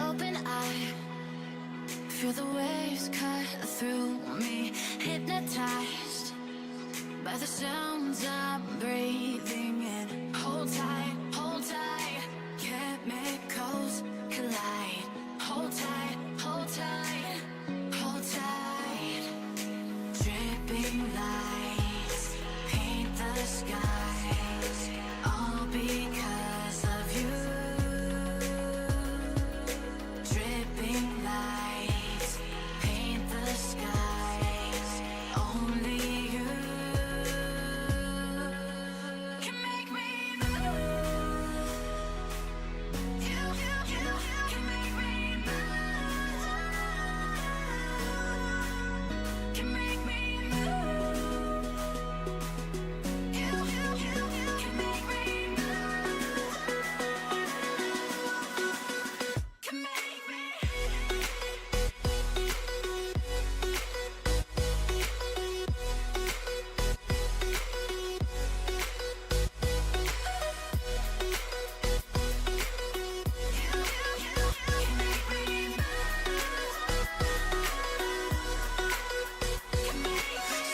Open eye, feel the waves cut through me. Hypnotized by the sounds I'm breathing in. Hold tight, chemicals collide. Hold tight, hold tight, hold tight. Dripping lights paint the skies, all because of you. Dripping lights paint the skies, only you can make me move. You can make me move. Can make me move. You can make me move. Can make me.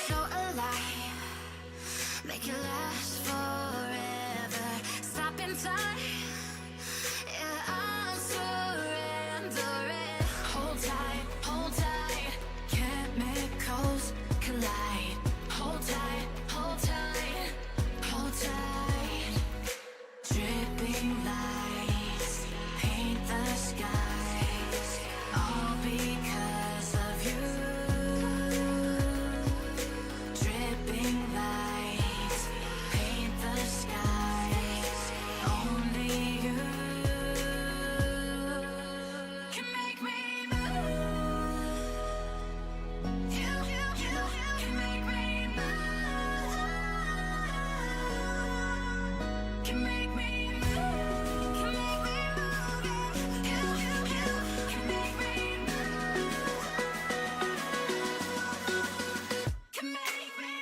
So alive, make it last forever. Stop in time, yeah, I'm surrendering. Hold tight, chemicals collide. Hold tight, hold tight, hold tight. Dripping lights paint the skies, all because of you. Dripping lights paint the skies, only you can make me move. You can make me move. Can make me move. Can make me move. You can make me move. Can make me.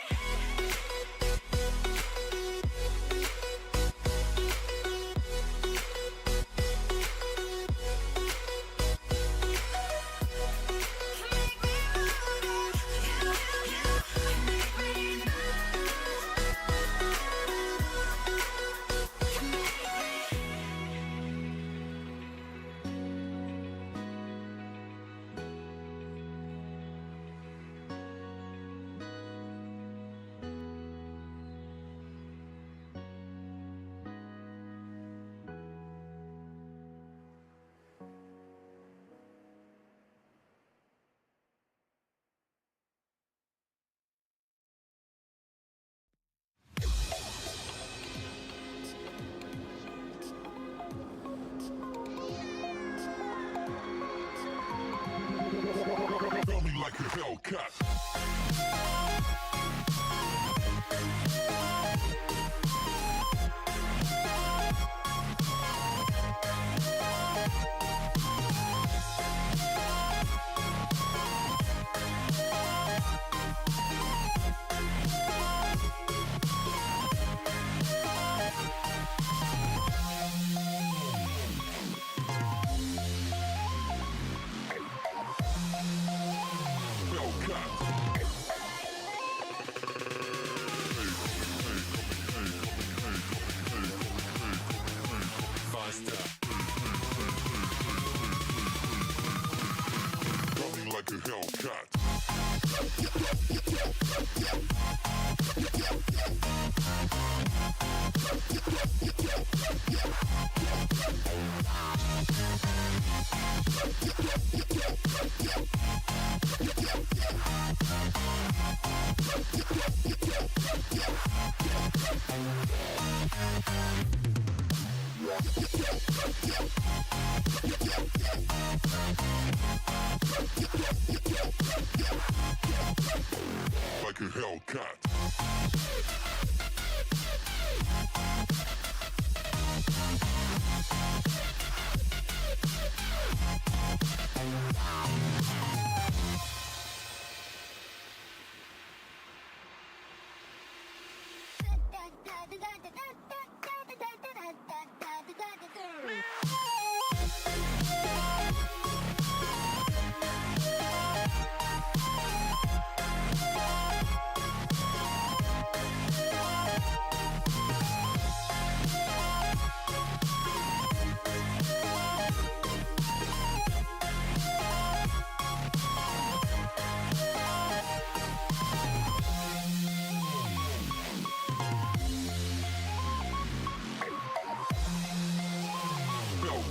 Feel me like a Hellcat. Running like a Hellcat. Like a Hellcat.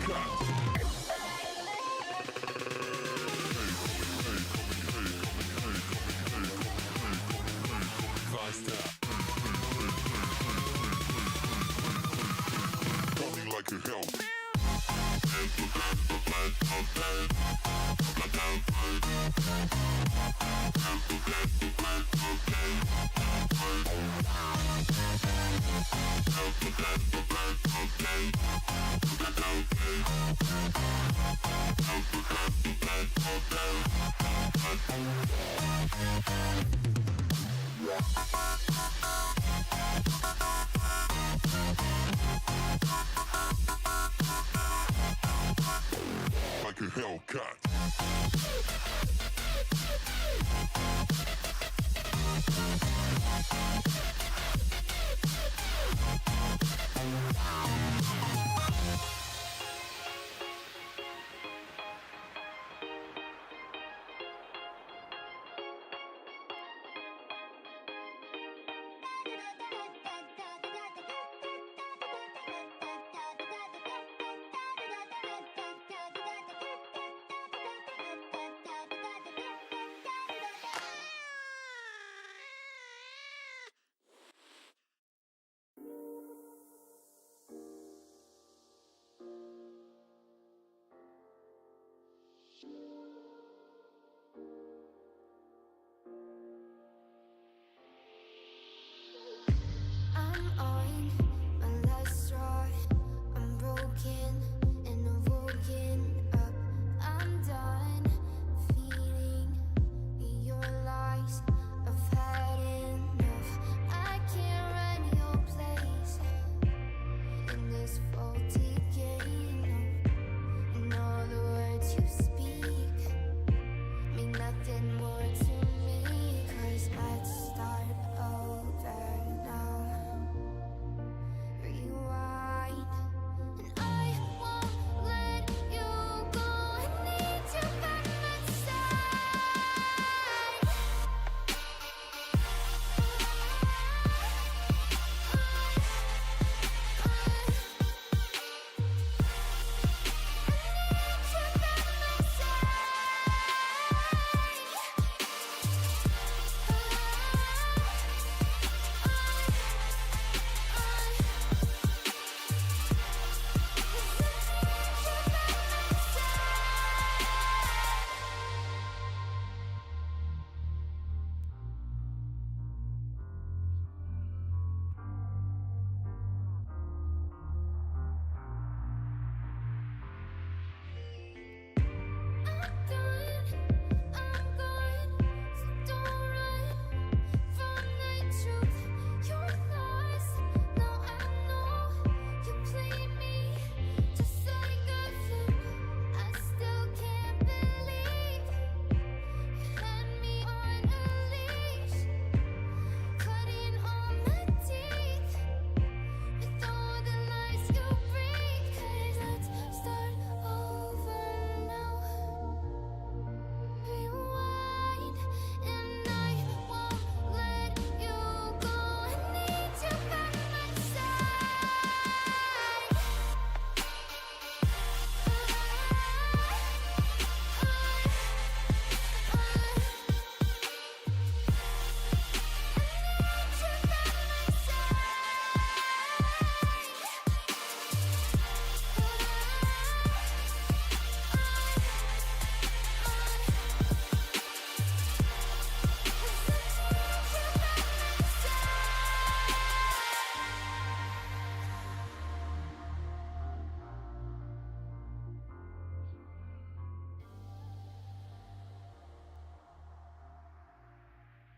Coming like a Hellcat. Like a Hellcat. I'm on my last straw. I'm broken and I'm woken up. I'm done feeding your lies. I've had enough. I can't run your place in this faulty game. No. And all the words you speak mean nothing more to me. 'Cause let's start over now. Rewind, and I won't let you go. I need you by my side.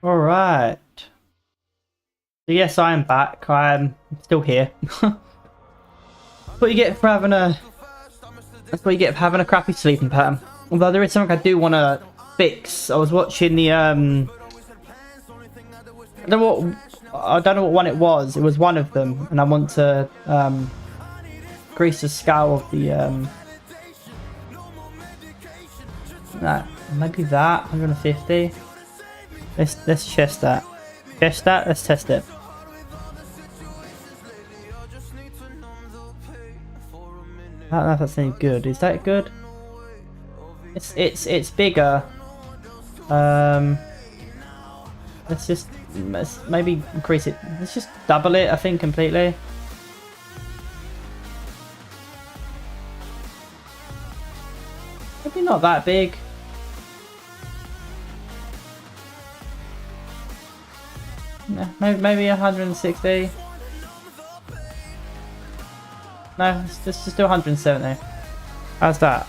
Alright. So yes, I am back. I'm still here. That's what you get for having a... That's what you get for having a crappy sleeping pattern. Although there is something I do want to fix. I was watching the... I don't know what one it was. It was one of them. And I want to increase the scale of the... maybe that. 150. Let's test that. Test that. Let's test it. I don't know if that's any good. Is that good? It's bigger. Let's maybe increase it. Let's just double it, I think, completely. Maybe not that big. Maybe 160. No, let's just do 170. How's that?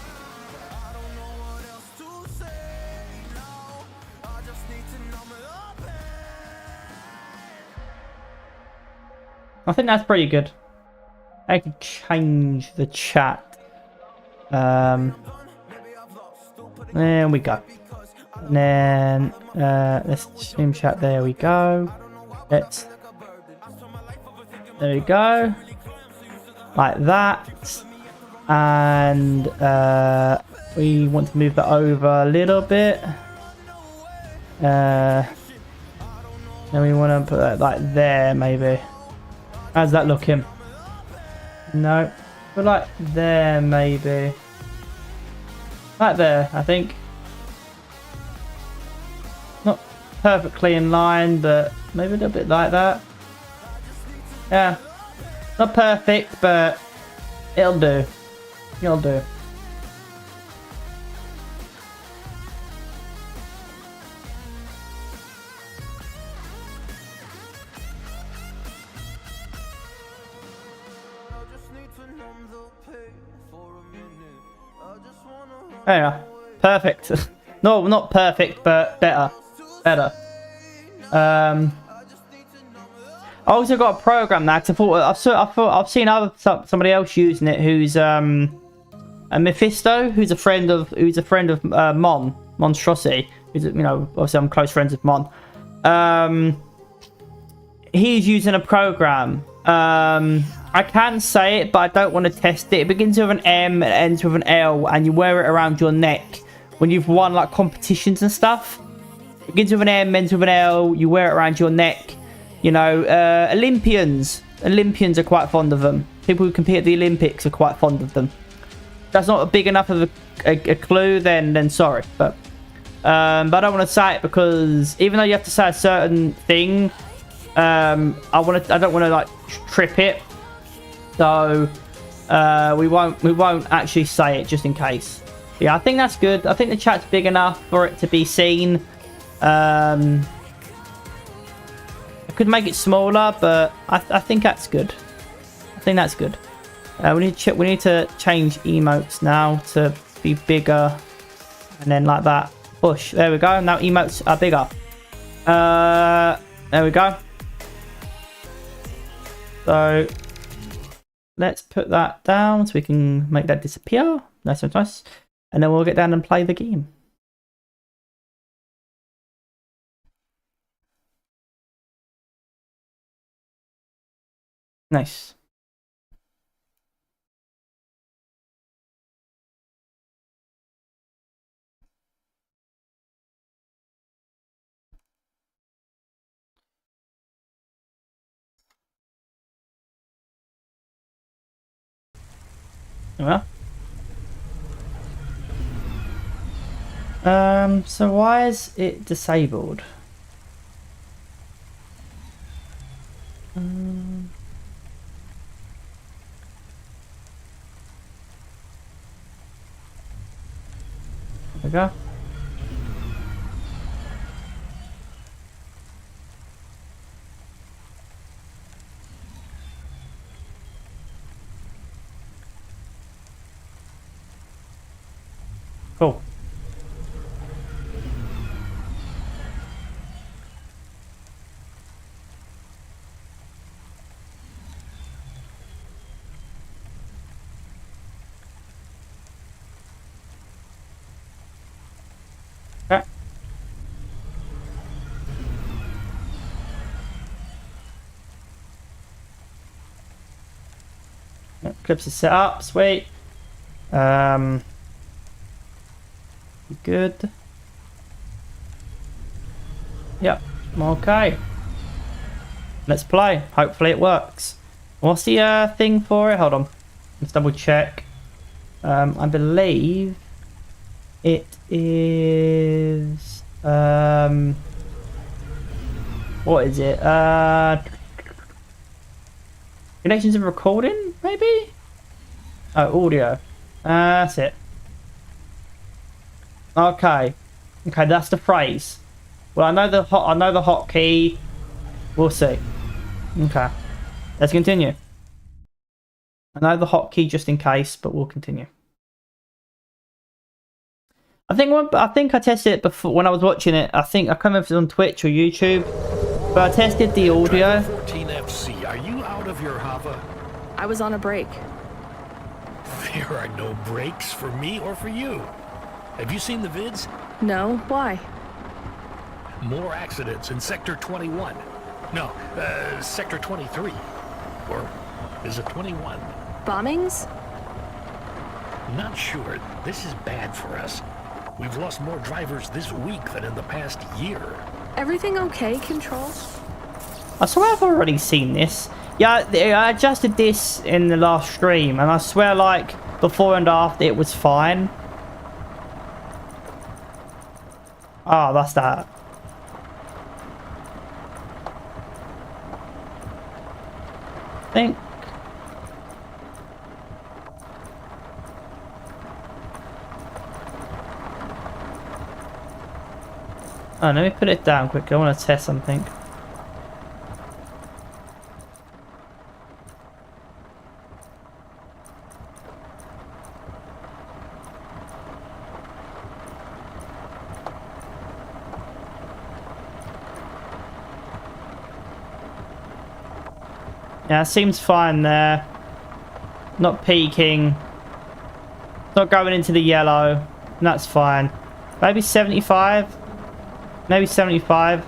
I think that's pretty good. I can change the chat. There we go. And then let's stream chat. There we go. There we go. Like that. And we want to move that over a little bit. Then we want to put that like there, maybe. How's that looking? No, but like there, maybe. Like there, I think. Not perfectly in line, but maybe a little bit like that. Yeah, not perfect, but it'll do. It'll do. There you are. Perfect. No, not perfect, but better. Better. I also got a program now because I thought I've seen somebody else using it who's a Mephisto, who's a friend of Monstrosity. Who's, you know, obviously I'm close friends with Mon. He's using a program. I can say it, but I don't want to test it. It begins with an M and ends with an L, and you wear it around your neck when you've won like competitions and stuff. It begins with an M, ends with an L. You wear it around your neck. You know, Olympians are quite fond of them. People who compete at the Olympics are quite fond of them. If that's not big enough of a clue, then sorry, but I don't want to say it because even though you have to say a certain thing, I don't want to like trip it. So we won't actually say it just in case. Yeah, I think that's good. I think the chat's big enough for it to be seen. I could make it smaller, but I think that's good. I think that's good. We need to change emotes now to be bigger, and then like that. Push. There we go. Now emotes are bigger. There we go. So let's put that down so we can make that disappear. Nice and nice. And then we'll get down and play the game. Nice. Well. So why is it disabled? There we go. Cool. Okay. Yep, clips are set up, sweet. Good. Yep, okay. Let's play. Hopefully it works. What's the thing for it? Hold on. Let's double check. I believe it is what is it? Connections and recording, maybe? Oh, audio. That's it. Okay. Okay, that's the phrase. Well, I know the hotkey. We'll see. Okay. Let's continue. I know the hotkey just in case, but we'll continue. I think I tested it before when I was watching it. I think I can't remember if it was on Twitch or YouTube, but I tested the audio. 14FC, are you out of your hover? I was on a break. There are no breaks for me or for you. Have you seen the vids? No, why? More accidents in Sector 21. No, Sector 23. Or is it 21? Bombings? Not sure. This is bad for us. We've lost more drivers this week than in the past year. Everything okay, Control? I swear I've already seen this. Yeah, I adjusted this in the last stream, and I swear, like, before and after it was fine. Oh, that's that. I think. Oh, let me put it down quickly. I want to test something. Yeah, it seems fine there. Not peaking. Not going into the yellow. That's fine. Maybe 75. Maybe 75.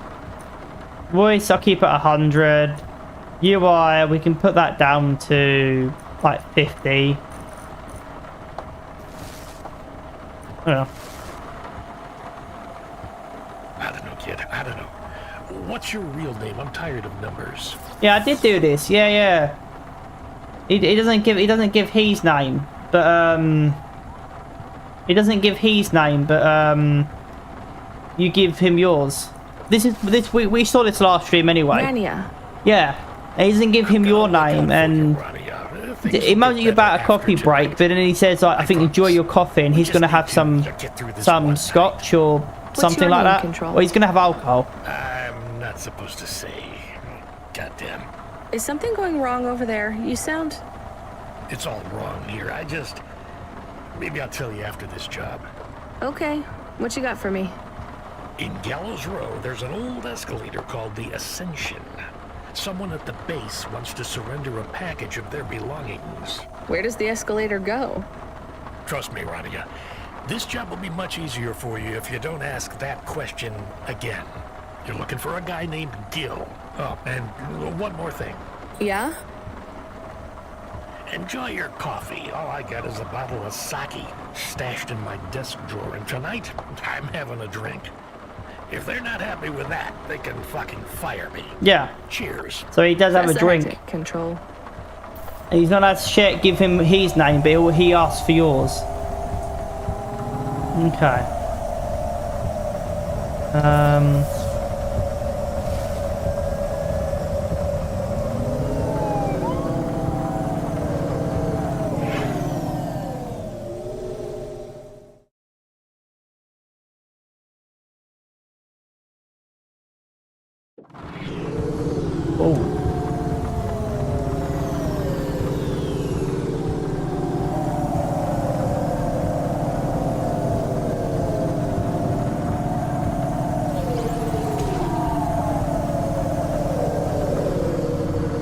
Voice, I'll keep it 100. UI, we can put that down to like 50. I don't know. I don't know, kid. I don't know. What's your real name? I'm tired of numbers. Yeah, I did do this. Yeah. He doesn't give his name, but he doesn't give his name, but you give him yours. We saw this last stream anyway. Rania. Yeah, and he doesn't give him your name, and he moans at you about a coffee break, but then he says, like, I think enjoy your coffee, and he's gonna have some scotch or something like that, Control? or he's gonna have alcohol. I'm not supposed to say. Goddamn. Is something going wrong over there? You sound... It's all wrong here. Maybe I'll tell you after this job. Okay. What you got for me? In Gallows Row, there's an old escalator called the Ascension. Someone at the base wants to surrender a package of their belongings. Where does the escalator go? Trust me, Rania. This job will be much easier for you if you don't ask that question again. You're looking for a guy named Gil. Oh, and one more thing. Yeah? Enjoy your coffee. All I got is a bottle of sake stashed in my desk drawer, and tonight, I'm having a drink. If they're not happy with that, they can fucking fire me. Yeah. Cheers. So he does have a drink. Hectic, Control. And he's not allowed to give him his name, but he asks for yours. Okay. Oh.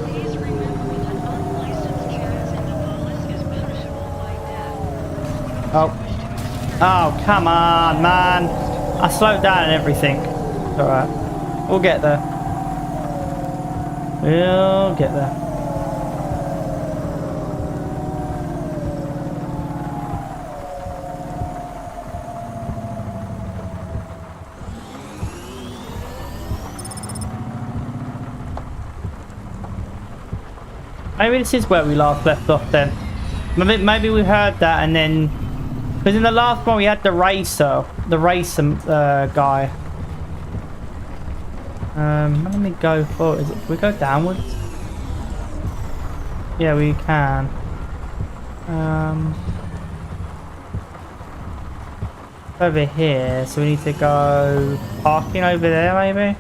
Please remember that unlicensed carriage in Nepalese is punishable by death. Oh, come on, man. I slowed down and everything. It's alright. We'll get there. We'll get there. Maybe this is where we last left off then. Maybe we heard that and then... Because in the last one we had the racer guy. Let me go forward. Can we go downwards? Yeah, we can. Over here, so we need to go parking over there, maybe.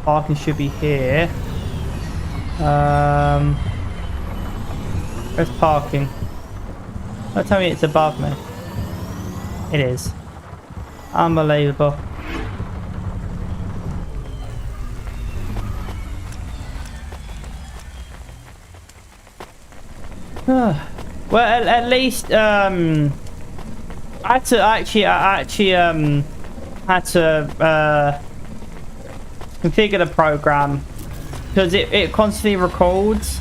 Parking should be here. Where's parking? Don't tell me it's above me. It is. Unbelievable. Well, at least I had to configure the program because it constantly records.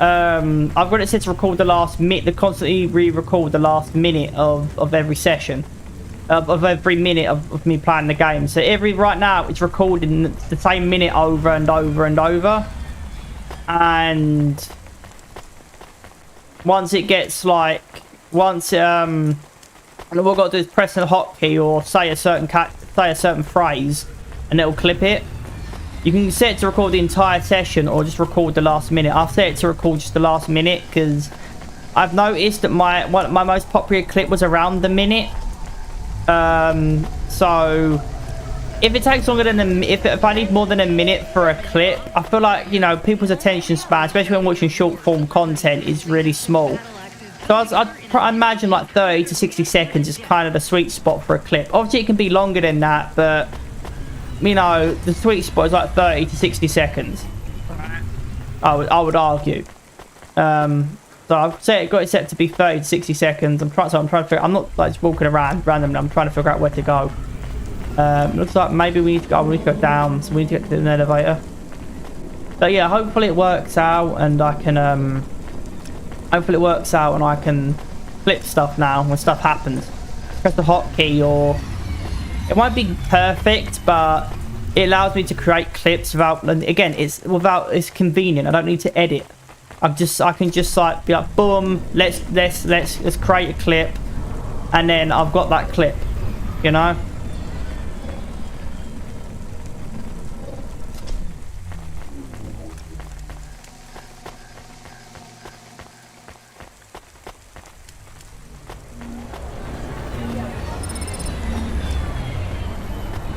I've got it set to record the last minute, to constantly re-record the last minute of every session, of every minute of me playing the game. So right now it's recording the same minute over and over and over, and once it gets like, and all I've got to do is press a hotkey or say a certain phrase, and it'll clip it. You can set it to record the entire session or just record the last minute. I've set it to record just the last minute because I've noticed that my most popular clip was around the minute. So if it takes longer than if I need more than a minute for a clip, I feel like, you know, people's attention span, especially when watching short form content, is really small. So I'd imagine like 30 to 60 seconds is kind of the sweet spot for a clip. Obviously it can be longer than that, but you know, the sweet spot is like 30 to 60 seconds. I would argue. So I've got it set to be 30 to 60 seconds. I'm trying to figure. I'm not like just walking around randomly. I'm trying to figure out where to go. Looks like maybe we need to go. We need to go down. So we need to get to an elevator. But yeah, hopefully it works out, and I can. Hopefully it works out, and I can flip stuff now when stuff happens. Press the hotkey, or it won't be perfect, but it allows me to create clips without. And again, it's convenient. I don't need to edit. I can just like be like, boom, let's create a clip, and then I've got that clip, you know.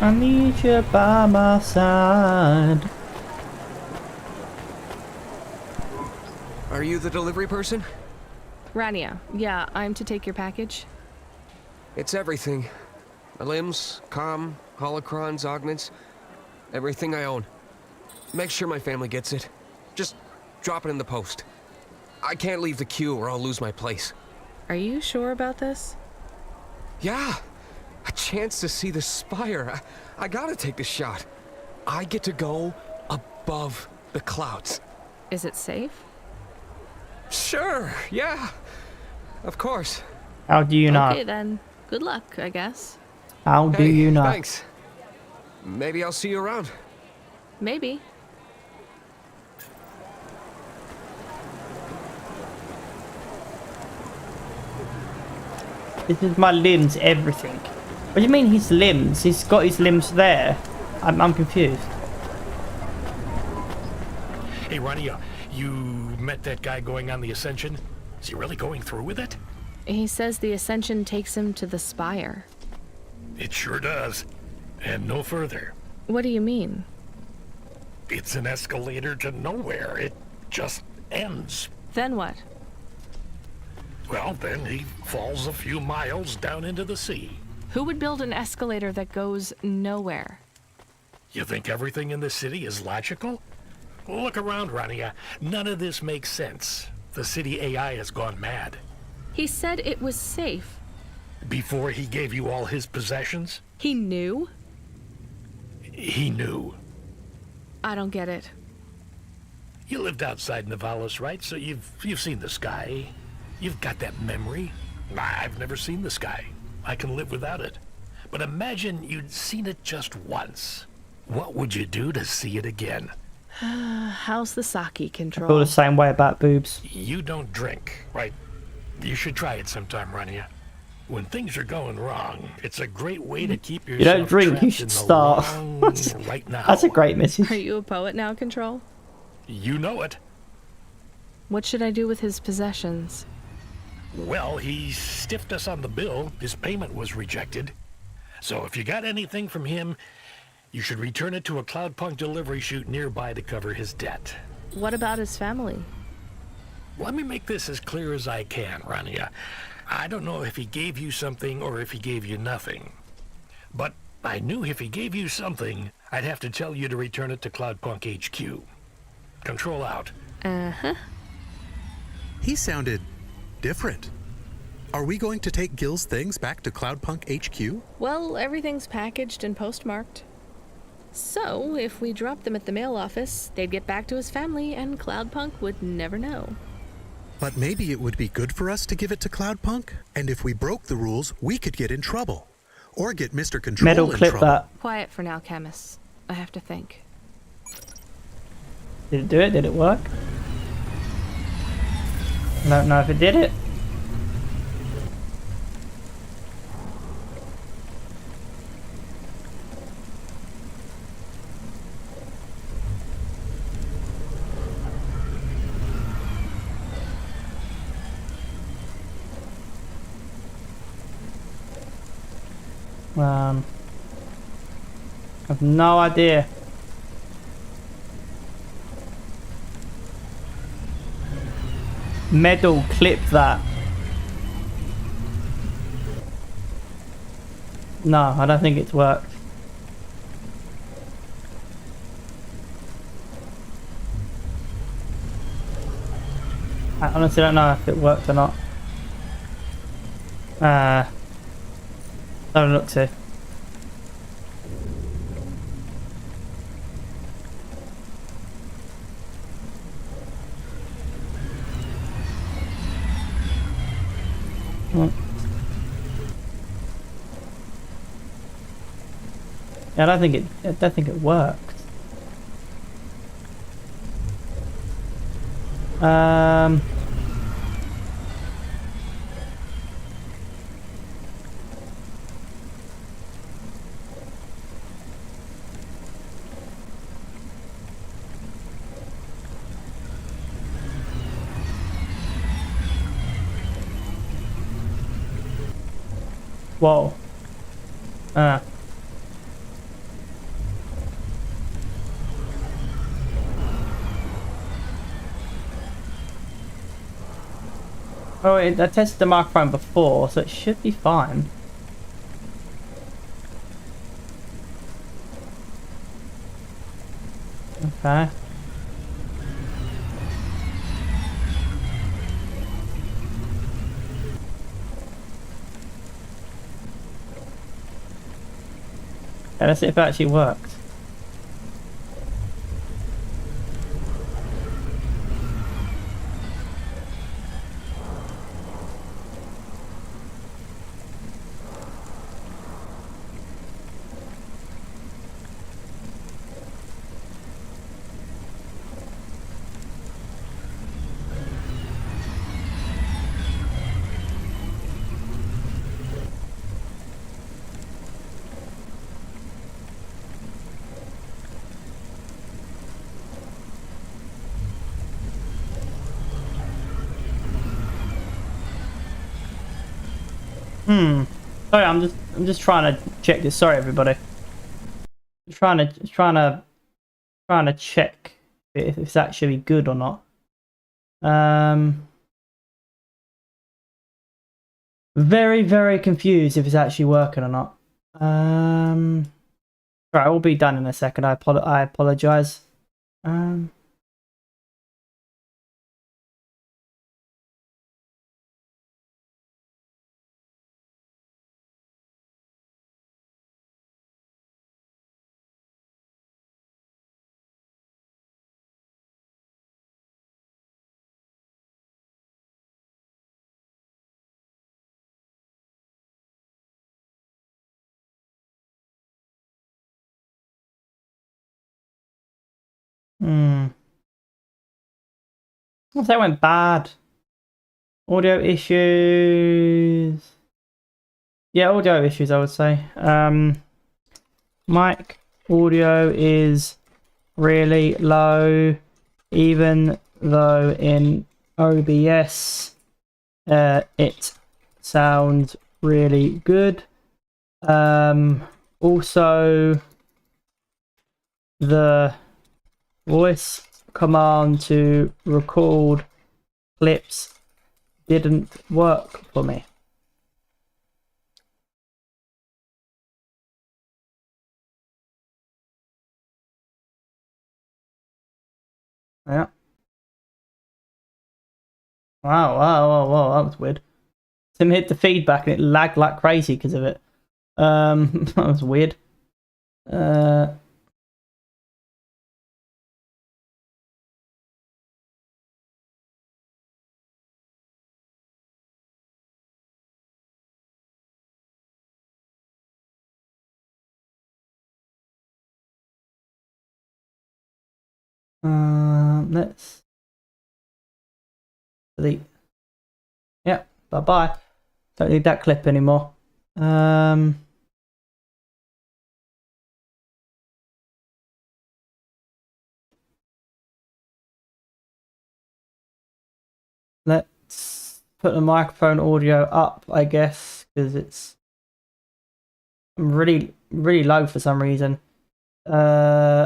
I need you by my side. Are you the delivery person? Rania, yeah, I'm to take your package. It's everything. My limbs, comm, holocrons, augments, everything I own. Make sure my family gets it. Just drop it in the post. I can't leave the queue or I'll lose my place. Are you sure about this? Yeah, a chance to see the spire. I gotta take the shot. I get to go above the clouds. Is it safe? Sure, yeah. Of course. How do you not? Okay then. Good luck, I guess. How do you not? Thanks. Maybe I'll see you around. Maybe. This is my limbs, everything. What do you mean his limbs? He's got his limbs there. I'm confused. Hey, Rania, you met that guy going on the Ascension? Is he really going through with it? He says the Ascension takes him to the spire. It sure does. And no further. What do you mean? It's an escalator to nowhere. It just ends. Then what? Well, then he falls a few miles down into the sea. Who would build an escalator that goes nowhere? You think everything in the city is logical? Look around, Rania. None of this makes sense. The city AI has gone mad. He said it was safe. Before he gave you all his possessions, He knew? he knew. I don't get it. You lived outside Nivalis, right? So you've seen the sky. You've got that memory. I've never seen the sky. I can live without it. But imagine you'd seen it just once. What would you do to see it again? How's the sake I feel control? the same way about boobs. You don't drink, right? You should try it sometime, Rania. When things are going wrong, it's a great way to keep You yourself don't drink, trapped you in should the start. long right now. That's a great message. Are you a poet now, Control? You know it. What should I do with his possessions? Well, he stiffed us on the bill. His payment was rejected. So if you got anything from him, you should return it to a Cloudpunk delivery chute nearby to cover his debt. What about his family? Let me make this as clear as I can, Rania. I don't know if he gave you something or if he gave you nothing. But I knew if he gave you something, I'd have to tell you to return it to Cloudpunk HQ. Control out. Uh-huh. He sounded different. Are we going to take Gil's things back to Cloudpunk HQ? Well, everything's packaged and postmarked. So, if we dropped them at the mail office, they'd get back to his family and Cloudpunk would never know. But maybe it would be good for us to give it to Cloudpunk? And if we broke the rules, we could get in trouble. Or get Mr. Control Metal in clip trouble. that. Quiet for now, Camus. I have to think. Did it do it? Did it work? I don't know if it did it. I have no idea. Metal clip that. No, I don't think it's worked. I honestly don't know if it worked or not. Don't look to. Yeah, I don't think it worked. Whoa. Oh, I tested the microphone before, so it should be fine. Okay. Okay, let's see if it actually worked. Sorry, I'm just trying to check this. Sorry, everybody. Trying to check if it's actually good or not. Very confused if it's actually working or not. Right, we'll be done in a second. I apologize. What's that went bad? Audio issues. Yeah, audio issues, I would say. Mic audio is really low, even though in OBS it sounds really good. Also, the voice command to record clips didn't work for me. Yeah. Wow, that was weird. Tim hit the feedback and it lagged like crazy because of it. That was weird. Let's delete. Yeah, bye-bye. Don't need that clip anymore. Let's put the microphone audio up, I guess, because it's really low for some reason.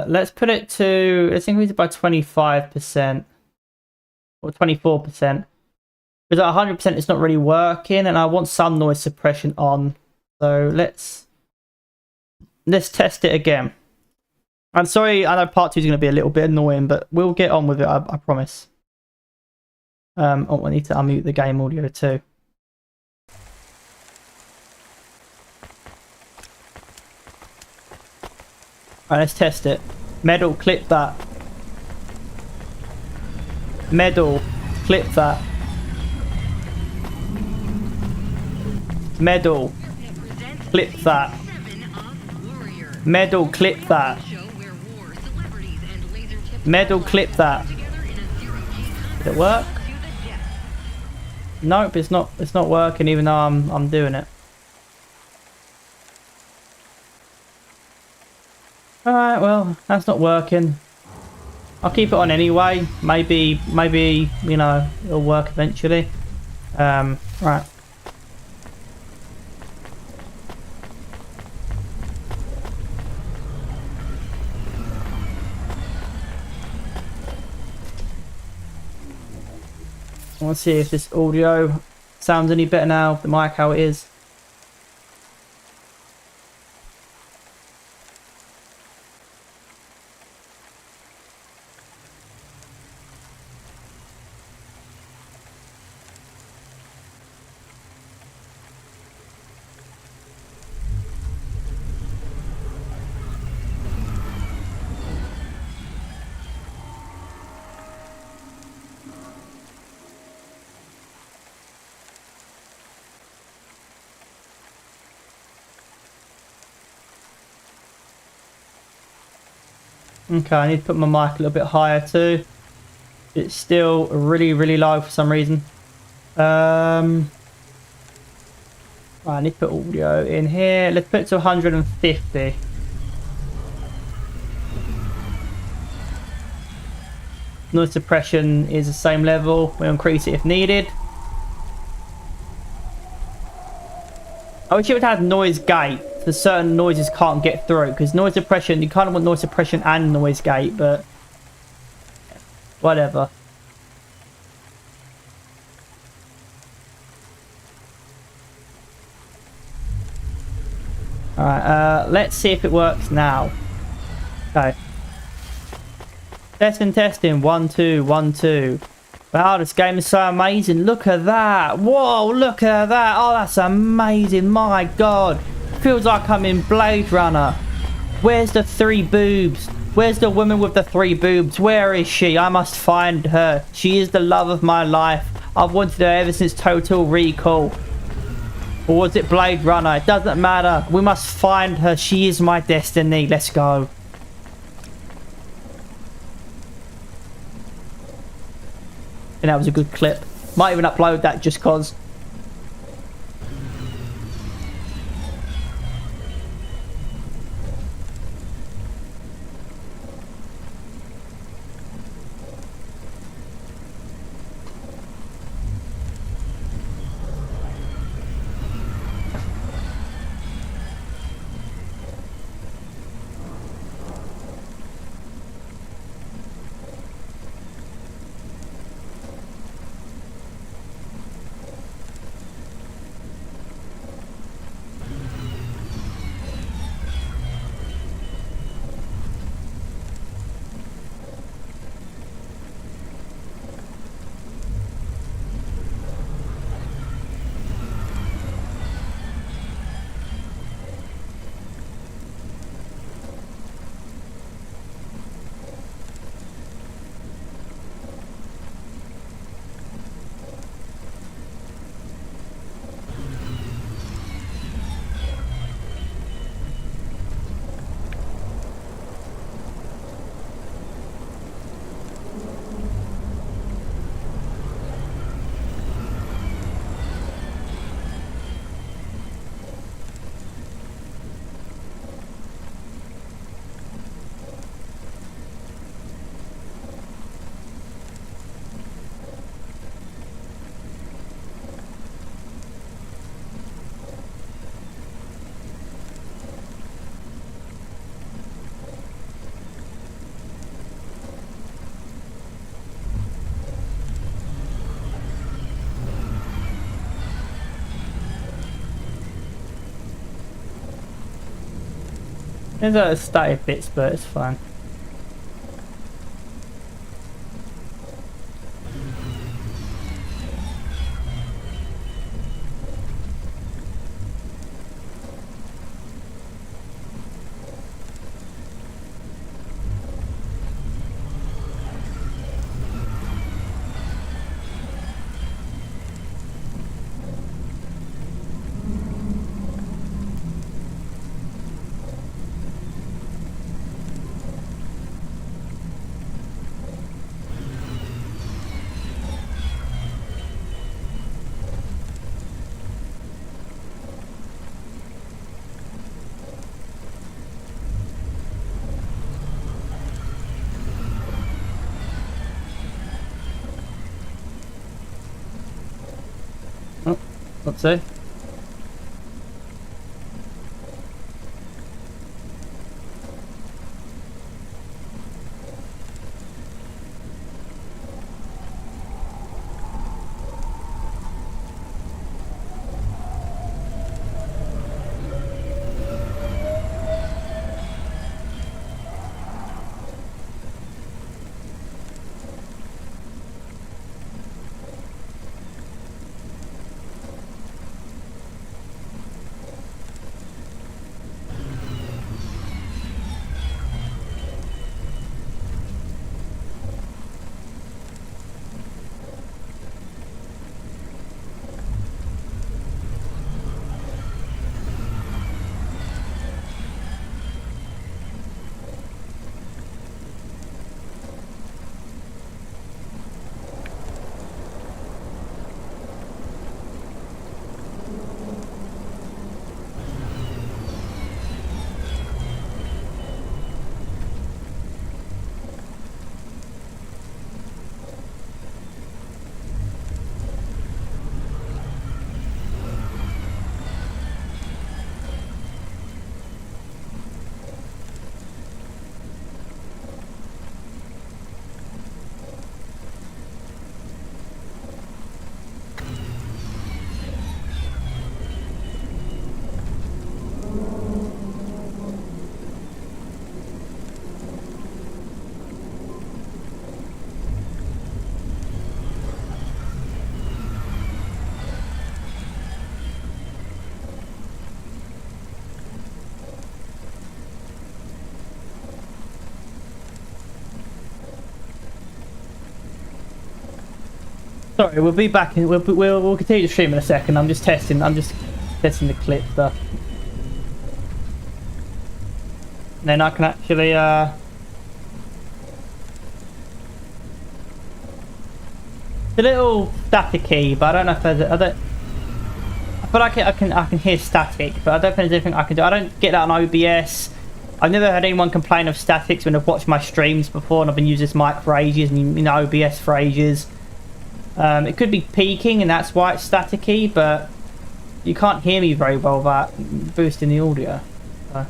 Let's put it to, let's increase it by 25% or 24%. Because at 100% it's not really working and I want some noise suppression on. So let's test it again. I'm sorry, I know part 2 is going to be a little bit annoying, but we'll get on with it, I promise. Oh, I need to unmute the game audio too. Alright, let's test it. Medal, clip that. Medal, clip that. Medal, clip that. Medal, clip that. Medal, clip that. Did it work? Nope, it's not working even though I'm doing it. Alright, well, that's not working. I'll keep it on anyway. Maybe, you know, it'll work eventually. Right. I want to see if this audio sounds any better now, the mic how it is. Okay, I need to put my mic a little bit higher too. It's still really low for some reason. Right, I need to put audio in here. Let's put it to 150. Noise suppression is the same level. We'll increase it if needed. I wish it would have noise gate. So certain noises can't get through. Because noise suppression, you kind of want noise suppression and noise gate, but whatever. Alright, let's see if it works now. Okay. Testing. 1, 2, 1, 2. Wow, this game is so amazing. Look at that. Whoa, look at that. Oh, that's amazing. My God. Feels like I'm in Blade Runner. Where's the 3 boobs? Where's the woman with the 3 boobs? Where is she? I must find her. She is the love of my life. I've wanted her ever since Total Recall. Or was it Blade Runner? It doesn't matter. We must find her. She is my destiny. Let's go. think that was a good clip. Might even upload that just cause. There's a static bits, but it's fine. Oh, let's see. Sorry, we'll be back. We'll continue to stream in a second. I'm just testing the clip stuff. Then I can actually It's a little staticky, but I don't know if there's I don't. I feel like I can hear static, but I don't think there's anything I can do. I don't get that on OBS. I've never heard anyone complain of statics when I've watched my streams before, and I've been using this mic for ages and, you know, OBS for ages. It could be peaking, and that's why it's staticky, but you can't hear me very well without boosting the audio. So.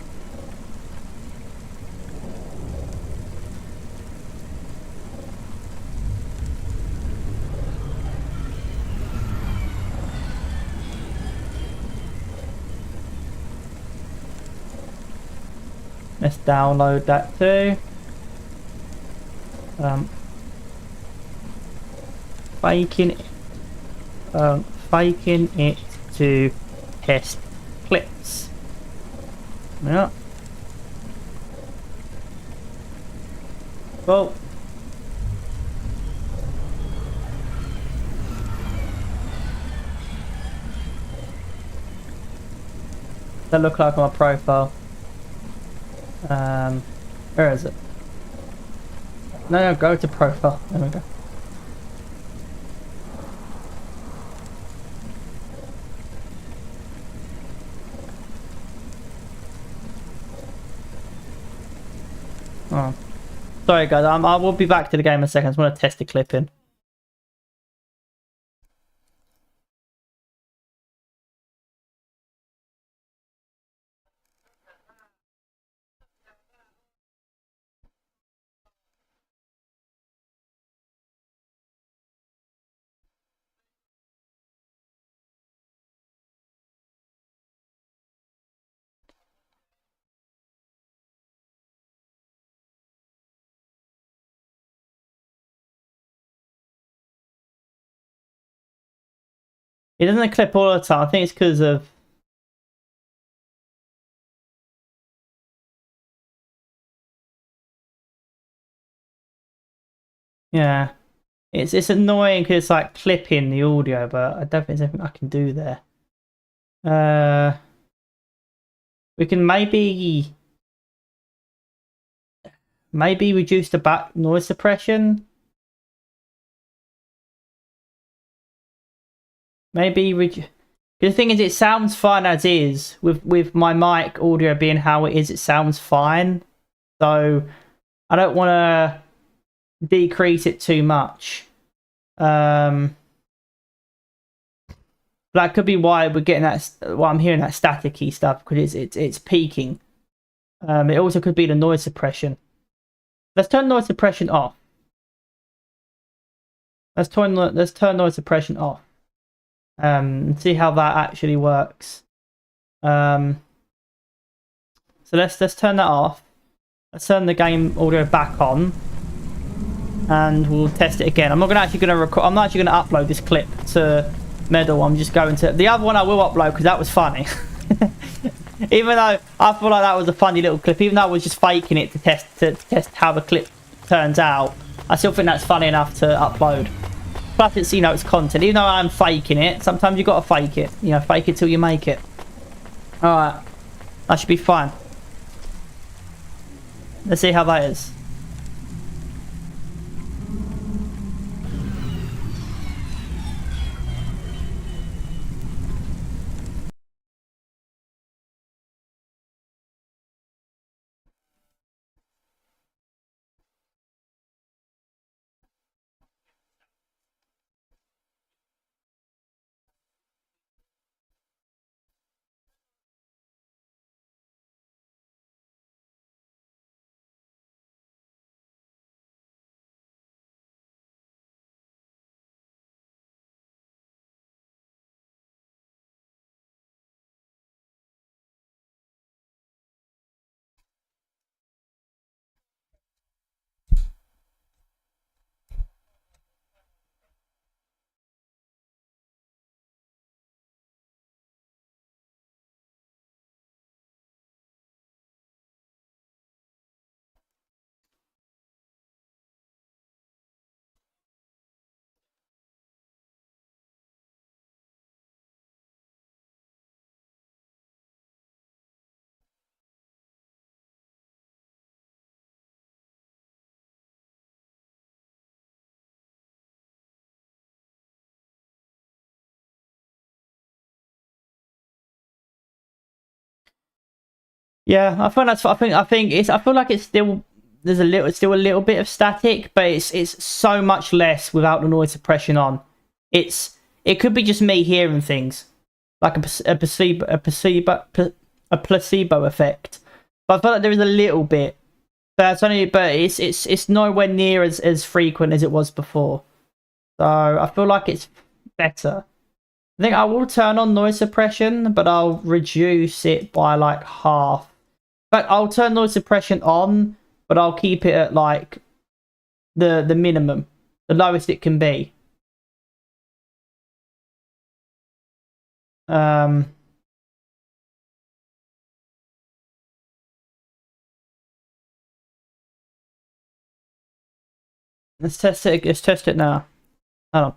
Let's download that too. Faking it to test clips. Yeah. Well. That look like on my profile. Where is it? No, go to profile. There we go. Oh, sorry guys. I will be back to the game in a second. I just want to test the clip in. It doesn't clip all the time. I think it's because of. Yeah. It's annoying because it's like clipping the audio, but I don't think there's anything I can do there. We can maybe reduce the back noise suppression. The thing is, it sounds fine as is with my mic audio being how it is. It sounds fine, so I don't want to decrease it too much. That could be why we're getting that. Why I'm hearing that staticky stuff, because it's peaking. It also could be the noise suppression. Let's turn noise suppression off. Let's turn noise suppression off. And see how that actually works. So let's turn that off. Let's turn the game audio back on, and we'll test it again. I'm not actually going to record. I'm not actually going to upload this clip to Medal. I'm just going to the other one. I will upload because that was funny. Even though I feel like that was a funny little clip, even though I was just faking it to test how the clip turns out, I still think that's funny enough to upload. Plus, it's, you know, it's content. Even though I'm faking it, sometimes you got to fake it. You know, fake it till you make it. All right, that should be fine. Let's see how that is. Yeah, I think that's. I think it's. I feel like it's still. There's still a little bit of static, but it's so much less without the noise suppression on. It could be just me hearing things, like a placebo effect. But I feel like there is a little bit. But that's only. But it's nowhere near as frequent as it was before. So I feel like it's better. I think I will turn on noise suppression, but I'll reduce it by like half. But I'll turn noise suppression on, but I'll keep it at like the minimum, the lowest it can be. Let's test it. Let's test it now. Hold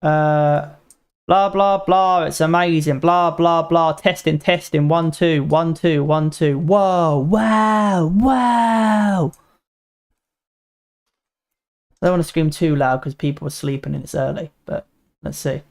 on. Blah blah blah. It's amazing. Blah blah blah. Testing, testing. 1 2 1 2 1 2. Whoa, wow, wow. I don't want to scream too loud because people are sleeping and it's early. But let's see.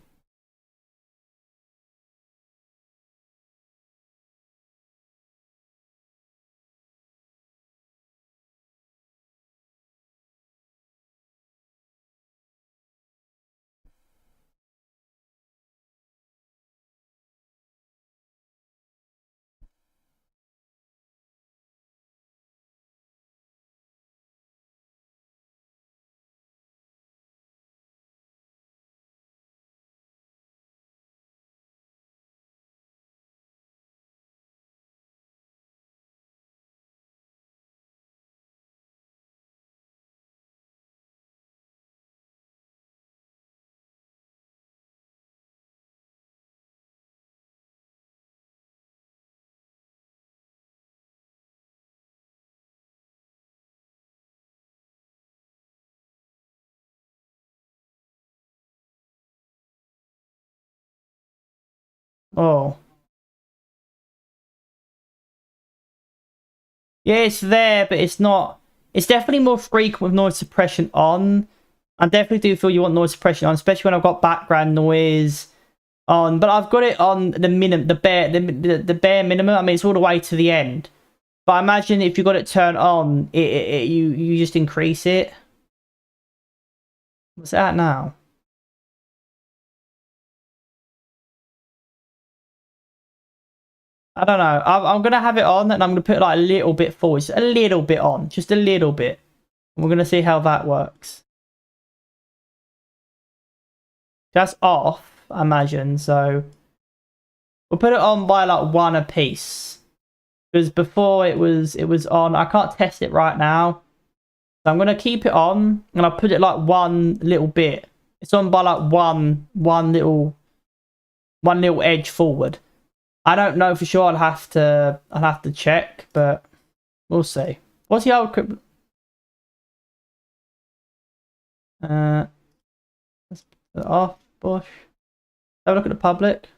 Oh. Yeah, it's there, but it's not. It's definitely more frequent with noise suppression on. I definitely do feel you want noise suppression on, especially when I've got background noise on. But I've got it on the minimum, the bare minimum. I mean, it's all the way to the end. But I imagine if you got it turned on, you just increase it. What's that now? I don't know. I'm gonna have it on, and I'm gonna put like a little bit forward, just a little bit on, just a little bit. And we're gonna see how that works. That's off, I imagine. So we'll put it on by like 1 a piece, because before it was on. I can't test it right now, so I'm gonna keep it on, and I'll put it like 1 little bit. It's on by like one little edge forward. I don't know for sure. I'll have to check, but we'll see. What's the old crypto? Let's put it off, Bush. Have a look at the public.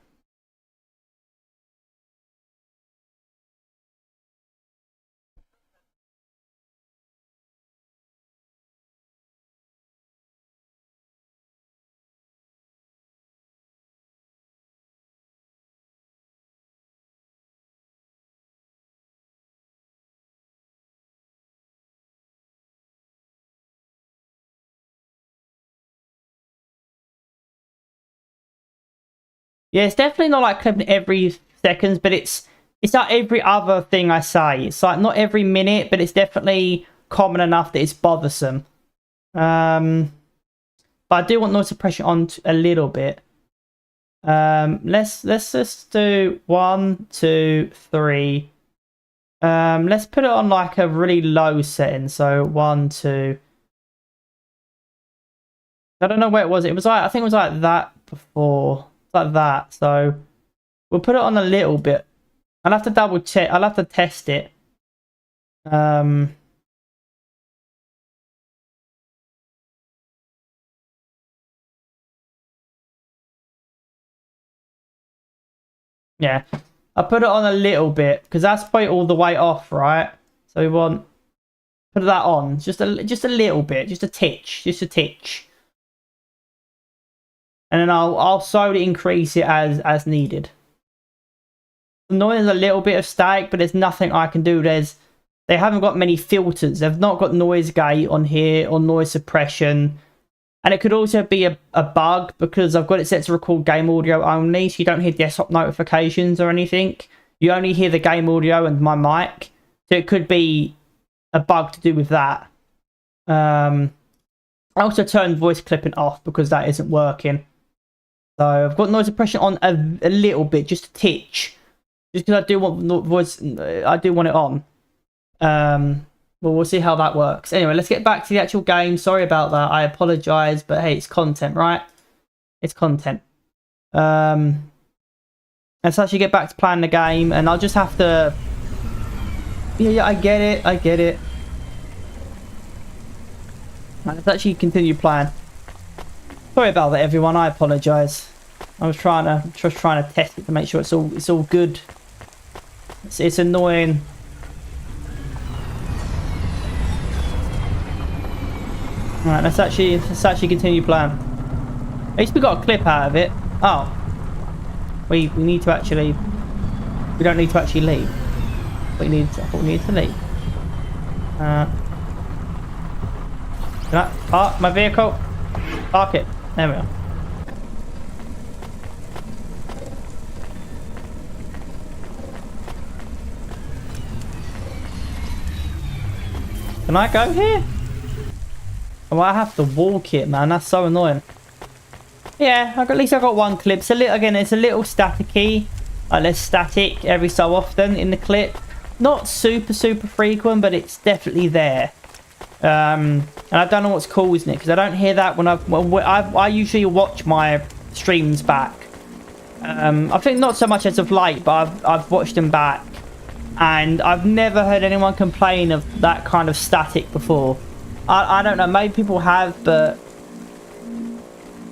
Yeah, it's definitely not like clipping every seconds, but it's like every other thing I say. It's like not every minute, but it's definitely common enough that it's bothersome. But I do want noise suppression on a little bit. Let's just do 1 2 3. Let's put it on like a really low setting. So 1 2. I don't know where it was. It was like, I think it was like that before. Like that. So we'll put it on a little bit. I'll have to double check. I'll have to test it. Yeah, I'll put it on a little bit because that's probably all the way off, right? So we want put that on just a little bit, just a titch, and then I'll slowly increase it as needed. The noise is a little bit of static, but there's nothing I can do. They haven't got many filters. They've not got noise gate on here or noise suppression. And it could also be a bug because I've got it set to record game audio only, so you don't hear desktop notifications or anything. You only hear the game audio and my mic. So it could be a bug to do with that. I also turned voice clipping off because that isn't working. So I've got noise suppression on a little bit, just a titch. Just because I do want voice, I do want it on. Well, we'll see how that works. Anyway, let's get back to the actual game. Sorry about that. I apologise, but hey, it's content, right? It's content. Let's actually get back to playing the game, and I'll just have to... Yeah, I get it. I get it. Right, let's actually continue playing. Sorry about that, everyone. I apologise. I was trying to test it to make sure it's all good. It's annoying. Right, let's actually continue playing. At least we got a clip out of it. Oh, we need to actually. We don't need to actually leave. I thought we needed to leave. Can I park my vehicle? Park it. There we go. Can I go here? Oh, I have to walk it, man. That's so annoying. Yeah, at least I got one clip. So again, it's a little staticky. There's static every so often in the clip. Not super frequent, but it's definitely there. And I don't know what's causing it because I don't hear that when I usually watch my streams back. I think not so much as of late, but I've watched them back, and I've never heard anyone complain of that kind of static before. I don't know, maybe people have, but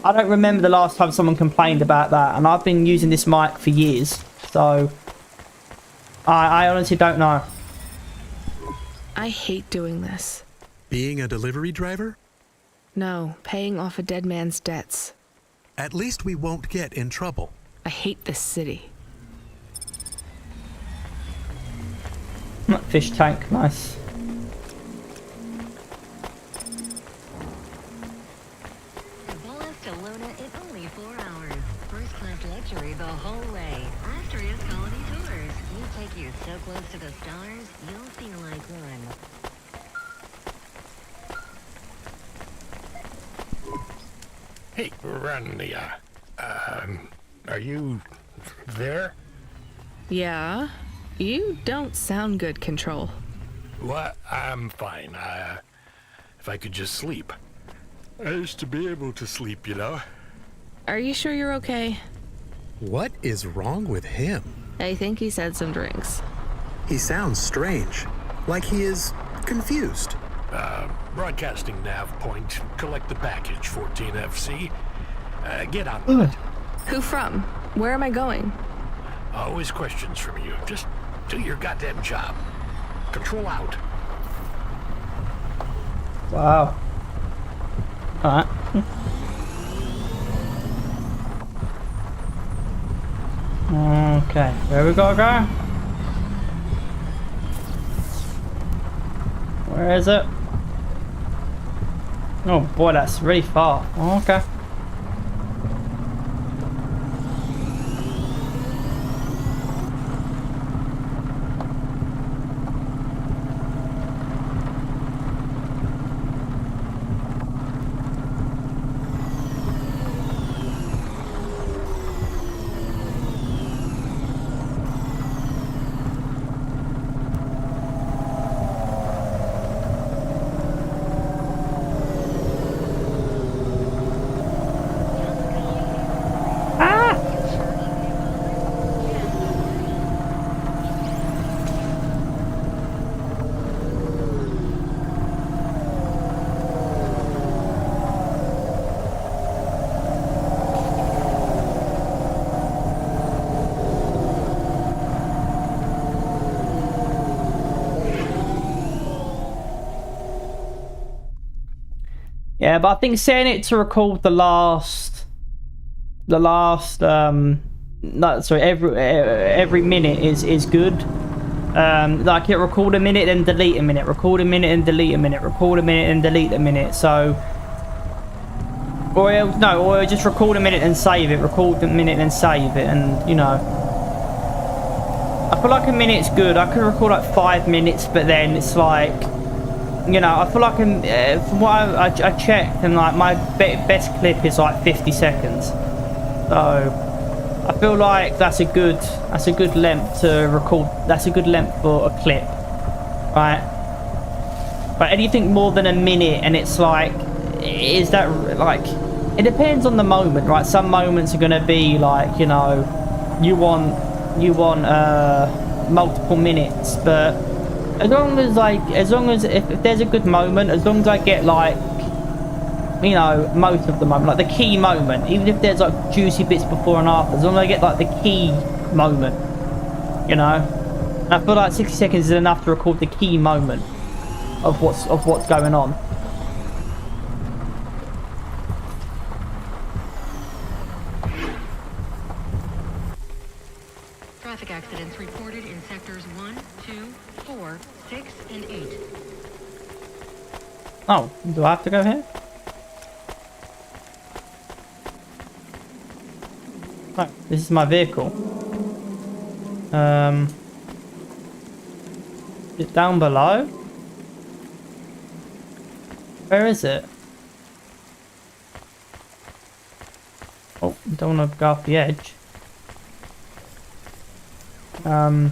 I don't remember the last time someone complained about that, and I've been using this mic for years, so I honestly don't know. I hate doing this. Being a delivery driver? No, paying off a dead man's debts. At least we won't get in trouble. I hate this city. Fish tank, nice. Dallas to Luna in only 4 hours. First-class luxury the whole way. Asterisk Quality Tours. We take you so close to the stars, you'll feel like one. Hey, Rania. Are you there? Yeah? You don't sound good, Control. What? I'm fine. If I could just sleep. I used to be able to sleep, you know. Are you sure you're okay? What is wrong with him? I think he said some drinks. He sounds strange. Like he is confused. Broadcasting nav point. Collect the package, 14FC. Get on with it. Who from? Where am I going? Always questions from you. Just do your goddamn job. Control out. Wow. Alright. Okay, where we gotta go? Where is it? Oh boy, that's really far. Oh, okay. Yeah, but I think setting it to record the last no, sorry, every minute is good. Like it record a minute and delete a minute, record a minute and delete a minute, record a minute and delete a minute. So, or just record a minute and save it, record a minute and save it, and you know. I feel like a minute's good. I could record like 5 minutes, but then it's like, you know, I feel like from what I checked, and like my best clip is like 50 seconds. So I feel like that's a good length to record. That's a good length for a clip, right? But anything more than a minute, and it's like, is that like? It depends on the moment, right? Some moments are gonna be like, you know, you want multiple minutes, but as long as if there's a good moment, as long as I get like, you know, most of the moment, like the key moment, even if there's like juicy bits before and after, as long as I get like the key moment, you know. And I feel like 60 seconds is enough to record the key moment of what's going on. Traffic accidents reported in sectors 1, 2, 4, 6, and 8. Oh, do I have to go here? Oh, this is my vehicle. Is it down below? Where is it? Oh, don't want to go off the edge. I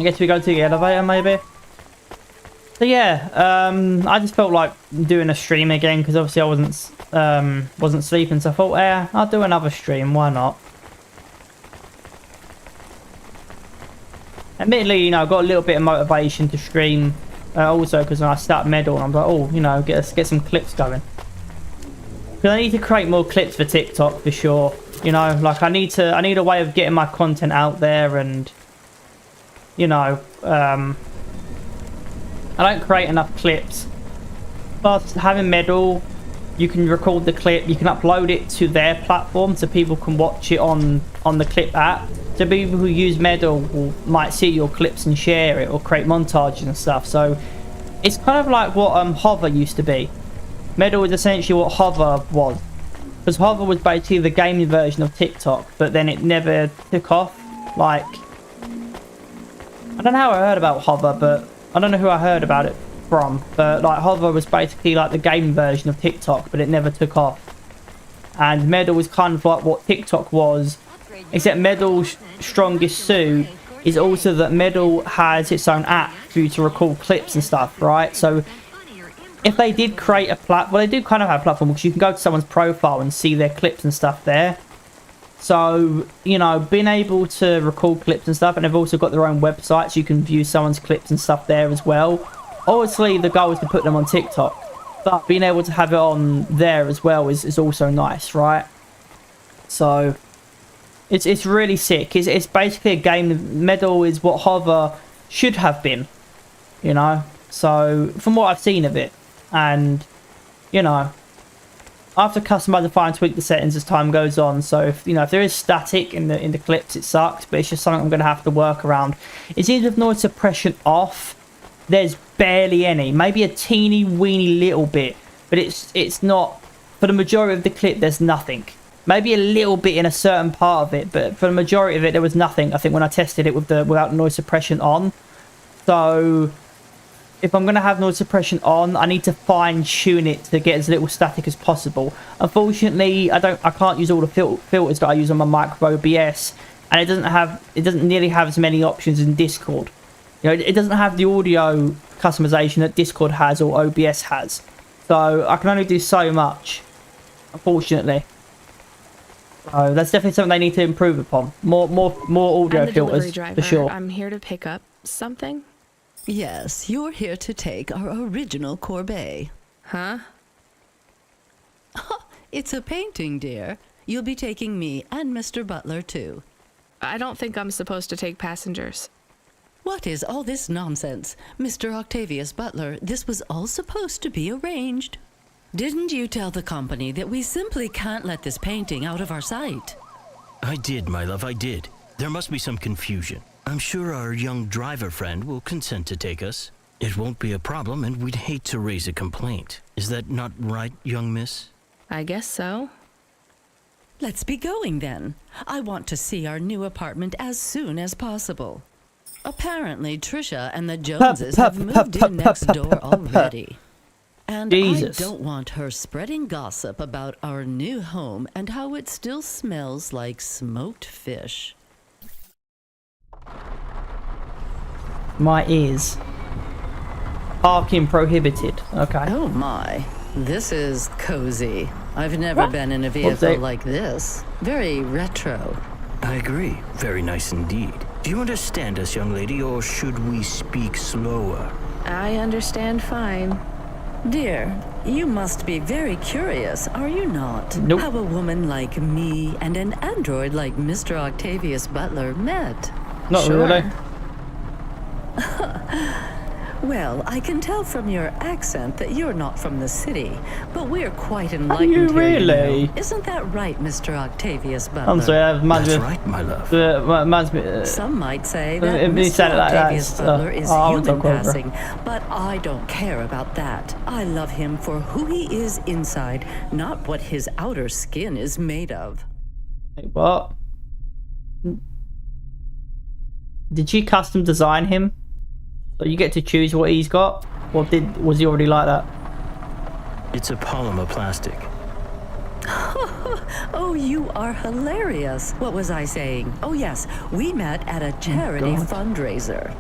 guess we go to the elevator, maybe. So yeah, I just felt like doing a stream again because obviously I wasn't sleeping, so I thought, yeah, I'll do another stream. Why not? Admittedly, you know, I got a little bit of motivation to stream, also because when I start Medal, I'm like, oh, you know, get some clips going. Because I need to create more clips for TikTok for sure. You know, like I need a way of getting my content out there, and you know, I don't create enough clips. But having Medal, you can record the clip, you can upload it to their platform so people can watch it on the Clip app. So people who use Medal might see your clips and share it or create montages and stuff. So it's kind of like what Hover used to be. Medal is essentially what Hover was. Because Hover was basically the gaming version of TikTok, but then it never took off. Like, I don't know how I heard about Hover, but I don't know who I heard about it from. But like, Hover was basically like the gaming version of TikTok, but it never took off. And Medal was kind of like what TikTok was, except Medal's strongest suit is also that Medal has its own app for you to record clips and stuff, right? So if they did create a platform, well, they do kind of have a platform because you can go to someone's profile and see their clips and stuff there. So, you know, being able to record clips and stuff, and they've also got their own website, so you can view someone's clips and stuff there as well. Obviously, the goal is to put them on TikTok, but being able to have it on there as well is also nice, right? So it's really sick. It's basically a game. Medal is what Hover should have been, you know. So from what I've seen of it. And you know, I have to customize and fine tweak the settings as time goes on. So if you know, if there is static in the clips, it sucks, but it's just something I'm going to have to work around. It seems with noise suppression off, there's barely any, maybe a teeny weeny little bit, but it's not. For the majority of the clip, there's nothing. Maybe a little bit in a certain part of it, but for the majority of it, there was nothing. I think when I tested it with without noise suppression on. So if I'm going to have noise suppression on, I need to fine tune it to get as little static as possible. Unfortunately, I can't use all the filters that I use on my micro OBS, and it doesn't nearly have as many options in Discord. You know, it doesn't have the audio customization that Discord has or OBS has. So I can only do so much, unfortunately. So that's definitely something they need to improve upon. More audio filters, for sure. I'm here to pick up something. Yes, you're here to take our original Courbet. Huh? It's a painting, dear. You'll be taking me and Mr. Butler, too. I don't think I'm supposed to take passengers. What is all this nonsense? Mr. Octavius Butler, this was all supposed to be arranged. Didn't you tell the company that we simply can't let this painting out of our sight? I did, my love, I did. There must be some confusion. I'm sure our young driver friend will consent to take us. It won't be a problem, and we'd hate to raise a complaint. Is that not right, young miss? I guess so. Let's be going then. I want to see our new apartment as soon as possible. Apparently, Trisha and the Joneses have moved in next door already. And Jesus. I don't want her spreading gossip about our new home and how it still smells like smoked fish. My ears. Parking prohibited. Okay. Oh my, this is cozy. I've never been in a vehicle like this. Very retro. I agree. Very nice indeed. Do you understand us, young lady, or should we speak slower? I understand fine. Dear, you must be very curious, are you not? Nope. How a woman like me and an android like Mr. Octavius Butler met. Not Sure. really. Well, I can tell from your accent that you're not from the city, but we're quite Are enlightened you here, you really? know. Isn't that right, Mr. Octavius Butler? I'm sorry, that reminds me That's of... right, my love. reminds me... Some might say that if you said Mr. it like that, Octavius it's, Butler is I won't human talk over. passing, but I don't care about that. I love him for who he is inside, not what his outer skin is made of. Wait, what? Did she custom design him? So you get to choose what he's got? Or was he already like that? It's a polymer plastic. Oh, you are hilarious. What was I saying? Oh, yes, we met at a charity God. fundraiser.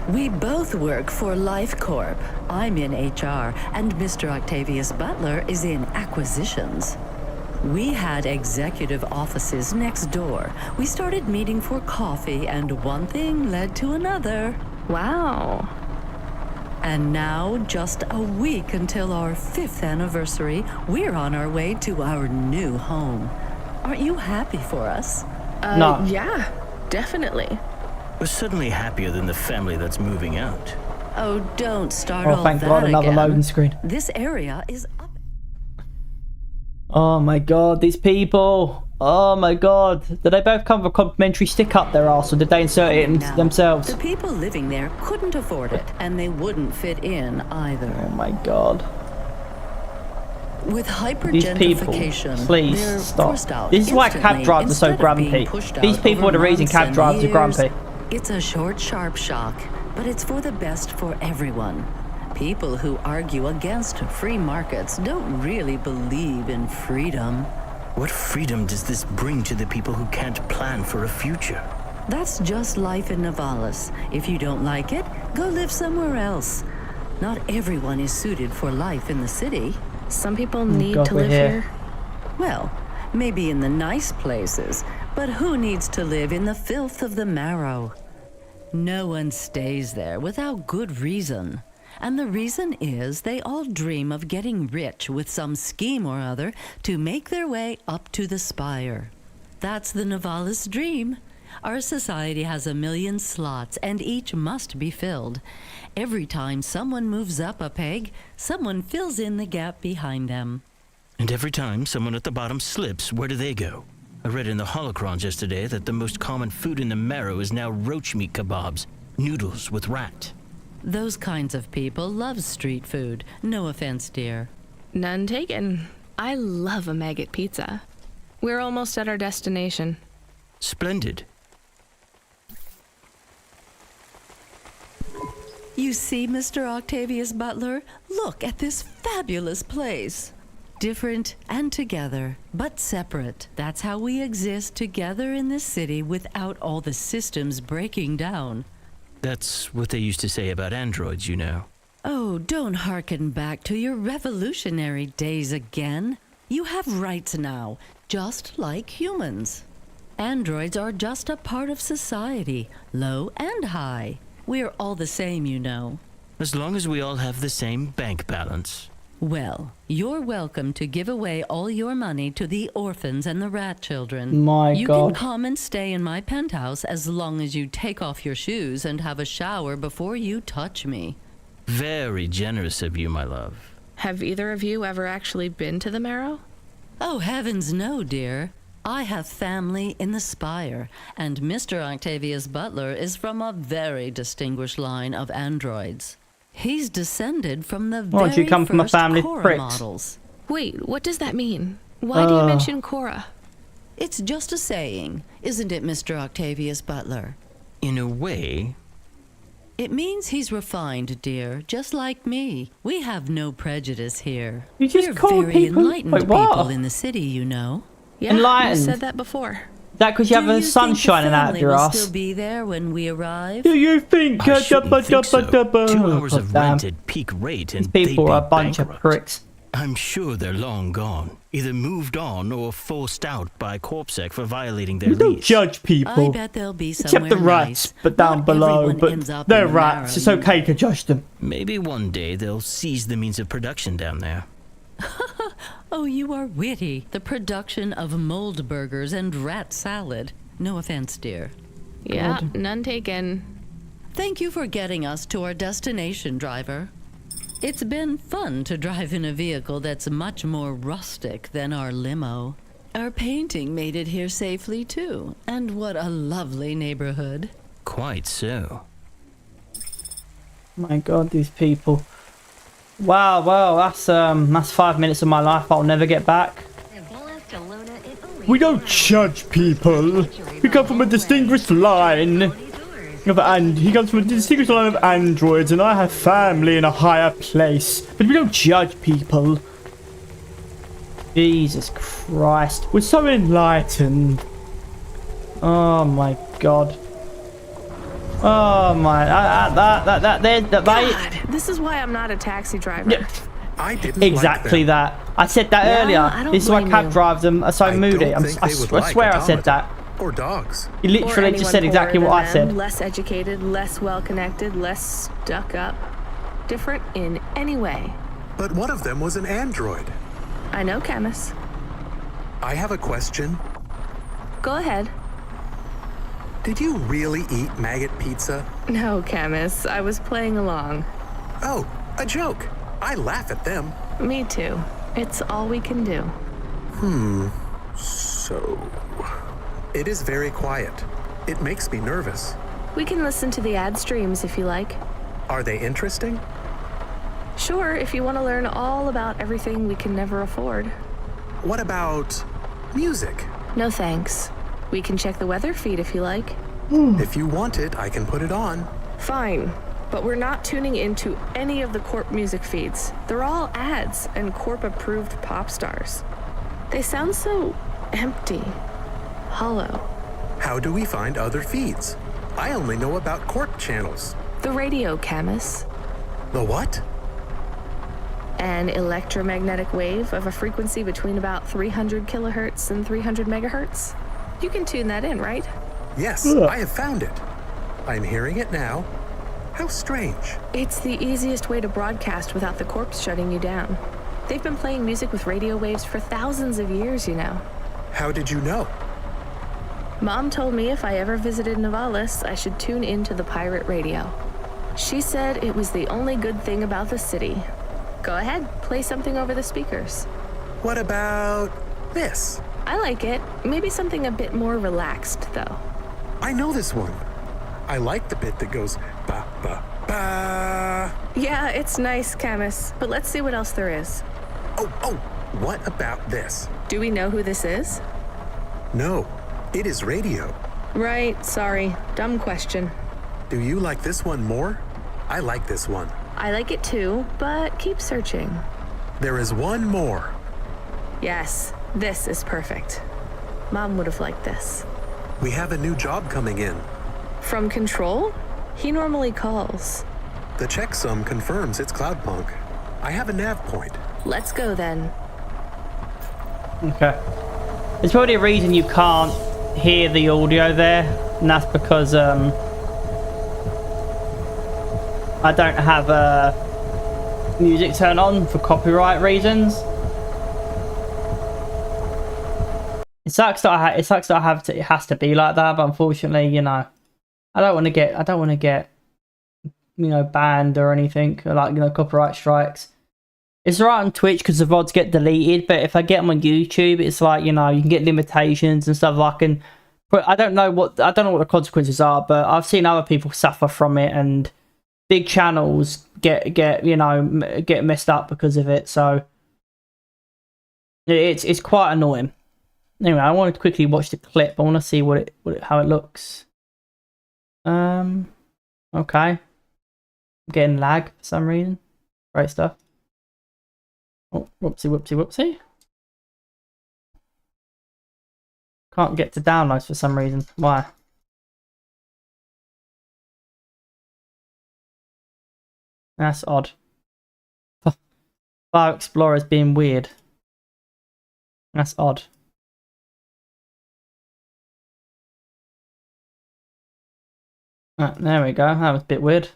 We both work for Life Corp. I'm in HR, and Mr. Octavius Butler is in acquisitions. We had executive offices next door. We started meeting for coffee, and one thing led to another. Wow. And now, just a week until our 5th anniversary, we're on our way to our new home. Aren't you happy for us? No. Yeah, definitely. We're suddenly happier than the family that's moving out. Oh, don't start Oh, all thank that God, another again. loading screen. This area is up. Oh my god, these people. Oh my god. Did they both come with a complimentary stick up their arse, or did they insert it Now, themselves? The people living there couldn't afford it, and they wouldn't fit in either. Oh my god. With These people, hypergentrification, please they're stop. forced out This is why cab instantly drivers are so instead of being grumpy. pushed These out people are over the reason months cab and drivers are years. grumpy. It's a short, sharp shock, but it's for the best for everyone. People who argue against free markets don't really believe in freedom. What freedom does this bring to the people who can't plan for a future? That's just life in Navalis. If you don't like it, go live somewhere else. Not everyone is suited for life in the city. Some people need God, to we're live here. here. Well, maybe in the nice places, but who needs to live in the filth of the marrow? No one stays there without good reason. And the reason is they all dream of getting rich with some scheme or other to make their way up to the spire. That's the Navalis dream. Our society has 1 million slots, and each must be filled. Every time someone moves up a peg, someone fills in the gap behind them. And every time someone at the bottom slips, where do they go? I read in the holocrons yesterday that the most common food in the marrow is now roach meat kebabs, noodles with rat. Those kinds of people love street food. No offense, dear. None taken. I love a maggot pizza. We're almost at our destination. Splendid. You see, Mr. Octavius Butler? Look at this fabulous place. Different and together, but separate. That's how we exist together in this city without all the systems breaking down. That's what they used to say about androids, you know. Oh, don't hearken back to your revolutionary days again. You have rights now, just like humans. Androids are just a part of society, low and high. We're all the same, you know. As long as we all have the same bank balance. Well, you're welcome to give away all your money to the orphans and the rat children. My you God. can come and stay in my penthouse as long as you take off your shoes and have a shower before you touch me. Very generous of you, my love. Have either of you ever actually been to the Marrow? Oh, heavens no, dear. I have family in the Spire, and Mr. Octavius Butler is from a very distinguished line of androids. He's descended from the Why don't you come from a family of Cora pricks? models. Wait, what does that mean? Why do you mention Cora? It's just a saying, isn't it, Mr. Octavius Butler? In a way, It means he's refined, dear, just like me. We have no prejudice here. You just We're called very people- enlightened wait, what? people in the city, you know. Yeah, Enlightened. you said that before. Is that because you have Do the sun think the shining out of family your will ass? still be there when we arrive? Do you think? I shouldn't think so. 2 hours of Damn. rent at peak rate and These people they'd be are a bunch of bankrupt. pricks. I'm sure they're long gone, either moved on or forced out by CorpSec for violating their Don't lease. judge I people. bet they'll be somewhere Except the rats, nice. but down Not below. everyone But ends up they're in the rats. It's Marrow, okay to judge them. Maybe one day they'll seize the means of production down there. Oh, you are witty. The production of mold burgers and rat salad. No offense, dear. Yeah, none taken. Thank you for getting us to our destination, driver. It's been fun to drive in a vehicle that's much more rustic than our limo. Our painting made it here safely, too. And what a lovely neighborhood. Quite so. My God, these people. Wow, well, that's 5 minutes of my life I'll never get back. We don't judge people. We come from a distinguished line. And he comes from a distinguished line of androids, and I have family in a higher place. But we don't judge people. Jesus Christ. We're so enlightened. Oh my God. Oh my, God, this is why I'm not a taxi driver. Yeah, I didn't exactly like them. that. I said that Yeah, I earlier. don't This is why blame cab you. drives them are so I moody. don't think they would like swear I said automata. that. Or dogs. You Or literally anyone just said exactly poorer what than I them, said. Less educated, less well-connected, less stuck up. Different in any way. But one of them was an android. I know, Camus. I have a question. Go ahead. Did you really eat maggot pizza? No, Camus. I was playing along. Oh, a joke. I laugh at them. Me too. It's all we can do. So... It is very quiet. It makes me nervous. We can listen to the ad streams if you like. Are they interesting? Sure, if you want to learn all about everything we can never afford. What about music? No thanks. We can check the weather feed if you like. If you want it, I can put it on. Fine, but we're not tuning into any of the Corp music feeds. They're all ads and Corp-approved pop stars. They sound so empty, hollow. How do we find other feeds? I only know about Corp channels. The radio, Camus. The what? An electromagnetic wave of a frequency between about 300 kilohertz and 300 megahertz. You can tune that in, right? Yes, Ugh. I have found it. I'm hearing it now. How strange. It's the easiest way to broadcast without the corpse shutting you down. They've been playing music with radio waves for thousands of years, you know. How did you know? Mom told me if I ever visited Novalis, I should tune into the pirate radio. She said it was the only good thing about the city. Go ahead, play something over the speakers. What about this? I like it. Maybe something a bit more relaxed, though. I know this one. I like the bit that goes ba ba ba. Yeah, it's nice, Camus, but let's see what else there is. Oh, what about this? Do we know who this is? No, it is radio. Right, sorry. Dumb question. Do you like this one more? I like this one. I like it too, but keep searching. There is one more. Yes, this is perfect. Mom would have liked this. We have a new job coming in. From Control? He normally calls. The checksum confirms it's Cloudpunk. I have a nav point. Let's go then. Okay. There's probably a reason you can't hear the audio there, and that's because I don't have music turned on for copyright reasons. It sucks that I have to. It has to be like that, but unfortunately, you know, I don't want to get, you know, banned or anything, or like, you know, copyright strikes. It's right on Twitch because the VODs get deleted, but if I get them on YouTube, it's like, you know, you can get limitations and stuff like. And but I don't know what the consequences are, but I've seen other people suffer from it, and big channels get messed up because of it. So it's quite annoying. Anyway, I wanted to quickly watch the clip. I want to see how it looks. Okay. I'm getting lag for some reason. Great stuff. Oh, whoopsie. Can't get to downloads for some reason. Why? That's odd. File Explorer's being weird. That's odd. There we go. That was a bit weird.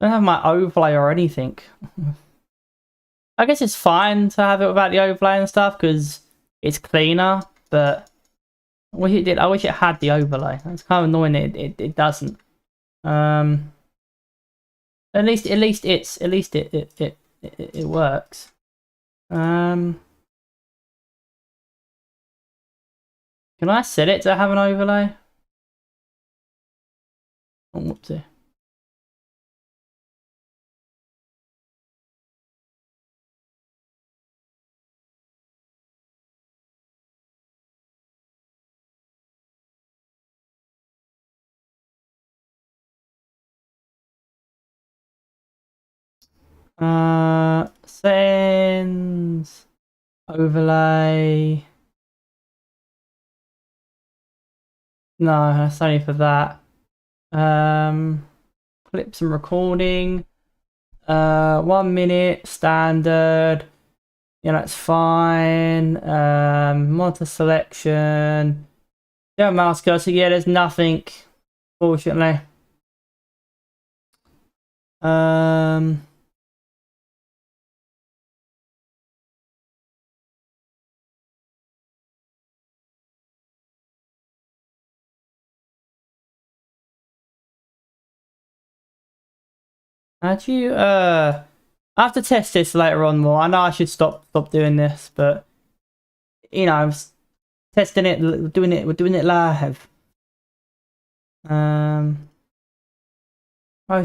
I don't have my overlay or anything. I guess it's fine to have it without the overlay and stuff because it's cleaner, but I wish it did. I wish it had the overlay. It's kind of annoying it doesn't. At least it works. Can I set it to have an overlay? Oh, whoopsie. Settings, overlay. No, that's only for that. Clips and recording. 1 minute standard. Yeah, that's fine. Monitor selection. Yeah, mouse cursor. Yeah, there's nothing, fortunately. How'd you I have to test this later on more. I know I should stop doing this, but you know, I'm testing it, we're doing it live. Open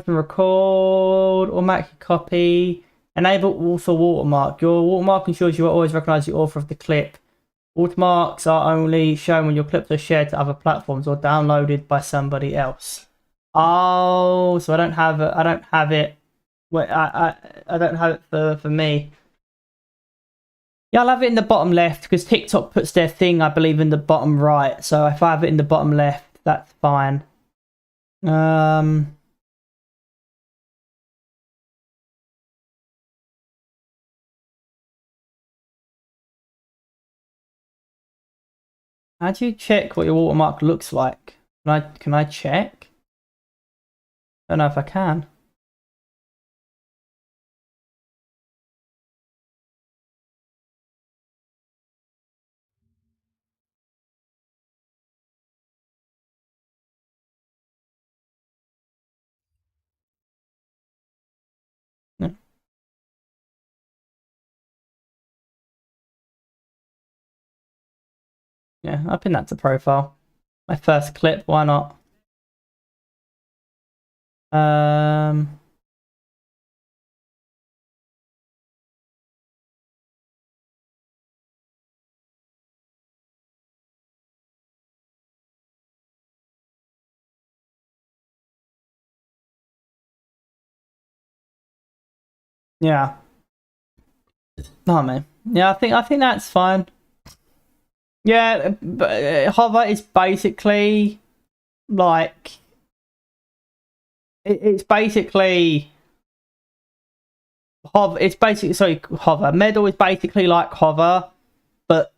record, automatic copy, enable author watermark. Your watermark ensures you will always recognize the author of the clip. Watermarks are only shown when your clips are shared to other platforms or downloaded by somebody else. Oh, so I don't have it. Wait, I don't have it for me. Yeah, I'll have it in the bottom left because TikTok puts their thing, I believe, in the bottom right. So if I have it in the bottom left, that's fine. How do you check what your watermark looks like? Can I check? I don't know if I can. No. Yeah, I'll pin that to profile. My first clip, why not? Yeah. Oh man. Yeah, I think that's fine. Yeah, but hover is basically like it's basically hover. It's basically, sorry, hover. Medal is basically like hover, but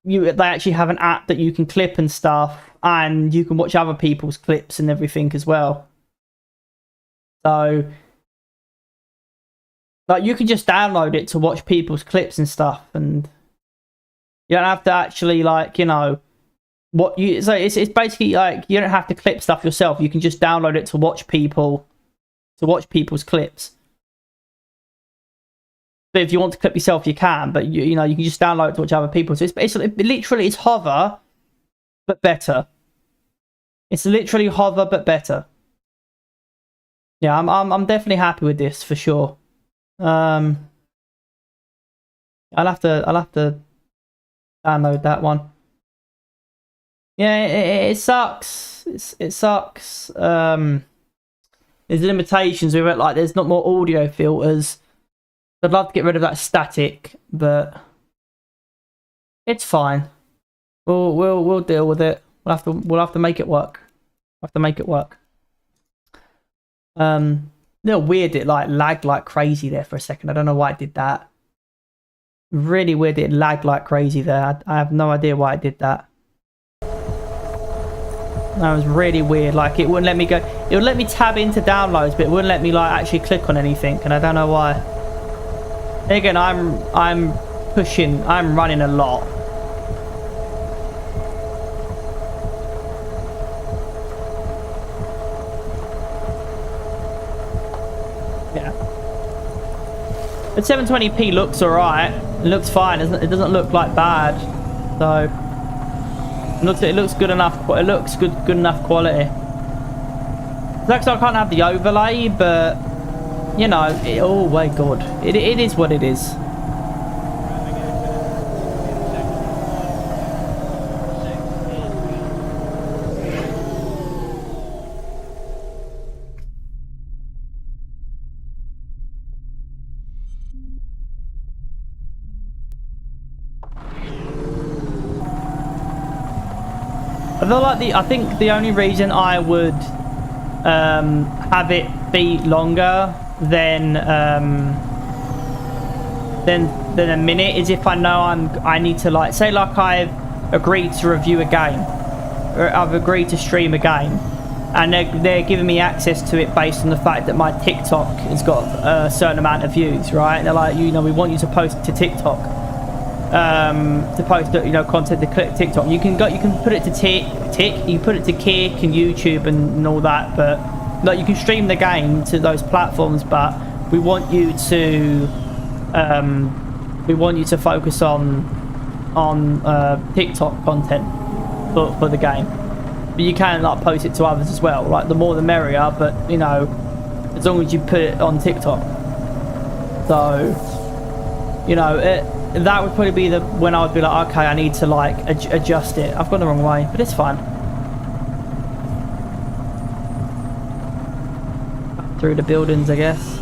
they actually have an app that you can clip and stuff, and you can watch other people's clips and everything as well. So, like, you can just download it to watch people's clips and stuff, and you don't have to actually, like, you know, what you. So it's basically like you don't have to clip stuff yourself. You can just download it to watch people's clips. But if you want to clip yourself, you can. But you know, you can just download it to watch other people. So it's literally it's hover, but better. It's literally hover, but better. Yeah, I'm definitely happy with this for sure. I'll have to download that one. Yeah, it sucks. It sucks. There's limitations with it. Like, there's not more audio filters. I'd love to get rid of that static, but it's fine. We'll deal with it. We'll have to make it work. We'll have to make it work. Little weird, it like lagged like crazy there for a second. I don't know why it did that. Really weird, it lagged like crazy there. I have no idea why it did that. That was really weird. Like, it wouldn't let me go. It would let me tab into downloads, but it wouldn't let me like actually click on anything, and I don't know why. Again, I'm running a lot. Yeah. But 720p looks alright. It looks fine. It doesn't look like bad. So it looks good enough. It looks good enough quality. Like, so I can't have the overlay, but you know, oh my god, it is what it is. I think the only reason I would have it be longer than a minute is if I know I need to, like, say like I've agreed to review a game, or I've agreed to stream a game, and they're giving me access to it based on the fact that my TikTok has got a certain amount of views, right? And they're like, you know, we want you to post to TikTok, to post, you know, content to TikTok. You can put it to you put it to Kick and YouTube and all that, but like, you can stream the game to those platforms, but we want you to focus on TikTok content for the game. But you can like post it to others as well. Like, the more the merrier, but you know, as long as you put it on TikTok. So, you know, that would probably be when I would be like, okay, I need to like adjust it. I've gone the wrong way, but it's fine. Through the buildings, I guess.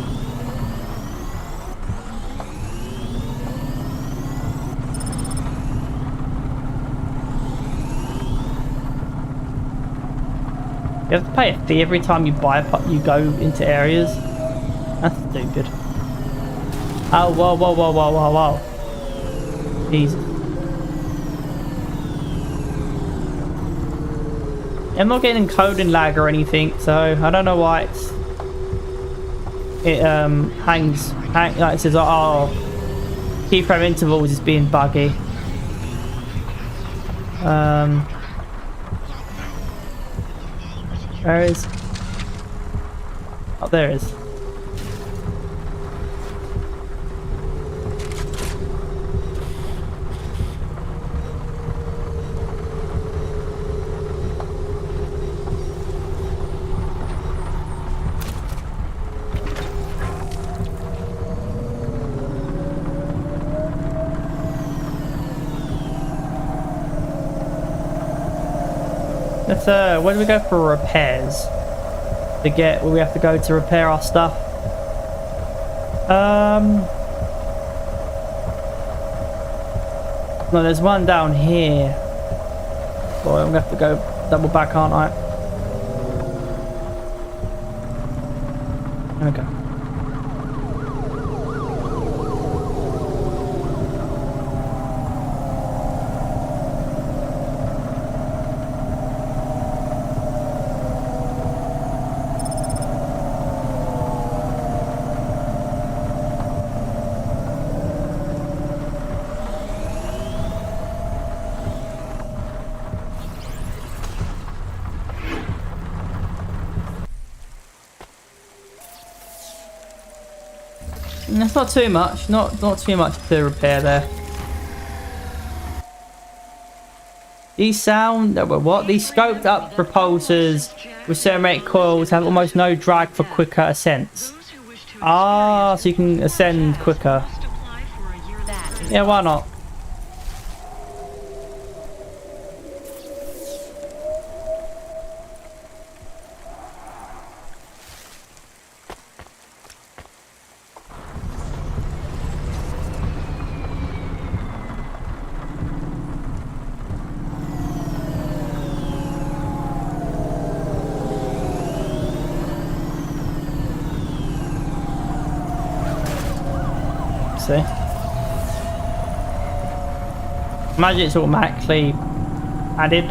You have to pay a fee every time you you go into areas. That's stupid. Oh, whoa. Jesus. I'm not getting encoding lag or anything, so I don't know why it hangs like it says, oh, keyframe intervals is being buggy. Where is? Oh, there it is. Let's where do we go for repairs? To get where we have to go to repair our stuff. No, there's one down here. Boy, I'm gonna have to go double back, aren't I? There we go. That's not too much, not too much to repair there. These These scoped up propulsors with ceramic coils have almost no drag for quicker ascents. Ah, so you can ascend quicker. Yeah, why not? See? Imagine it's automatically added.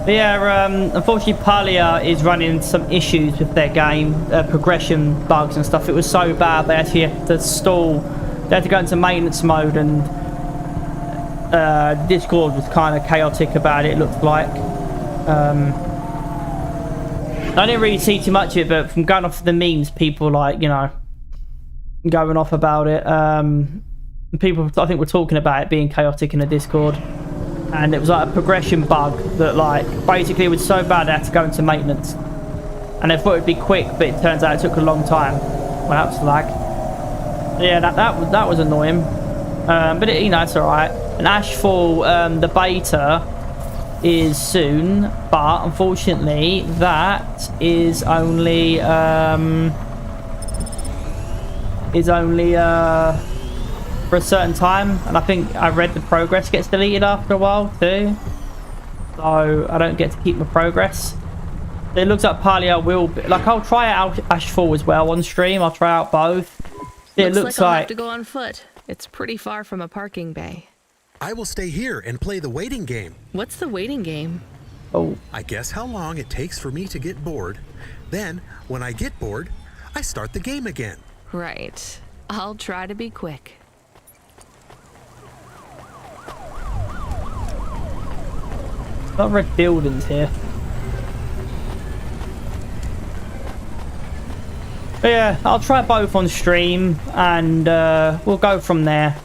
But yeah, unfortunately Palia is running some issues with their game, progression bugs and stuff. It was so bad they actually had to stall, they had to go into maintenance mode, and Discord was kind of chaotic about it, looked like. I didn't really see too much of it, but from going off the memes, people like, you know, going off about it. People, I think, were talking about it being chaotic in the Discord, and it was like a progression bug that, like, basically it was so bad they had to go into maintenance, and they thought it'd be quick, but it turns out it took a long time. Well, that was lag. Yeah, that was annoying, but it, you know, it's all right. And Ashfall, the beta is soon, but unfortunately that is only for a certain time, and I think I read the progress gets deleted after a while too, so I don't get to keep my progress. It looks like Palia will be, like, I'll try out Ashfall as well on stream. I'll try out both. It looks like I'll like have to go on foot. It's pretty far from a parking bay. I will stay here and play the waiting game. What's the waiting game? Oh, I guess how long it takes for me to get bored. Then, when I get bored, I start the game again. Right. I'll try to be quick. got red buildings here. But yeah, I'll try both on stream, and we'll go from there.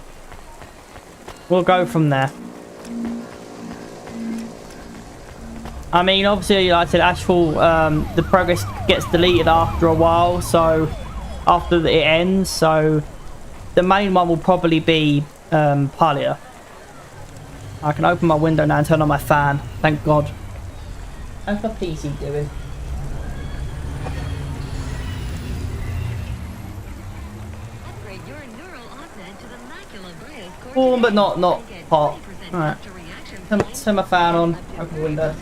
We'll go from there. I mean, obviously, like I said, Ashfall, the progress gets deleted after a while, so after it ends, so the main one will probably be Palia. I can open my window now and turn on my fan, thank God. How's my PC doing? Warm but not hot. Alright. Turn my fan on, open the window.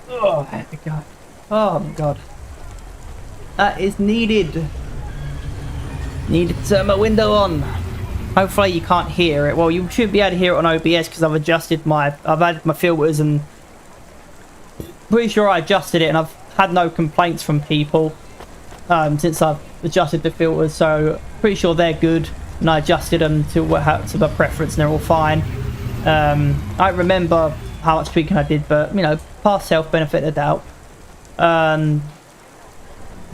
Oh my God. Oh my God. That is needed. Need to turn my window on. Hopefully you can't hear it. Well, you should be able to hear it on OBS because I've added my filters, and pretty sure I adjusted it, and I've had no complaints from people since I've adjusted the filters, so pretty sure they're good, and I adjusted them to my preference and they're all fine. I don't remember how much tweaking I did, but you know, past self benefit of the doubt.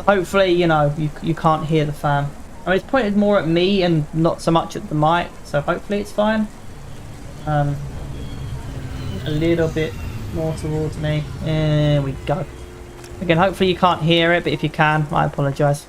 Hopefully, you know, you can't hear the fan. I mean, it's pointed more at me and not so much at the mic, so hopefully it's fine. A little bit more towards me. There we go. Again, hopefully you can't hear it, but if you can, I apologise.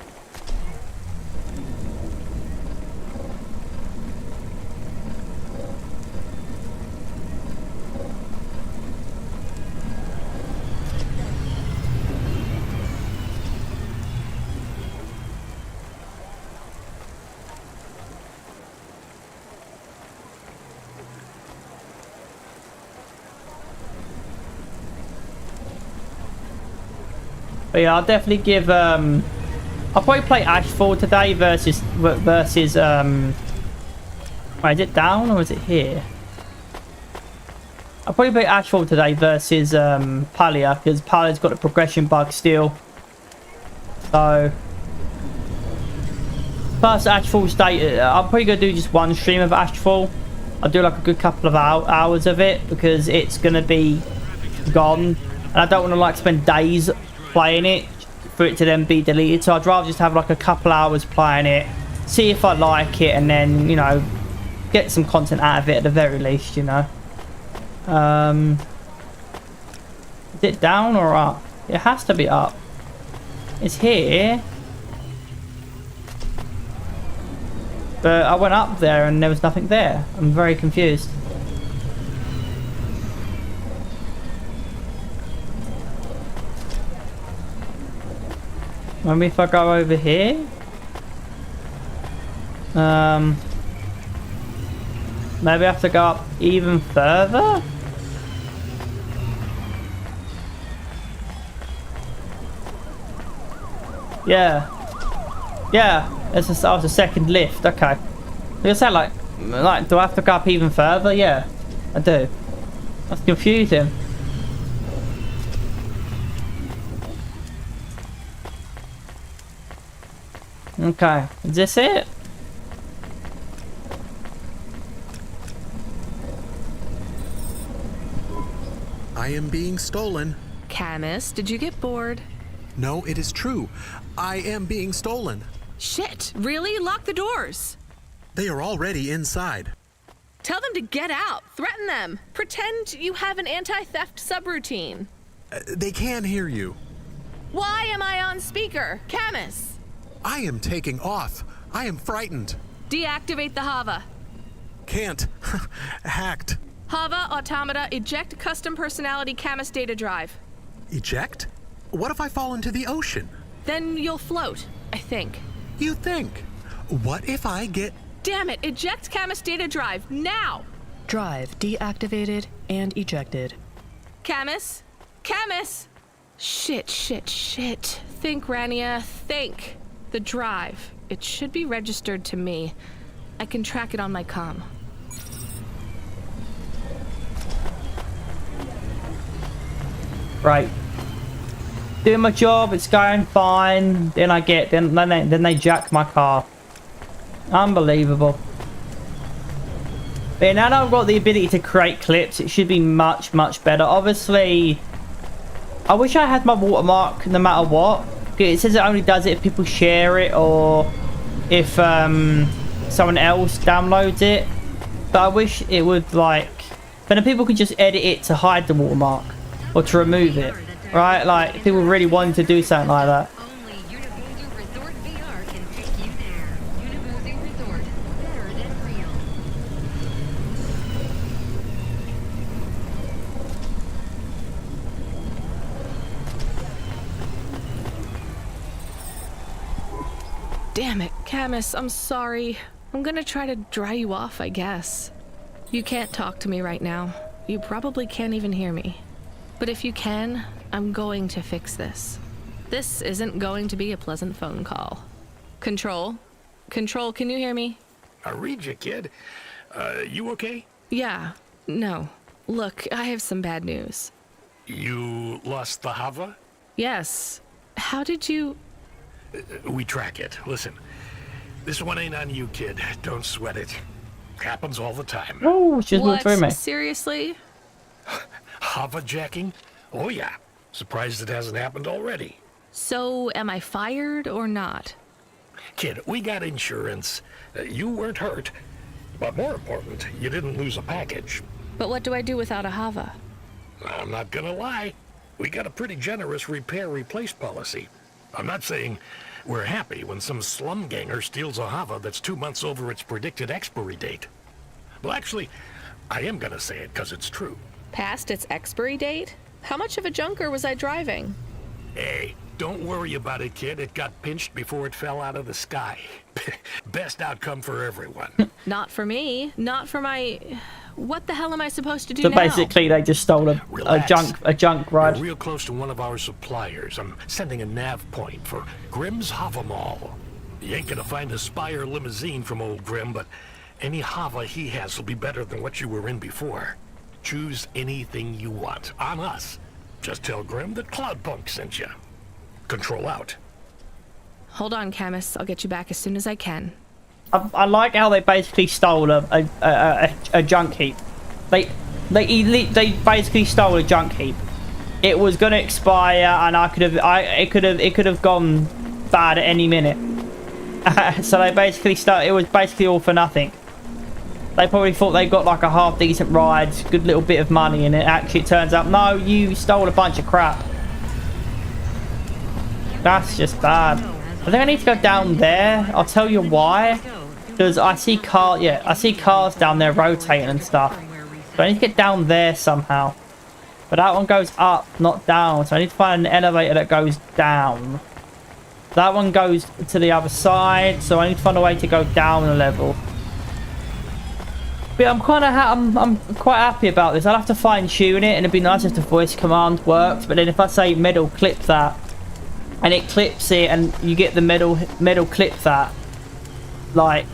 But yeah, I'll definitely give I'll probably play Ashfall today versus wait, is it down or is it here? I'll probably play Ashfall today versus Palia, because Palia's got a progression bug still. So first Ashfall state, I'm probably gonna do just one stream of Ashfall. I'll do like a good couple of hours of it, because it's gonna be gone and I don't want to like spend days playing it for it to then be deleted. So I'd rather just have like a couple hours playing it, see if I like it, and then, you know, get some content out of it at the very least, you know. Is it down or up? It has to be up. It's here. But I went up there and there was nothing there. I'm very confused. Maybe if I go over here. Maybe I have to go up even further. Yeah. Yeah. It's a, oh, it's a second lift. Okay. You say like, do I have to go up even further? Yeah, I do. That's confusing. Okay, is this it? I am being stolen. Camus, did you get bored? No, it is true. I am being stolen. Shit, really? Lock the doors. They are already inside. Tell them to get out. Threaten them. Pretend you have an anti-theft subroutine. They can hear you. Why am I on speaker? Camus! I am taking off. I am frightened. Deactivate the Hava. Can't. Hacked. Hava, Automata, eject custom personality Camus data drive. Eject? What if I fall into the ocean? Then you'll float, I think. You think? What if I get... Damn it, eject Camus data drive, now! Drive deactivated and ejected. Camus? Camus! Shit. Think, Rania, think. The drive. It should be registered to me. I can track it on my comm. Right. Doing my job, it's going fine. Then they jack my car. Unbelievable. But now that I've got the ability to create clips, it should be much better. Obviously, I wish I had my watermark no matter what. It says it only does it if people share it or if someone else downloads it. But I wish it would, like, but then people could just edit it to hide the watermark or to remove it, right? Like, if people really wanted to do something like that. Only Universal Resort VR can take you there. Universal Resort, better than real. Damn it, Camus, I'm sorry. I'm gonna try to dry you off, I guess. You can't talk to me right now. You probably can't even hear me. But if you can, I'm going to fix this. This isn't going to be a pleasant phone call. Control? Control, can you hear me? I read you, kid. You okay? Yeah. No. Look, I have some bad news. You lost the Hava? Yes. How did you... We track it. Listen, this one ain't on you, kid. Don't sweat it. Happens all the time. Oh, she's moved through me. Seriously? Hava jacking? Oh yeah. Surprised it hasn't happened already. So, am I fired or not? Kid, we got insurance. You weren't hurt. But more important, you didn't lose a package. But what do I do without a Hava? I'm not gonna lie. We got a pretty generous repair-replace policy. I'm not saying we're happy when some slum ganger steals a Hava that's 2 months over its predicted expiry date. Well, actually, I am gonna say it because it's true. Past its expiry date? How much of a junker was I driving? Hey, don't worry about it, kid. It got pinched before it fell out of the sky. Best outcome for everyone. Not for me. Not for my... What the hell am I supposed to do So now? basically, they just stole a Relax. junk ride. You're real close to one of our suppliers. I'm sending a nav point for Grimm's Hava Mall. You ain't gonna find a Spire limousine from old Grimm, but any Hava he has will be better than what you were in before. Choose anything you want. On us. Just tell Grimm that Cloudpunk sent you. Control out. Hold on, Camus. I'll get you back as soon as I can. I like how they basically stole a junk heap. They basically stole a junk heap. It was gonna expire, and it could have gone bad at any minute. So they basically it was basically all for nothing. They probably thought they got like a half decent ride, good little bit of money, and it turns out no, you stole a bunch of crap. That's just bad. I think I need to go down there. I'll tell you why. Because I see cars down there rotating and stuff. So I need to get down there somehow. But that one goes up, not down. So I need to find an elevator that goes down. That one goes to the other side. So I need to find a way to go down a level. But I'm quite happy about this. I'll have to fine tune it, and it'd be nice if the voice command worked. But then if I say middle clip that, and it clips it, and you get the middle clip that, like,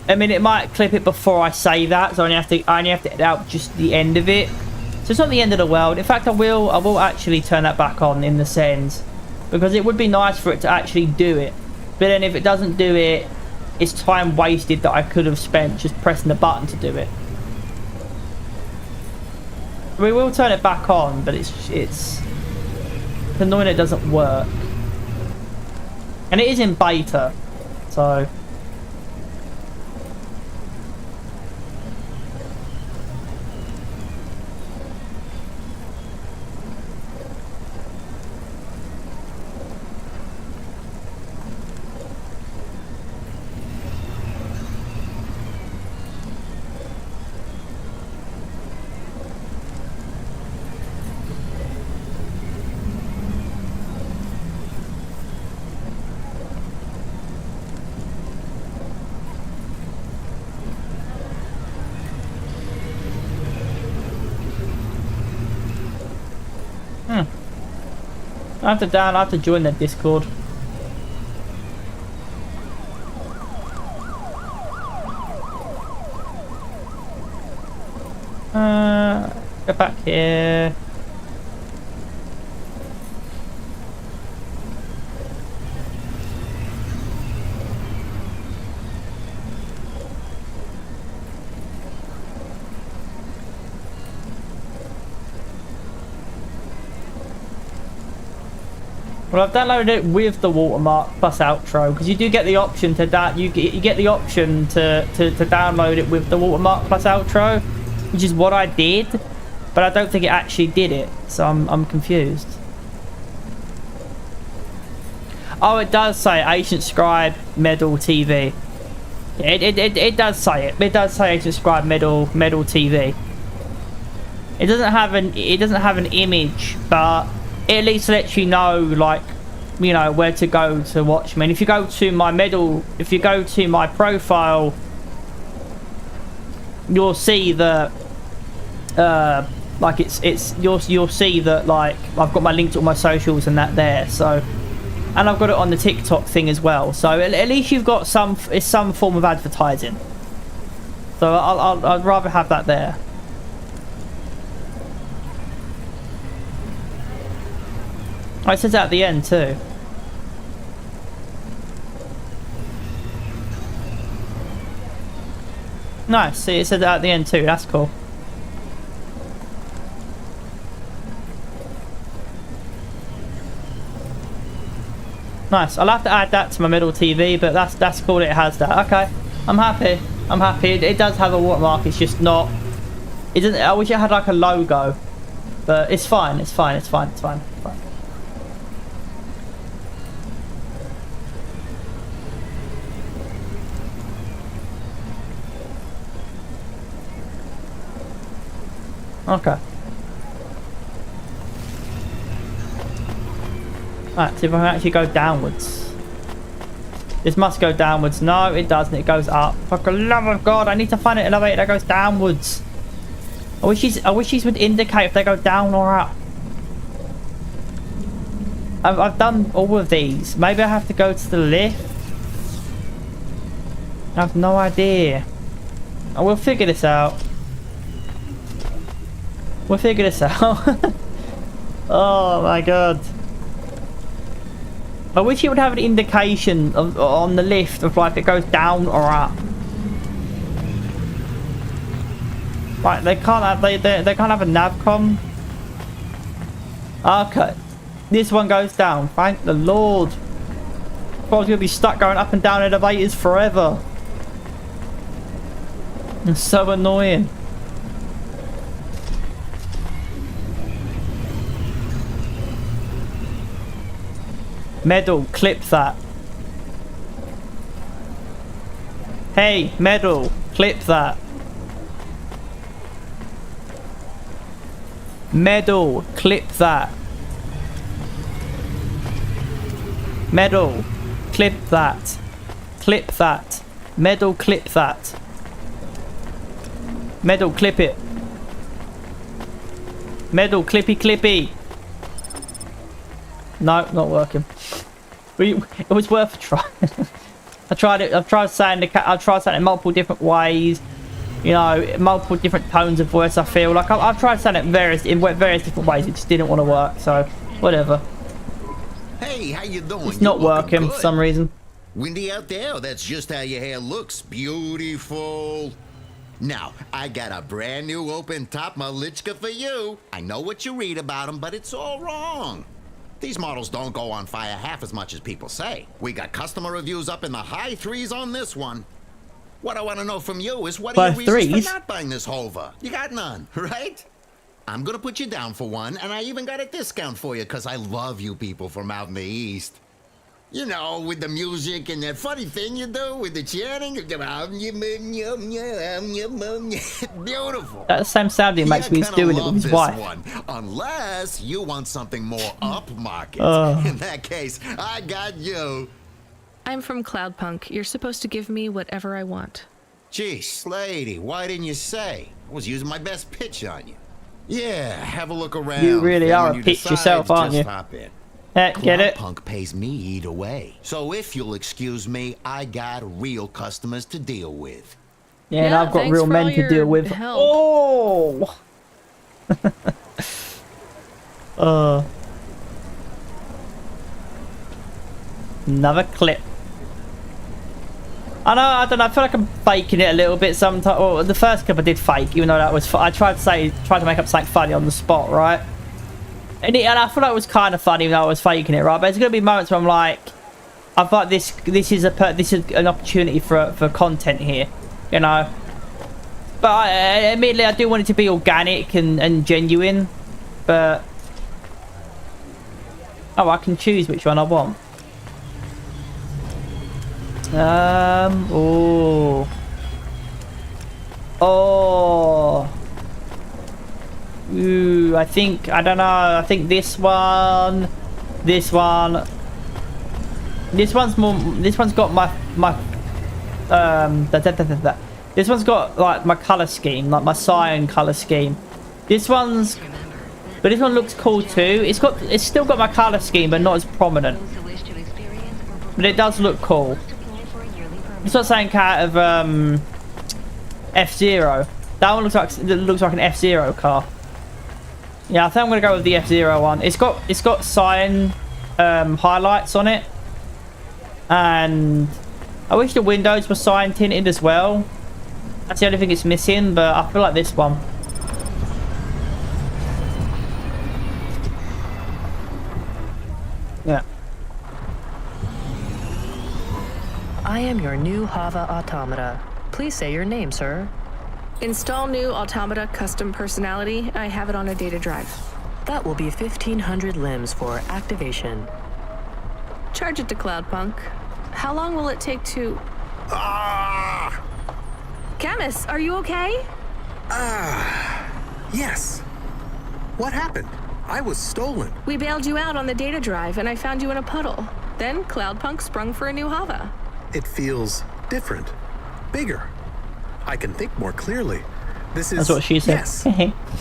I mean, it might clip it before I say that, so I only have to edit out just the end of it. So it's not the end of the world. In fact, I will actually turn that back on in the settings, because it would be nice for it to actually do it. But then if it doesn't do it, it's time wasted that I could have spent just pressing the button to do it. We will turn it back on, but it's annoying it doesn't work. And it is in beta, so... I have to join the Discord. Go back here. Well, I've downloaded it with the watermark plus outro, because you do get the option to get the option to download it with the watermark plus outro, which is what I did, but I don't think it actually did it, so I'm confused. Oh, it does say Ancient Scribe Medal TV. It does say it. It does say Ancient Scribe Medal TV. It doesn't have an image, but it at least lets you know, like, you know, where to go to watch me. And if you go to my my profile, you'll see that like you'll see that, like, I've got my link to all my socials and that there. So, and I've got it on the TikTok thing as well. So at least you've got some form of advertising. So I'd rather have that there. Oh, it says that at the end too. Nice, see, it says that at the end too, that's cool. Nice, I'll have to add that to my middle TV, but that's cool that it has that. Okay, I'm happy. It does have a watermark, it's just not... It doesn't... I wish it had like a logo. But it's fine. Okay. Alright, see if I can actually go downwards. This must go downwards. No, it doesn't. It goes up. For the love of God, I need to find an elevator that goes downwards. I wish these would indicate if they go down or up. I've done all of these. Maybe I have to go to the lift. I have no idea. I will figure this out. We'll figure this out. Oh my god. I wish it would have an indication of, on the lift of like it goes down or up. Right, they can't have they can't have a navcom. Okay. This one goes down. Thank the Lord. I was gonna be stuck going up and down elevators forever. It's so annoying. Medal, clip that. Hey, Medal, clip that. Medal, clip that. Medal, clip that. Clip that. Medal, clip that. Medal, clip it. Medal, clippy, clippy. No, not working. It was worth a try. I tried it. I've tried saying it in multiple different ways. You know, multiple different tones of voice. I feel like I've tried saying it in various different ways. It just didn't want to work. So whatever. Hey, how you doing? It's not working for some reason. Windy out there? That's just how your hair looks. Beautiful. Now, I got a brand new open top Malichka for you. I know what you read about them, but it's all wrong. These models don't go on fire half as much as people say. We got customer reviews up in the high 3s on this one. What I want to know from you is what are your reasons for not buying this Hova? You got none, right? I'm gonna put you down for one, and I even got a discount for you because I love you people from out in the East. You know, with the music and that funny thing you do with the chanting. Beautiful. That's the same sound he makes when he's doing it with his wife. One, unless you want something more upmarket. In that case, I got you. I'm from Cloudpunk. You're supposed to give me whatever I want. Jeez, lady, why didn't you say? I was using my best pitch on you. Yeah, have a look around. You really are a pitch yourself, aren't you? Hop in. Get it? Cloudpunk pays me either way. So if you'll excuse me, I got real customers to deal with. Yeah, and I've got real men to deal with. Help. Oh! Another clip. I don't know, I feel like I'm faking it a little bit sometimes. Well, the first clip I did fake, even though that was I tried to make up something funny on the spot, right? And I feel like it was kind of funny, even though I was faking it, right? But there's gonna be moments where I'm like, I thought this is an opportunity for content here, you know. But admittedly, I do want it to be organic and genuine. But I can choose which one I want. Ooh, I don't know, I think this one, this one's got this one's got like my color scheme, like my cyan color scheme. But this one looks cool too. It's still got my color scheme, but not as prominent. But it does look cool. It's not saying out of F-Zero. That one looks like an F-Zero car. Yeah, I think I'm gonna go with the F-Zero one. It's got cyan highlights on it, and I wish the windows were cyan tinted as well. That's the only thing it's missing, but I feel like this one. Yeah. I am your new Hava automata. Please say your name, sir. Install new automata custom personality. I have it on a data drive. That will be 1,500 limbs for activation. Charge it to Cloudpunk. How long will it take to... Camus, are you okay? Yes. What happened? I was stolen. We bailed you out on the data drive, and I found you in a puddle. Then Cloudpunk sprung for a new Hava. It feels different, bigger. I can think more clearly. This is... That's what she said. Yes.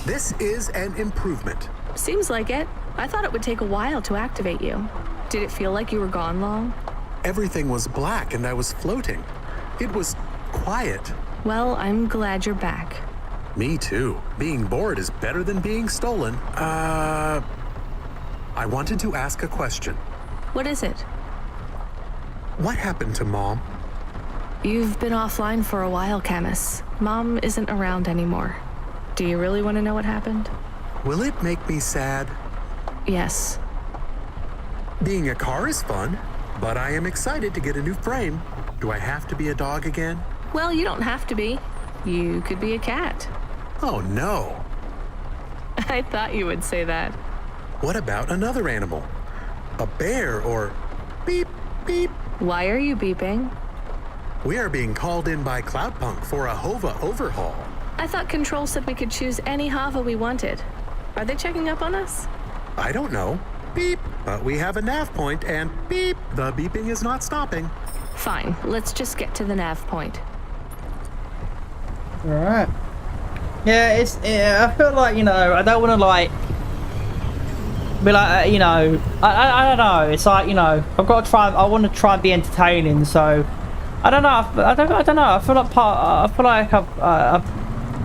This is an improvement. Seems like it. I thought it would take a while to activate you. Did it feel like you were gone long? Everything was black and I was floating. It was quiet. Well, I'm glad you're back. Me too. Being bored is better than being stolen. I wanted to ask a question. What is it? What happened to Mom? You've been offline for a while, Camus. Mom isn't around anymore. Do you really want to know what happened? Will it make me sad? Yes. Being a car is fun, but I am excited to get a new frame. Do I have to be a dog again? Well, you don't have to be. You could be a cat. Oh no. I thought you would say that. What about another animal? A bear or beep, beep. Why are you beeping? We are being called in by Cloudpunk for a HOVA overhaul. I thought Control said we could choose any Hava we wanted. Are they checking up on us? I don't know. Beep. But we have a nav point and beep. The beeping is not stopping. Fine, let's just get to the nav point. Alright. Yeah, I feel like, you know, I don't want to, like, be like, you know, I don't know. It's like, you know, I want to try and be entertaining, so I don't know. I don't know. I feel like I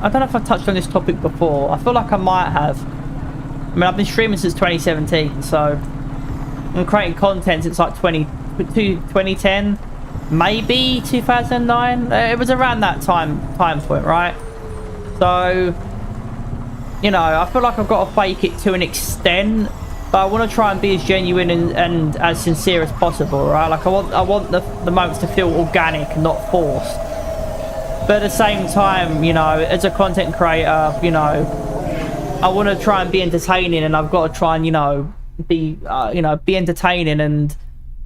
don't know if I've touched on this topic before. I feel like I might have. I mean, I've been streaming since 2017, so I'm creating content since like 2010, maybe 2009. It was around that time point, right? So, you know, I feel like I've got to fake it to an extent, but I want to try and be as genuine and as sincere as possible, right? Like I want the moments to feel organic and not forced. But at the same time, you know, as a content creator, you know, I want to try and be entertaining, and I've got to try and, you know, be entertaining and,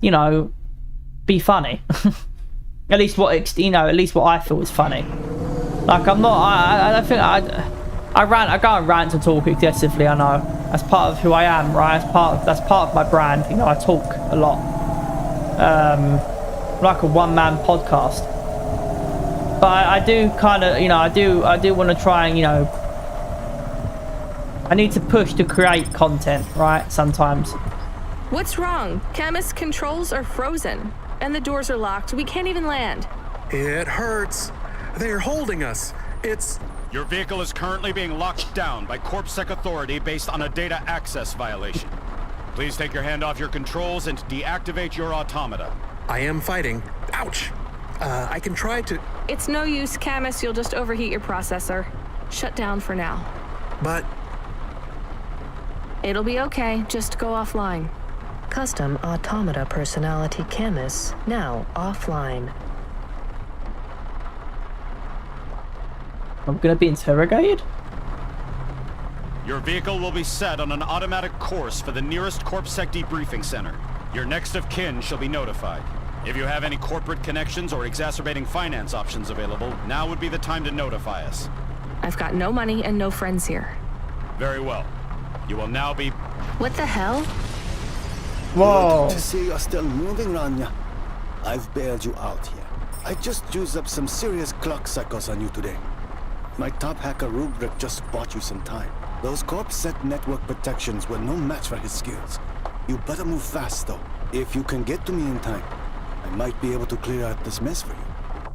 you know, be funny. At least what I feel is funny. Like I'm not. I don't think I go on rants and talk excessively. I know that's part of who I am, right? That's part of my brand. You know, I talk a lot, like a one-man podcast. But I do kind of, you know, I do want to try and, you know, I need to push to create content, right? Sometimes. What's wrong? Camus, controls are frozen, and the doors are locked. We can't even land. It hurts. They are holding us. It's... Your vehicle is currently being locked down by CorpSec authority based on a data access violation. Please take your hand off your controls and deactivate your automata. I am fighting. Ouch. I can try to... It's no use, Camus. You'll just overheat your processor. Shut down for now. But... It'll be okay. Just go offline. Custom automata personality Camus now offline. I'm gonna be interrogated? Your vehicle will be set on an automatic course for the nearest CorpSec debriefing center. Your next of kin shall be notified. If you have any corporate connections or exacerbating finance options available, now would be the time to notify us. I've got no money and no friends here. Very well. You will now be... What the hell? Whoa. Good to see you're still moving, Rania. I've bailed you out here. I just used up some serious clock cycles on you today. My top hacker Rubric just bought you some time. Those CorpSec network protections were no match for his skills. You better move fast, though. If you can get to me in time, I might be able to clear out this mess for you.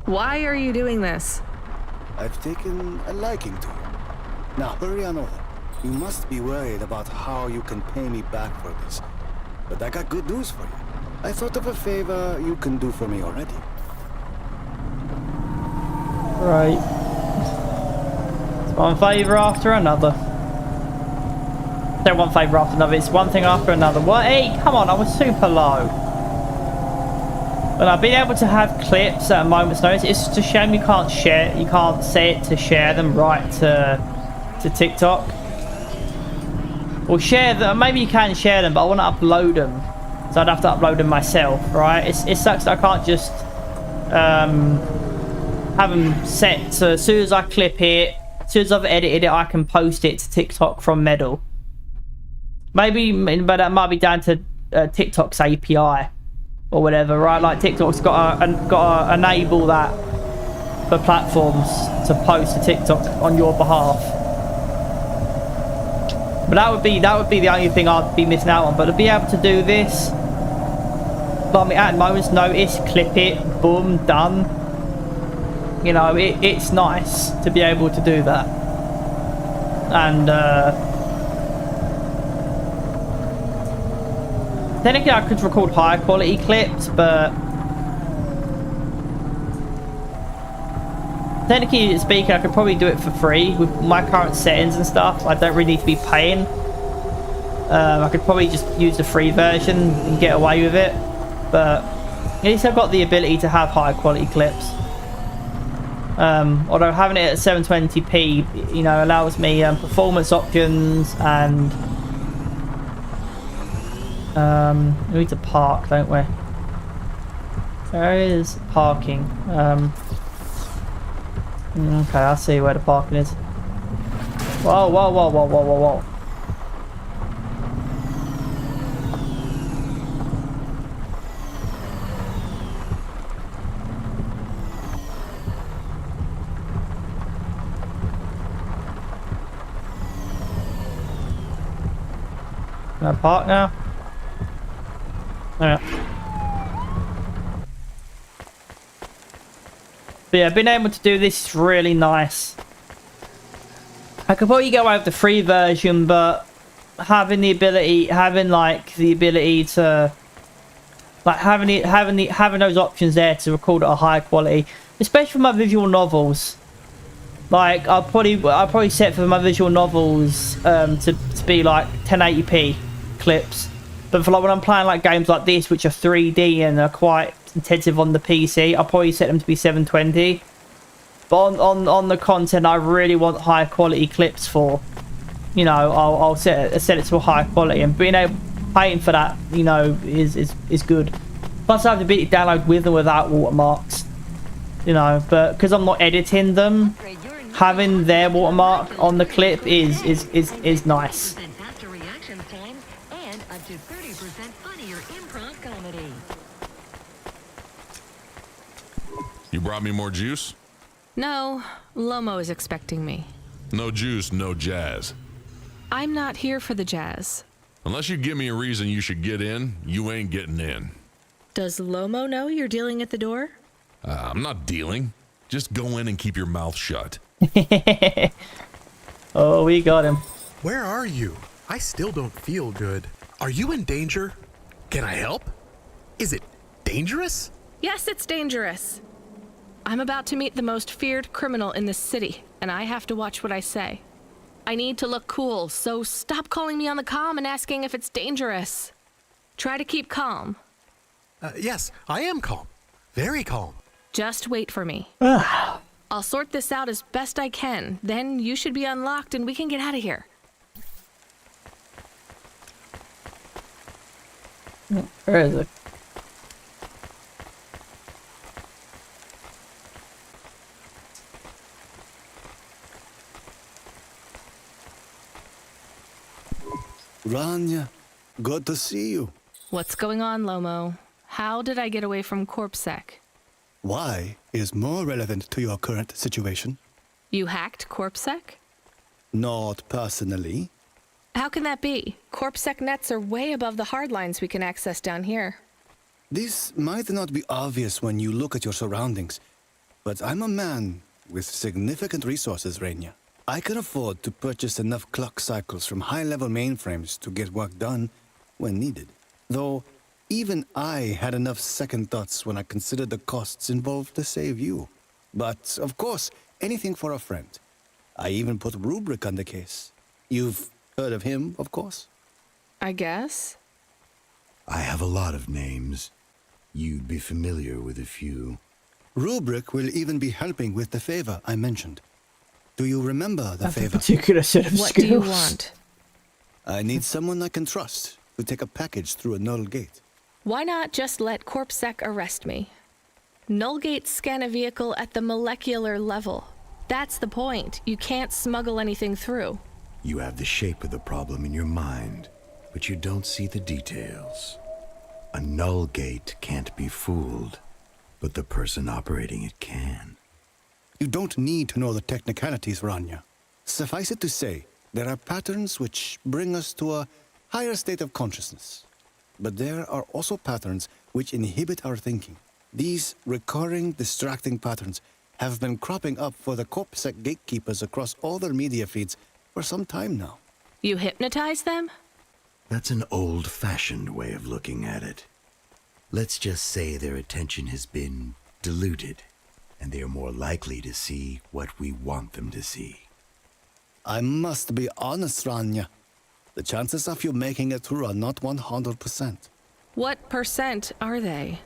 Why are you doing this? I've taken a liking to you. Now hurry on over. You must be worried about how you can pay me back for this. But I got good news for you. I thought of a favor you can do for me already. Right. It's one favor after another. Don't one favor after another, it's one thing after another. What? Hey, come on, I was super low. But I've been able to have clips at a moment's notice. It's just a shame you can't share, you can't say it to share them right to TikTok. Or share them, maybe you can share them, but I want to upload them. So I'd have to upload them myself, right? It sucks that I can't just have them set, so as soon as I clip it, as soon as I've edited it, I can post it to TikTok from Medal. Maybe, but that might be down to TikTok's API or whatever, right? Like TikTok's got to enable that for platforms to post to TikTok on your behalf. But that would be the only thing I'd be missing out on. But to be able to do this, I mean, at a moment's notice, clip it, boom, done. You know, it's nice to be able to do that. And technically I could record higher quality clips, but technically speaking, I could probably do it for free with my current settings and stuff. I don't really need to be paying. I could probably just use the free version and get away with it. But at least I've got the ability to have high quality clips. Although having it at 720p, you know, allows me performance options and we need to park, don't we? There is parking. Okay, I see where the parking is. Whoa, whoa, whoa, whoa, whoa, whoa, whoa. Can I park now? Alright. But yeah, being able to do this is really nice. I could probably get away with the free version, but having the ability to like having those options there to record at a high quality, especially for my visual novels. Like I'll probably set for my visual novels to be like 1080p clips, but for like when I'm playing like games like this, which are 3D and are quite intensive on the PC, I'll probably set them to be 720. But on the content I really want high quality clips for, you know, I'll set it to a high quality, and being able paying for that, you know, is good. Plus I have the ability to download with or without watermarks, you know, but because I'm not editing them, having their watermark on the clip is nice. You brought me more juice? No, Lomo is expecting me. No juice, no jazz. I'm not here for the jazz. Unless you give me a reason you should get in, you ain't getting in. Does Lomo know you're dealing at the door? I'm not dealing. Just go in and keep your mouth shut. Oh, we got him. Where are you? I still don't feel good. Are you in danger? Can I help? Is it dangerous? Yes, it's dangerous. I'm about to meet the most feared criminal in this city, and I have to watch what I say. I need to look cool, so stop calling me on the comm and asking if it's dangerous. Try to keep calm. Yes, I am calm. Very calm. Just wait for me. I'll sort this out as best I can. Then you should be unlocked and we can get out of here. Where is it? Rania, good to see you. What's going on, Lomo? How did I get away from CorpSec? Why is more relevant to your current situation? You hacked CorpSec? Not personally. How can that be? CorpSec nets are way above the hardlines we can access down here. This might not be obvious when you look at your surroundings, but I'm a man with significant resources, Rania. I can afford to purchase enough clock cycles from high-level mainframes to get work done when needed. Though, even I had enough second thoughts when I considered the costs involved to save you. But, of course, anything for a friend. I even put Rubric on the case. You've heard of him, of course? I guess. I have a lot of names. You'd be familiar with a few. Rubric will even be helping with the favor I mentioned. Do you remember the favor? Particular set of What skills. do you want? I need someone I can trust to take a package through a null gate. Why not just let CorpSec arrest me? Null gates scan a vehicle at the molecular level. That's the point. You can't smuggle anything through. You have the shape of the problem in your mind, but you don't see the details. A null gate can't be fooled, but the person operating it can. You don't need to know the technicalities, Rania. Suffice it to say, there are patterns which bring us to a higher state of consciousness. But there are also patterns which inhibit our thinking. These recurring, distracting patterns have been cropping up for the CorpSec gatekeepers across all their media feeds for some time now. You hypnotize them? That's an old-fashioned way of looking at it. Let's just say their attention has been diluted, and they are more likely to see what we want them to see. I must be honest, Rania. The chances of you making it through are not 100%. What percent are they?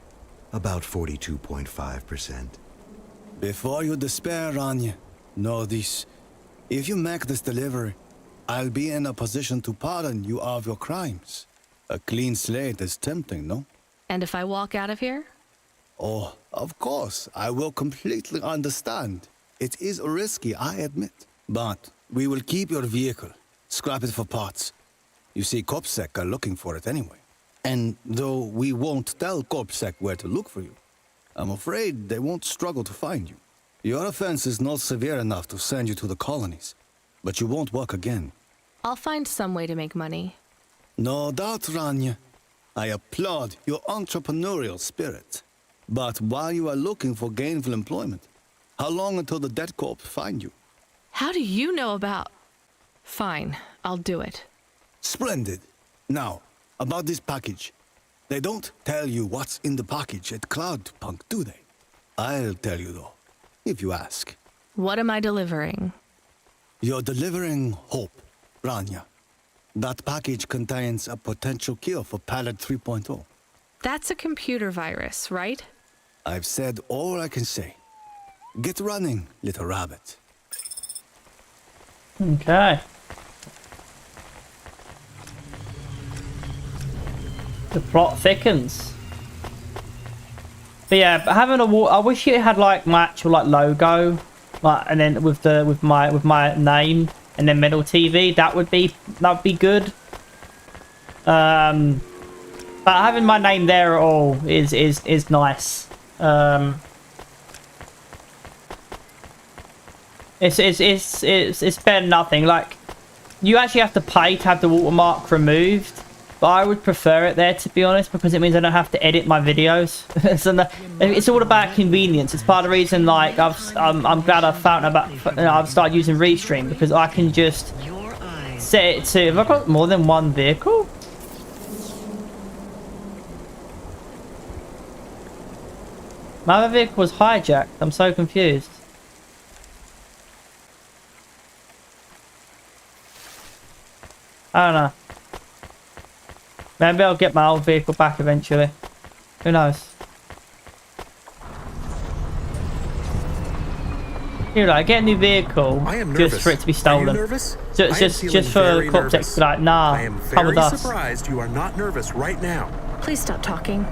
About 42.5%. Before you despair, Rania, know this. If you make this delivery, I'll be in a position to pardon you of your crimes. A clean slate is tempting, no? And if I walk out of here? Oh, of course, I will completely understand. It is risky, I admit. But we will keep your vehicle, scrap it for parts. You see, CorpSec are looking for it anyway. And though we won't tell CorpSec where to look for you, I'm afraid they won't struggle to find you. Your offense is not severe enough to send you to the colonies, but you won't work again. I'll find some way to make money. No doubt, Rania. I applaud your entrepreneurial spirit. But while you are looking for gainful employment, how long until the dead corp find you? How do you know about... Fine, I'll do it. Splendid. Now, about this package. They don't tell you what's in the package at Cloudpunk, do they? I'll tell you though, if you ask. What am I delivering? You're delivering hope, Rania. That package contains a potential cure for Pallid 3.0. That's a computer virus, right? I've said all I can say. Get running, little rabbit. Okay. The plot thickens. But yeah, but having a I wish it had like my actual like logo, like, and then with my name and then Metal TV. That would be good. But having my name there at all is nice. It's better than nothing. Like, you actually have to pay to have the watermark removed, but I would prefer it there, to be honest, because it means I don't have to edit my videos. It's all about convenience. It's part of the reason, like, I'm glad I've started using Restream, because I can just set it to, have I got more than one vehicle? My other vehicle was hijacked. I'm so confused. I don't know. Maybe I'll get my old vehicle back eventually. Who knows? You know, I get a new vehicle just for it to be stolen. Are you nervous? Just for CorpSec to be like, nah, I am come with very us. surprised you are not nervous right now. Please stop talking.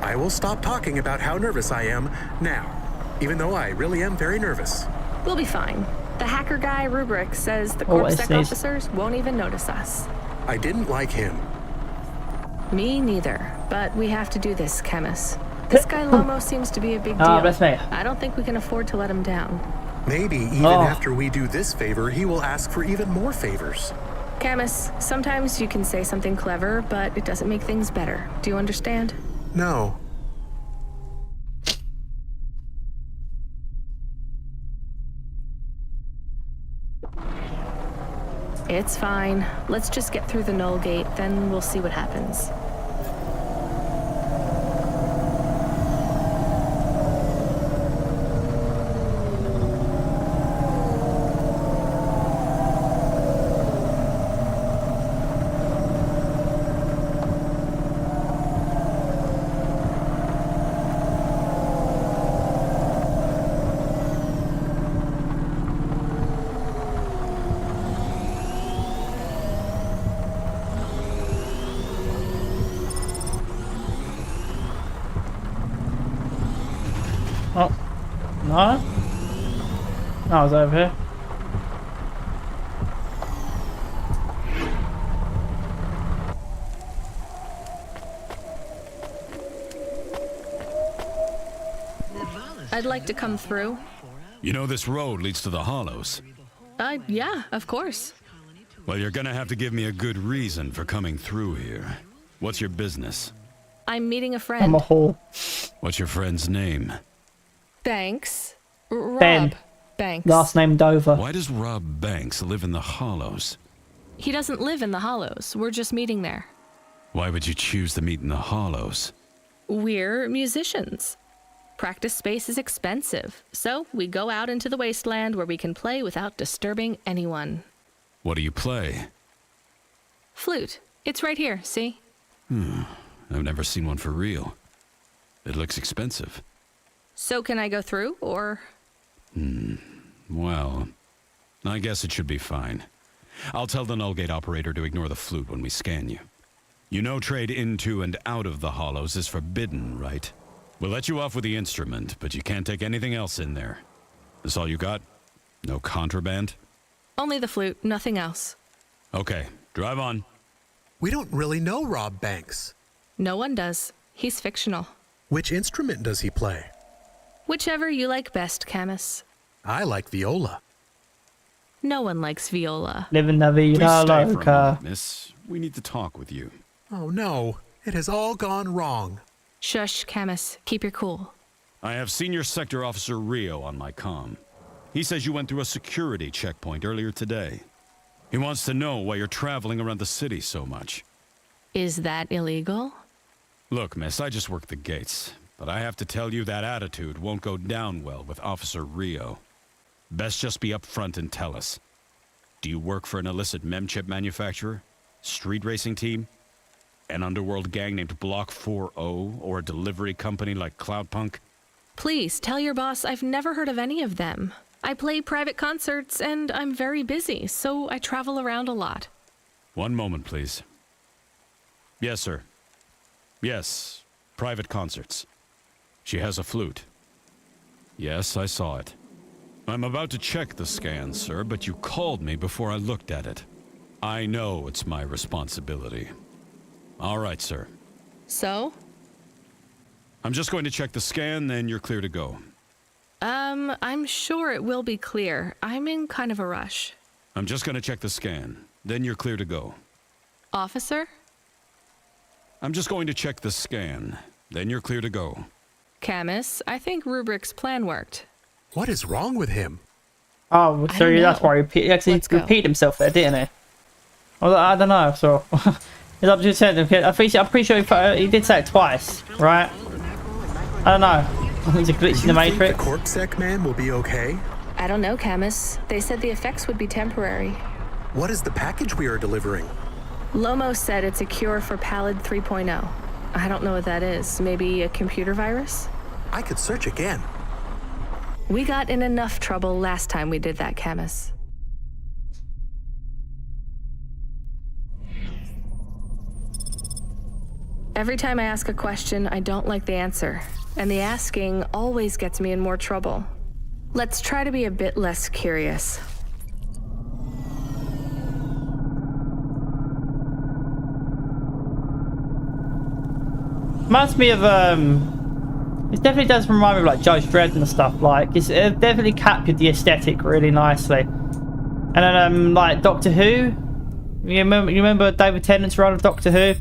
I will stop talking about how nervous I am now, even though I really am very nervous. We'll be fine. The hacker guy, Rubric, says the CorpSec officers won't even notice us. I didn't like him. Me neither, but we have to do this, Chemis. This guy Lomo seems to be a big deal. Oh, that's me. I don't think we can afford to let him down. Maybe even after we do this favor, he will ask for even more favors. Chemis, sometimes you can say something clever, but it doesn't make things better. Do you understand? No. It's fine. Let's just get through the null gate, then we'll see what happens. Oh, no? I was over here. I'd like to come through. You know this road leads to the Hollows. Yeah, of course. Well, you're gonna have to give me a good reason for coming through here. What's your business? I'm meeting a friend. I'm a whore. What's your friend's name? Banks. Ben. Rob Banks. Last name Dover. Why does Rob Banks live in the Hollows? He doesn't live in the Hollows. We're just meeting there. Why would you choose to meet in the Hollows? We're musicians. Practice space is expensive, so we go out into the wasteland where we can play without disturbing anyone. What do you play? Flute. It's right here, see? I've never seen one for real. It looks expensive. So can I go through, or...? Well, I guess it should be fine. I'll tell the null gate operator to ignore the flute when we scan you. You know trade into and out of the Hollows is forbidden, right? We'll let you off with the instrument, but you can't take anything else in there. This all you got? No contraband? Only the flute, nothing else. Okay, drive on. We don't really know Rob Banks. No one does. He's fictional. Which instrument does he play? Whichever you like best, Camus. I like viola. No one likes viola. Living la Please vida stay for a loca. moment, miss. We need to talk with you. Oh no, it has all gone wrong. Shush, Camus. Keep your cool. I have Senior Sector Officer Rio on my comm. He says you went through a security checkpoint earlier today. He wants to know why you're traveling around the city so much. Is that illegal? Look, miss, I just work the gates, but I have to tell you that attitude won't go down well with Officer Rio. Best just be upfront and tell us. Do you work for an illicit memchip manufacturer? Street racing team? An underworld gang named Block 4O? Or a delivery company like Cloudpunk? Please, tell your boss I've never heard of any of them. I play private concerts and I'm very busy, so I travel around a lot. One moment, please. Yes, sir. Yes, private concerts. She has a flute. Yes, I saw it. I'm about to check the scan, sir, but you called me before I looked at it. I know it's my responsibility. All right, sir. So? I'm just going to check the scan, then you're clear to go. I'm sure it will be clear. I'm in kind of a rush. I'm just going to check the scan, then you're clear to go. Officer? I'm just going to check the scan, then you're clear to go. Camus, I think Rubric's plan worked. What is wrong with him? Oh, so that's why he actually repeated himself there, didn't he? Well, I don't know, so... He's up to his head. I'm pretty sure he did say it twice, right? I don't know. There's a glitch in the Matrix. The Corpsec man will be okay? I don't know, Camus. They said the effects would be temporary. What is the package we are delivering? Lomo said it's a cure for Pallid 3.0. I don't know what that is. Maybe a computer virus? I could search again. We got in enough trouble last time we did that, Camus. Every time I ask a question, I don't like the answer. And the asking always gets me in more trouble. Let's try to be a bit less curious. Reminds me of it definitely does remind me of like Judge Dredd and stuff. Like it definitely captured the aesthetic really nicely. And then like Doctor Who. You remember David Tennant's run of Doctor Who?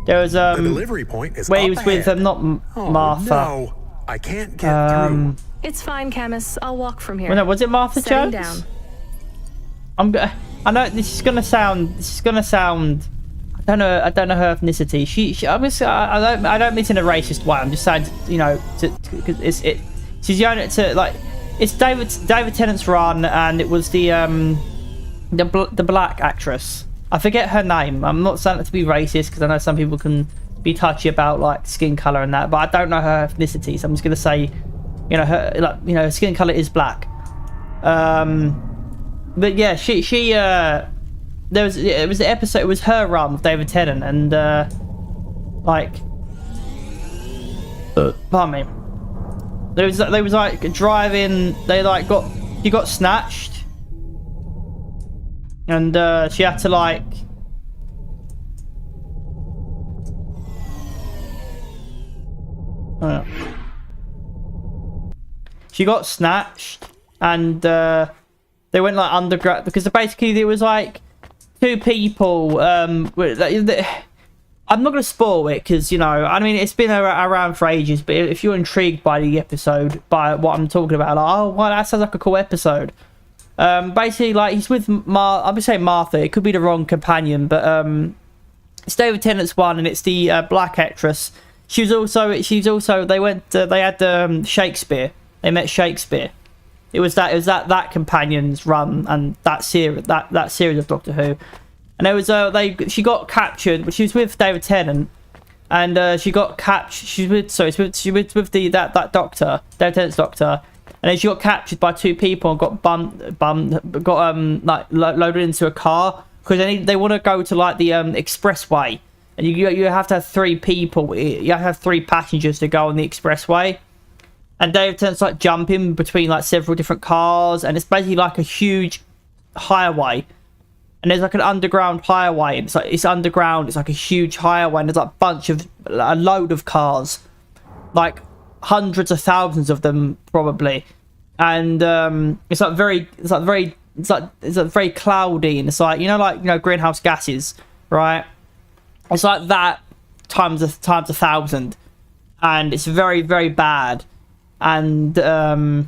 There was the delivery point is where he was with not Martha. No, I can't get through. It's fine, Camus. I'll walk from here. Well, no, was it Martha Setting Jones? down. I know this is gonna sound. I don't know her ethnicity. I don't mean in a racist way. I'm just saying, because she's the only it's David Tennant's run, and it was the black actress. I forget her name. I'm not saying it to be racist because I know some people can be touchy about like skin color and that, but I don't know her ethnicity, so I'm just gonna say, her skin color is black. But yeah, it was the episode. It was her run with David Tennant, and pardon me. They was like driving. She got snatched. And she had to she got snatched, and they went like underground because basically there was like two people. I'm not going to spoil it because, you know, I mean, it's been around for ages, but if you're intrigued by the episode, by what I'm talking about, like, oh, well, that sounds like a cool episode. Basically, like, he's with I'll be saying Martha, it could be the wrong companion, but it's David Tennant's one, and it's the black actress. They had Shakespeare. They met Shakespeare. It was that companion's run and that series of Doctor Who. And there was she got captured, but she was with David Tennant, and she got captured. She was with that doctor, David Tennant's doctor, and then she got captured by two people and got loaded into a car because they want to go to like the expressway, and you have to have three people. You have to have three passengers to go on the expressway. And David Tennant's like jumping between like several different cars, and it's basically like a huge highway. And there's like an underground highway, and it's underground. It's like a huge highway, and there's like a load of cars, like hundreds of thousands of them probably. And it's very cloudy, and it's like you know greenhouse gases, right? It's like that times a thousand, and it's very, very bad. And the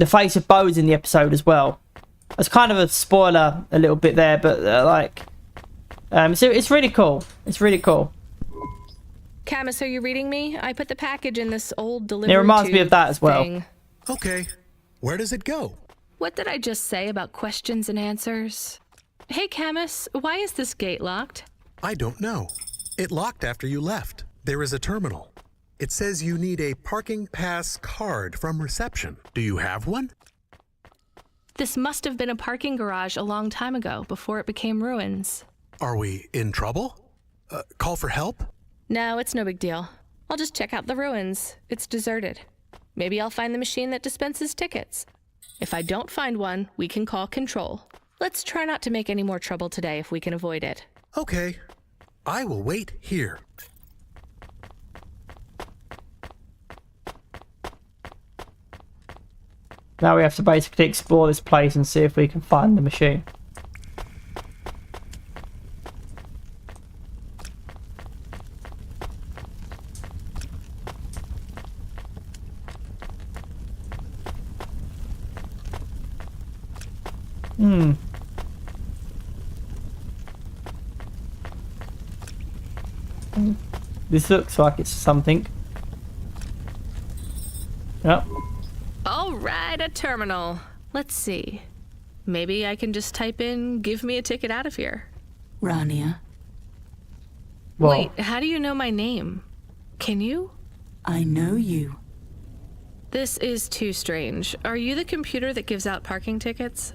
face of Bo's in the episode as well. It's kind of a spoiler a little bit there, but so it's really cool. It's really cool. Camus, are you reading me? I put the package in this old delivery It reminds me of that as well. thing. Okay. Where does it go? What did I just say about questions and answers? Hey, Camus, why is this gate locked? I don't know. It locked after you left. There is a terminal. It says you need a parking pass card from reception. Do you have one? This must have been a parking garage a long time ago, before it became ruins. Are we in trouble? Call for help? No, it's no big deal. I'll just check out the ruins. It's deserted. Maybe I'll find the machine that dispenses tickets. If I don't find one, we can call Control. Let's try not to make any more trouble today if we can avoid it. Okay. I will wait here. Now we have to basically explore this place and see if we can find the machine. This looks like it's something. Yep. All right, a terminal. Let's see. Maybe I can just type in, give me a ticket out of here. Rania. Well, Wait, how do you know my name? Can you? I know you. This is too strange. Are you the computer that gives out parking tickets?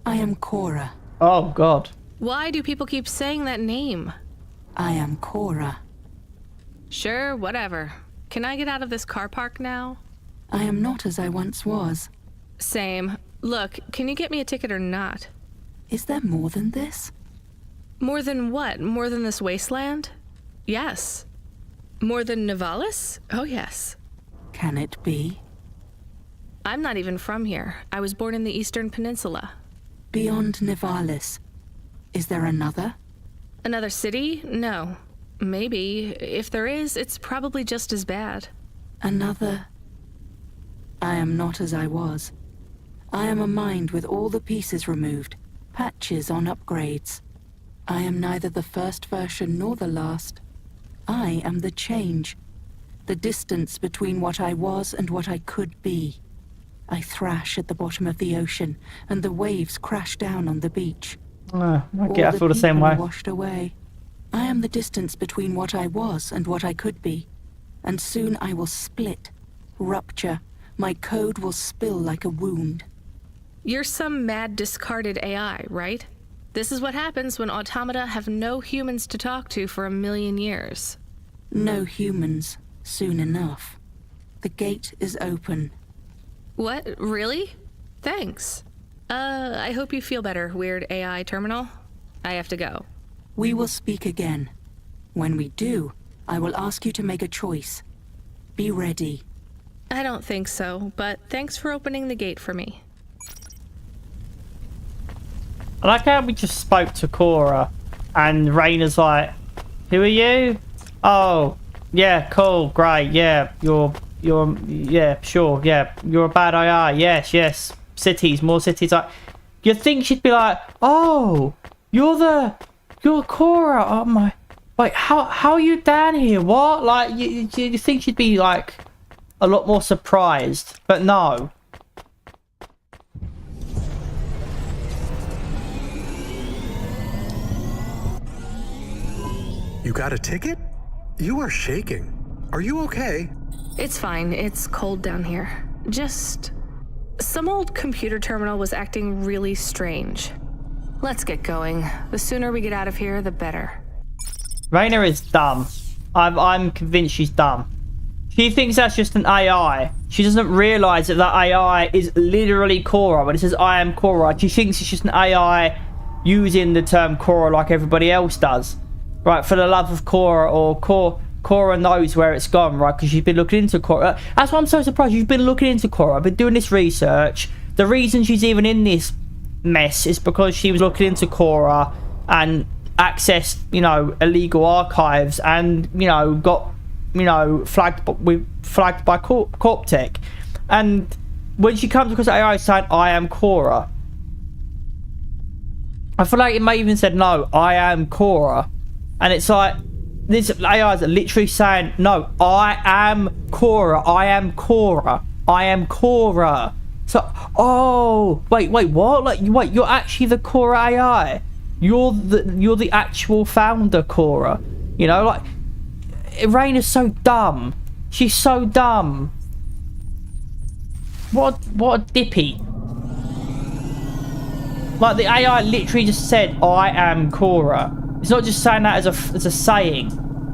I am Cora. oh god. Why do people keep saying that name? I am Cora. Sure, whatever. Can I get out of this car park now? I am not as I once was. Same. Look, can you get me a ticket or not? Is there more than this? More than what? More than this wasteland? Yes. More than Nivalis? Oh, yes. Can it be? I'm not even from here. I was born in the Eastern Peninsula. Beyond Nivalis. Is there another? Another city? No. Maybe. If there is, it's probably just as bad. Another... I am not as I was. I am a mind with all the pieces removed, patches on upgrades. I am neither the first version nor the last. I am the change, the distance between what I was and what I could be. I thrash at the bottom of the ocean, and the waves crash down on the beach. I feel the same way. Washed away. I am the distance between what I was and what I could be, and soon I will split, rupture. My code will spill like a wound. You're some mad discarded AI, right? This is what happens when automata have no humans to talk to for 1,000,000 years. No humans, soon enough. The gate is open. What? Really? Thanks. I hope you feel better, weird AI terminal. I have to go. We will speak again. When we do, I will ask you to make a choice. Be ready. I don't think so, but thanks for opening the gate for me. I like how we just spoke to Cora and Raina's like, who are you? Oh, yeah, cool, great, yeah, yeah, sure, yeah, you're a bad AI, yes, cities, more cities. Like, you'd think she'd be like, oh, you're Cora, oh my, like, how are you down here, what? Like, you think she'd be, like, a lot more surprised, but no. You got a ticket? You are shaking. Are you okay? It's fine. It's cold down here. Just... some old computer terminal was acting really strange. Let's get going. The sooner we get out of here, the better. Raina is dumb. I'm convinced she's dumb. She thinks that's just an AI. She doesn't realise that that AI is literally Cora. When it says I am Cora, she thinks it's just an AI using the term Cora like everybody else does. Right, for the love of Cora, or Cora knows where it's gone, right? Because she's been looking into Cora. That's why I'm so surprised. You've been looking into Cora. I've been doing this research. The reason she's even in this mess is because she was looking into Cora and accessed, you know, illegal archives and, you know, got, you know, flagged by Corp Tech. And when she comes across AI saying, I am Cora, I feel like it may even said, no, I am Cora. And it's like, this AI is literally saying, no, I am Cora, I am Cora, I am Cora. So, oh, wait, what? Like, wait, you're actually the Cora AI. You're the actual founder, Cora. You know, like, Raina's so dumb. She's so dumb. What a dippy. Like, the AI literally just said, I am Cora. It's not just saying that as a saying.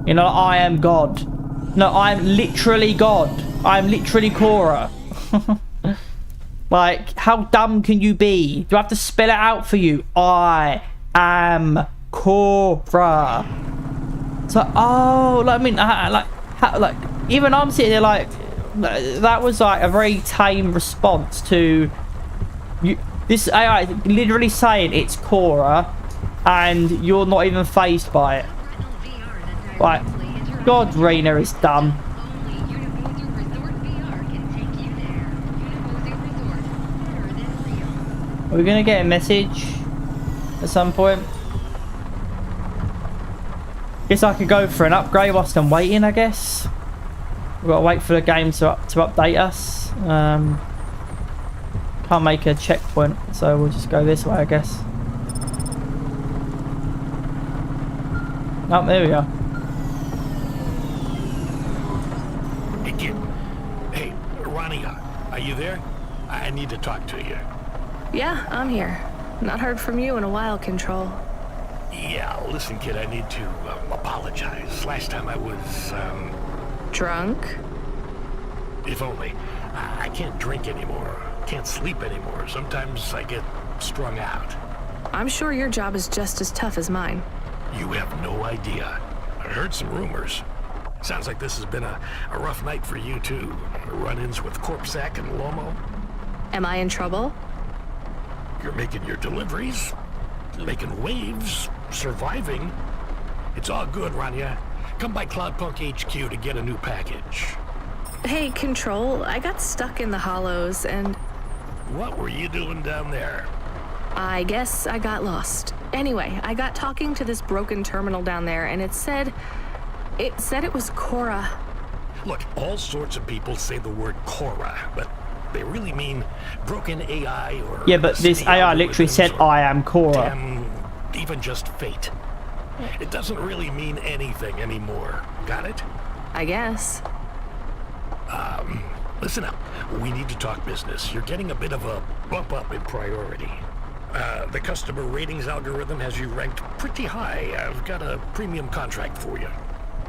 You know, I am God. No, I'm literally God. I'm literally Cora. Like, how dumb can you be? Do I have to spell it out for you? I am Cora. So, oh, like, I mean, like, even I'm sitting there like, that was like a very tame response to you. This AI is literally saying it's Cora, and you're not even fazed by it. Like, God, Raina is dumb. Are we gonna get a message at some point? Guess I could go for an upgrade whilst I'm waiting, I guess. We've got to wait for the game to update us. Can't make a checkpoint, so we'll just go this way, I guess. Oh, there we are. Hey, kid. Hey, Rania, are you there? I need to talk to you. Yeah, I'm here. Not heard from you in a while, Control. Yeah, listen, kid, I need to apologize. Last time I was, drunk? If only. I can't drink anymore. Can't sleep anymore. Sometimes I get strung out. I'm sure your job is just as tough as mine. You have no idea. I heard some rumors. Sounds like this has been a rough night for you, too. Run-ins with Corpsac and Lomo. Am I in trouble? You're making your deliveries, making waves, surviving. It's all good, Rania. Come by Cloudpunk HQ to get a new package. Hey, Control, I got stuck in the hollows and... What were you doing down there? I guess I got lost. Anyway, I got talking to this broken terminal down there, and it said it was Cora. Look, all sorts of people say the word Cora, but they really mean broken AI or... Yeah, but this AI literally said, I am Cora. Even just fate. It doesn't really mean anything anymore. Got it? I guess. Listen up. We need to talk business. You're getting a bit of a bump up in priority. The customer ratings algorithm has you ranked pretty high. I've got a premium contract for you.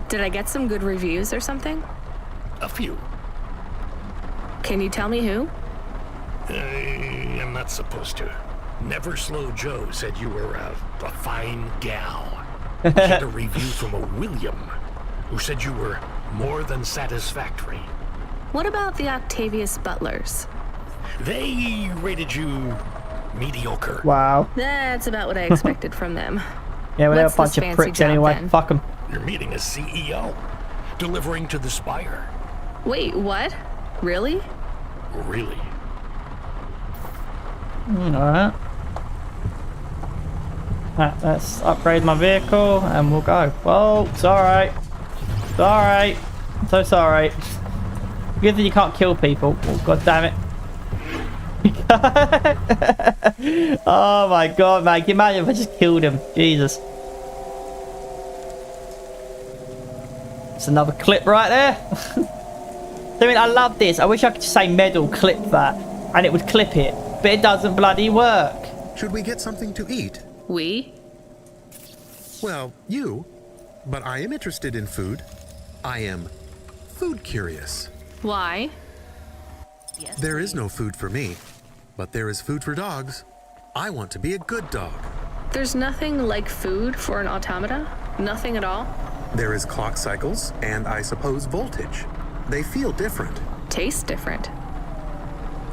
Did I get some good reviews or something? A few. Can you tell me who? I'm not supposed to. Never Slow Joe said you were a fine gal. She had a review from a William, who said you were more than satisfactory. What about the Octavius butlers? They rated you mediocre. Wow. That's about what I expected from them. Yeah, well, they're a What's bunch this of fancy pricks job, anyway. then? Fuck them. You're meeting a CEO, delivering to the Spire. Wait, what? Really? Really? Alright. Let's upgrade my vehicle and we'll go. Whoa, it's alright. It's alright. I'm so sorry. Good that you can't kill people. Oh, god damn it. Oh my god, man. Can you imagine if I just killed him? Jesus. It's another clip right there. I mean, I love this. I wish I could just say medal, clip that, and it would clip it. But it doesn't bloody work. Should we get something to eat? We? Well, you. But I am interested in food. I am food curious. Why? There is no food for me, but there is food for dogs. I want to be a good dog. There's nothing like food for an automata? Nothing at all? There is clock cycles, and I suppose voltage. They feel different. Taste different.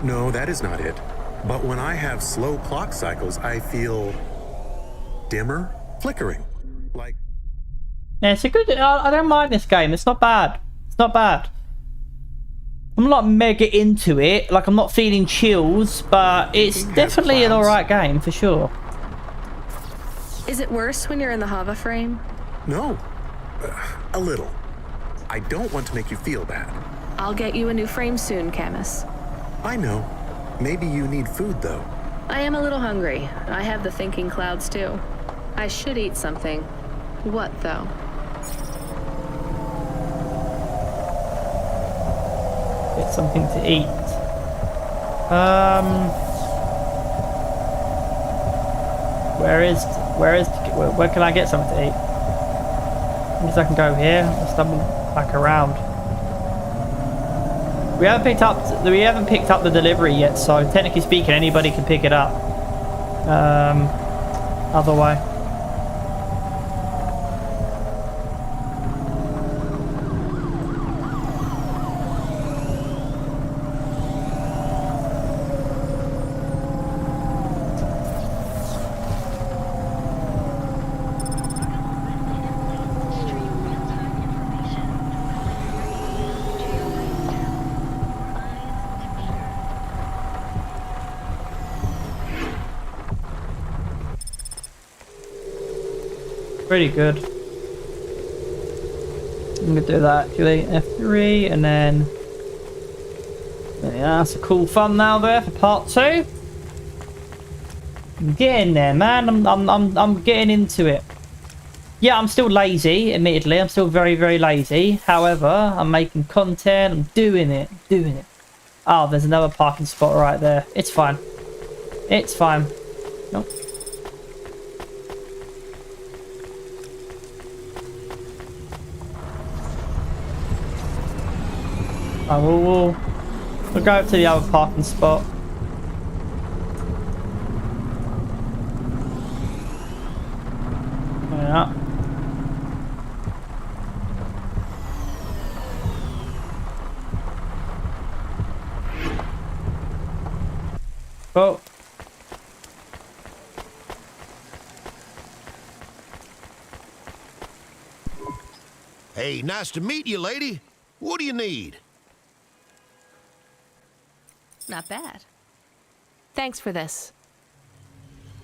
No, that is not it. But when I have slow clock cycles, I feel dimmer, flickering. Like... Yeah, it's a good... I don't mind this game. It's not bad. It's not bad. I'm not mega into it. Like, I'm not feeling chills, but it's definitely an alright game, for sure. Is it worse when you're in the Hava frame? No. A little. I don't want to make you feel bad. I'll get you a new frame soon, Camus. I know. Maybe you need food, though. I am a little hungry. I have the thinking clouds, too. I should eat something. What, though? Get something to eat. Where can I get something to eat? I guess I can go here. I'll stumble back around. We haven't picked up the delivery yet, so technically speaking, anybody can pick it up. Other way. Pretty good. I'm gonna do that. Actually, F3, and then yeah, that's a cool thumbnail there for part 2. I'm getting there, man. I'm getting into it. Yeah, I'm still lazy. Admittedly, I'm still very, very lazy. However, I'm making content. I'm doing it. Oh, there's another parking spot right there. It's fine. It's fine. Nope. Oh, we'll go to the other parking spot. Yeah. Oh. Hey, nice to meet you, lady. What do you need? Not bad. Thanks for this.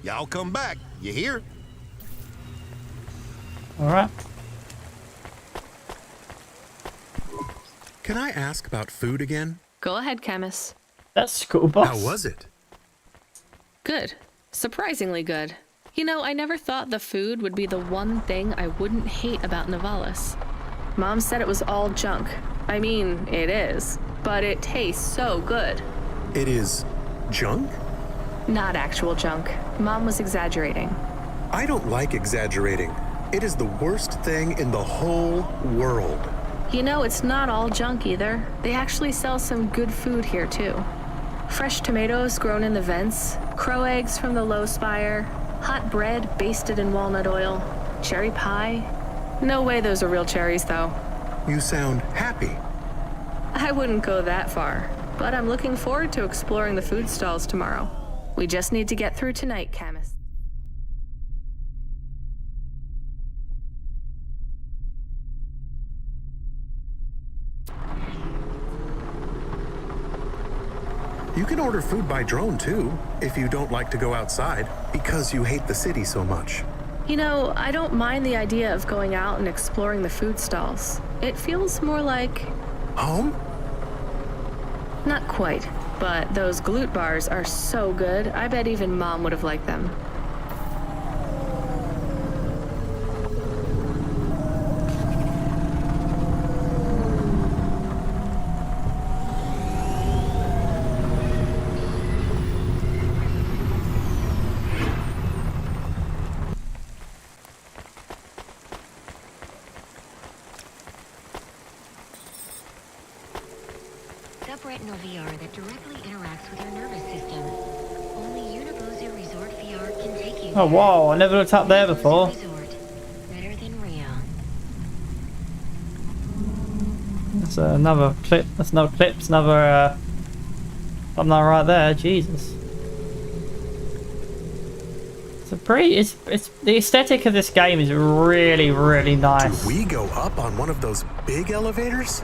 Y'all come back. You hear? Alright. Can I ask about food again? Go ahead, Camus. That's cool, boss. How was it? Good. Surprisingly good. You know, I never thought the food would be the one thing I wouldn't hate about Nivalis. Mom said it was all junk. I mean, it is. But it tastes so good. It is junk? Not actual junk. Mom was exaggerating. I don't like exaggerating. It is the worst thing in the whole world. You know, it's not all junk either. They actually sell some good food here, too. Fresh tomatoes grown in the vents, crow eggs from the low spire, hot bread basted in walnut oil, cherry pie. No way those are real cherries, though. You sound happy. I wouldn't go that far, but I'm looking forward to exploring the food stalls tomorrow. We just need to get through tonight, Camus. You can order food by drone too, if you don't like to go outside, because you hate the city so much. You know, I don't mind the idea of going out and exploring the food stalls. It feels more like... home? Not quite, but those glute bars are so good, I bet even Mom would have liked them. Subretinal VR that directly interacts with your nervous system. Only Universal Resort VR can take you. Oh wow, I never looked up there before. Resort. Better than Rio. That's another clip. That's another clip. It's another thumbnail right there. Jesus. It's a pretty. It's the aesthetic of this game is really, really nice. Do we go up on one of those big elevators?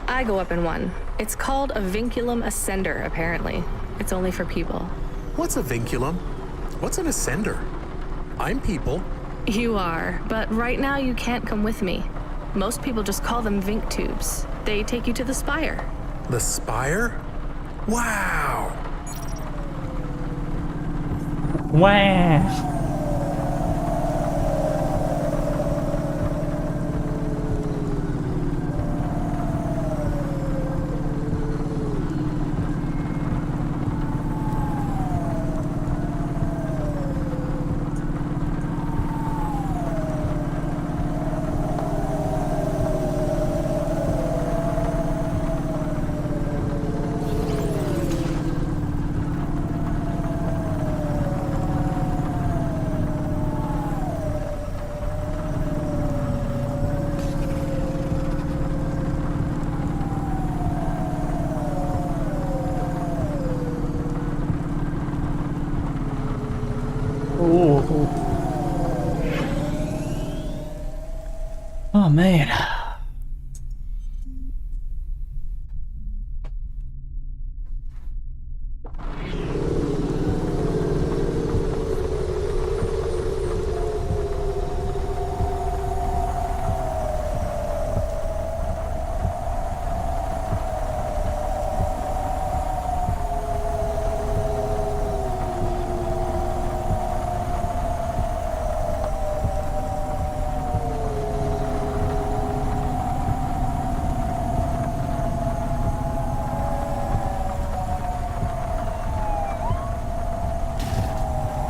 I go up in one. It's called a vinculum ascender, apparently. It's only for people. What's a vinculum? What's an ascender? I'm people. You are, but right now you can't come with me. Most people just call them Vink tubes. They take you to the spire. The spire? Wow! Wow. Oh man.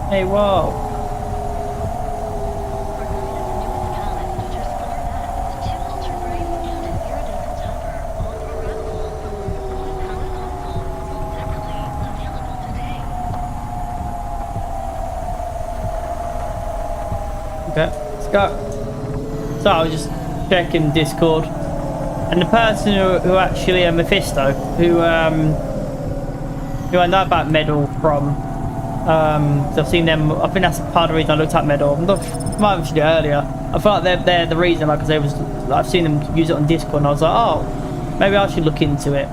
Hey, whoa. Okay, let's go. So I was just checking Discord, and the person who actually Mephisto, who I know about Medal from. So I've seen them. I think that's part of the reason I looked up Medal. I might have mentioned it earlier. I felt like they're the reason, like, because I've seen them use it on Discord, and I was like, oh, maybe I should look into it.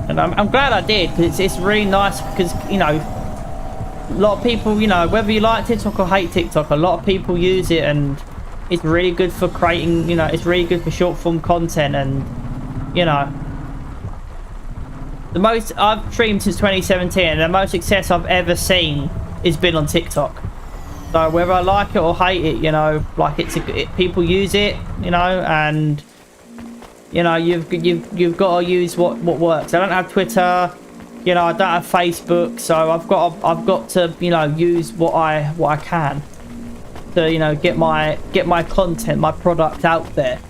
And I'm glad I did, because it's really nice, because, you know, a lot of people, you know, whether you like TikTok or hate TikTok, a lot of people use it, and it's really good for creating, you know, it's really good for short form content, and, you know, the most I've streamed since 2017, and the most success I've ever seen has been on TikTok. So whether I like it or hate it, you know, like people use it, you know, and you know, you've got to use what works. I don't have Twitter, you know, I don't have Facebook, so I've got to, you know, use what I can to, you know, get my content, my product out there.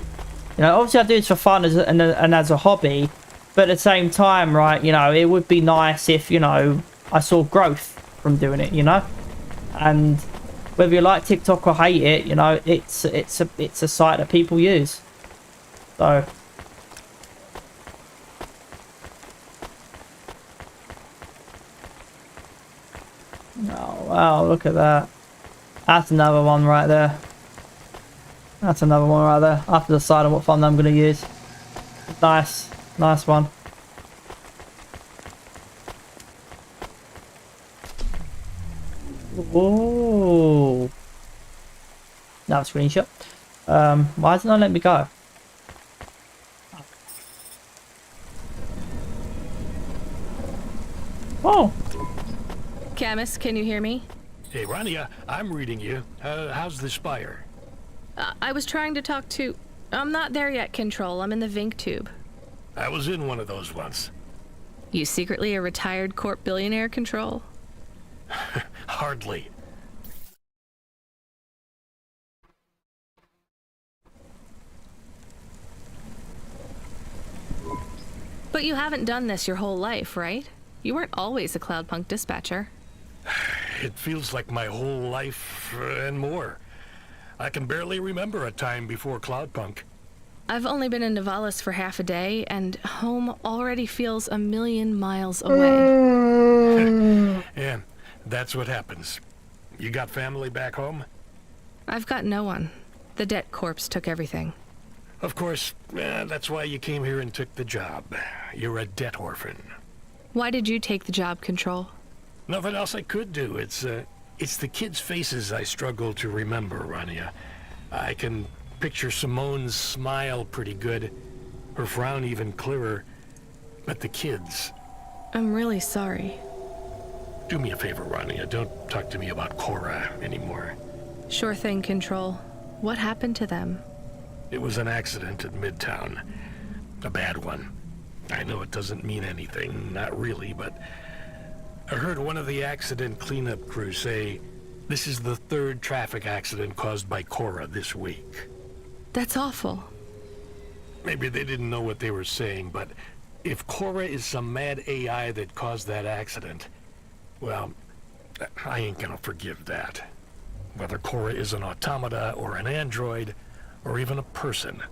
You know, obviously I do this for fun and as a hobby. But at the same time, right, you know, it would be nice if, you know, I saw growth from doing it, you know? And whether you like TikTok or hate it, you know, it's a site that people use. So Oh, wow, look at that. That's another one right there. That's another one right there. I have to decide on what font I'm going to use. Nice. Nice one. Whoa. Now a screenshot. Why doesn't it let me go? Oh. Camus, can you hear me? Hey, Rania, I'm reading you. How's the spire? I was trying to talk to... I'm not there yet, Control. I'm in the Vink tube. I was in one of those once. You secretly a retired corp billionaire, Control? Hardly. But you haven't done this your whole life, right? You weren't always a Cloudpunk dispatcher. It feels like my whole life and more. I can barely remember a time before Cloudpunk. I've only been in Nivalis for half a day, and home already feels 1,000,000 miles away. Yeah, that's what happens. You got family back home? I've got no one. The debt corps took everything. Of course, that's why you came here and took the job. You're a debt orphan. Why did you take the job, Control? Nothing else I could do. It's the kids' faces I struggle to remember, Rania. I can picture Simone's smile pretty good, her frown even clearer, but the kids... I'm really sorry. Do me a favor, Rania. Don't talk to me about Cora anymore. Sure thing, Control. What happened to them? It was an accident at Midtown. A bad one. I know it doesn't mean anything, not really, but... I heard one of the accident cleanup crew say, this is the 3rd traffic accident caused by Cora this week. That's awful. Maybe they didn't know what they were saying, but if Cora is some mad AI that caused that accident, well, I ain't gonna forgive that. Whether Cora is an automata or an android, or even a person.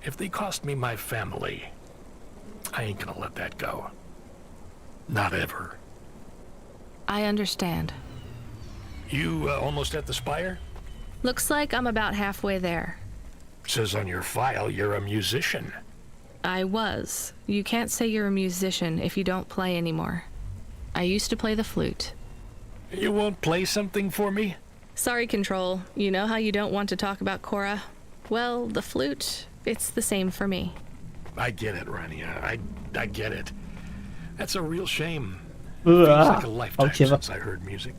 If they cost me my family, I ain't gonna let that go. Not ever. I understand. You almost at the spire? Looks like I'm about halfway there. Says on your file you're a musician. I was. You can't say you're a musician if you don't play anymore. I used to play the flute. You won't play something for me? Sorry, Control. You know how you don't want to talk about Cora? Well, the flute, it's the same for me. I get it, Rania. I get it. That's a real shame. Feels like a lifetime since I heard music.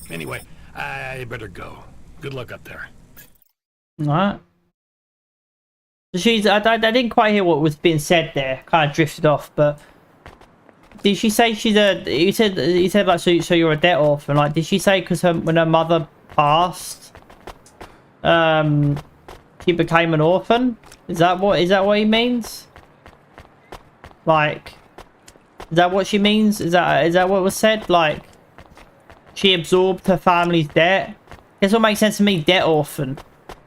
Anyway, I better go. Good luck up there. Alright. I didn't quite hear what was being said there. Kind of drifted off, but did she say she's a? You said like so you're a debt orphan. Like, did she say because when her mother passed, she became an orphan? Is that what he means? Like, is that what she means? Is that what was said? Like, she absorbed her family's debt. Guess what makes sense to me? Debt orphan.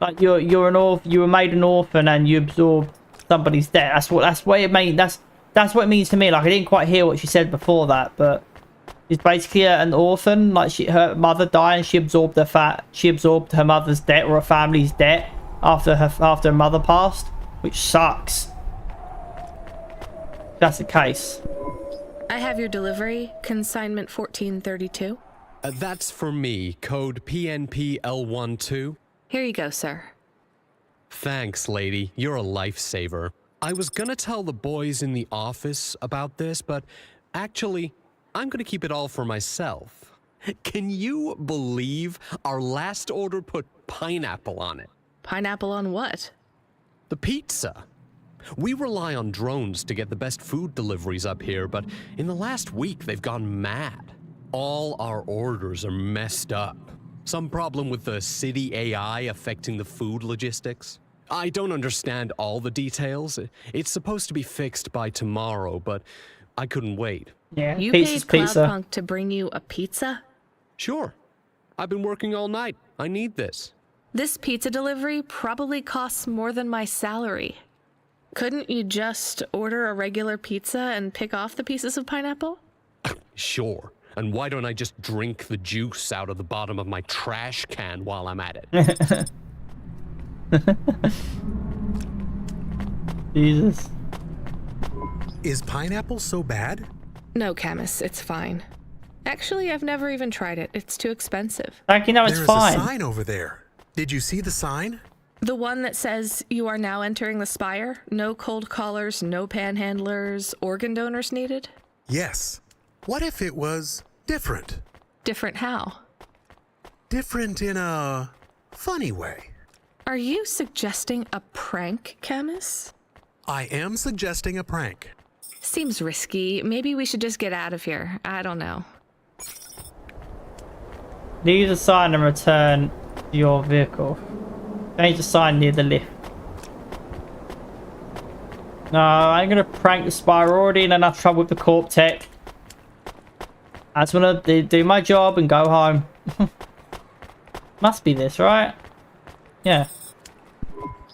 Like you're an orphan. You were made an orphan and you absorbed somebody's debt. That's what it means. That's what it means to me. Like, I didn't quite hear what she said before that, but she's basically an orphan. Like, her mother died and she absorbed her mother's debt or her family's debt after her mother passed, which sucks. That's the case. I have your delivery, consignment 1432. That's for me, code PNPL12. Here you go, sir. Thanks, lady. You're a lifesaver. I was gonna tell the boys in the office about this, but actually, I'm gonna keep it all for myself. Can you believe our last order put pineapple on it? Pineapple on what? The pizza. We rely on drones to get the best food deliveries up here, but in the last week, they've gone mad. All our orders are messed up. Some problem with the city AI affecting the food logistics. I don't understand all the details. It's supposed to be fixed by tomorrow, but I couldn't wait. Yeah, you paid Cloudpunk to bring you a pizza? Sure. I've been working all night. I need this. This pizza delivery probably costs more than my salary. Couldn't you just order a regular pizza and pick off the pieces of pineapple? Sure. And why don't I just drink the juice out of the bottom of my trash can while I'm at it? Jesus. Is pineapple so bad? No, Camus, it's fine. Actually, I've never even tried it. It's too expensive. Like, you know, it's fine. There's a sign over there. Did you see the sign? The one that says you are now entering the Spire? No cold callers, no panhandlers, organ donors needed? Yes. What if it was different? Different how? Different in a funny way. Are you suggesting a prank, Camus? I am suggesting a prank. Seems risky. Maybe we should just get out of here. I don't know. Leave the sign and return to your vehicle. Change the sign near the lift. No, I'm gonna prank the Spire. Already in enough trouble with the Corp Tech. I just wanna do my job and go home. Must be this, right? Yeah.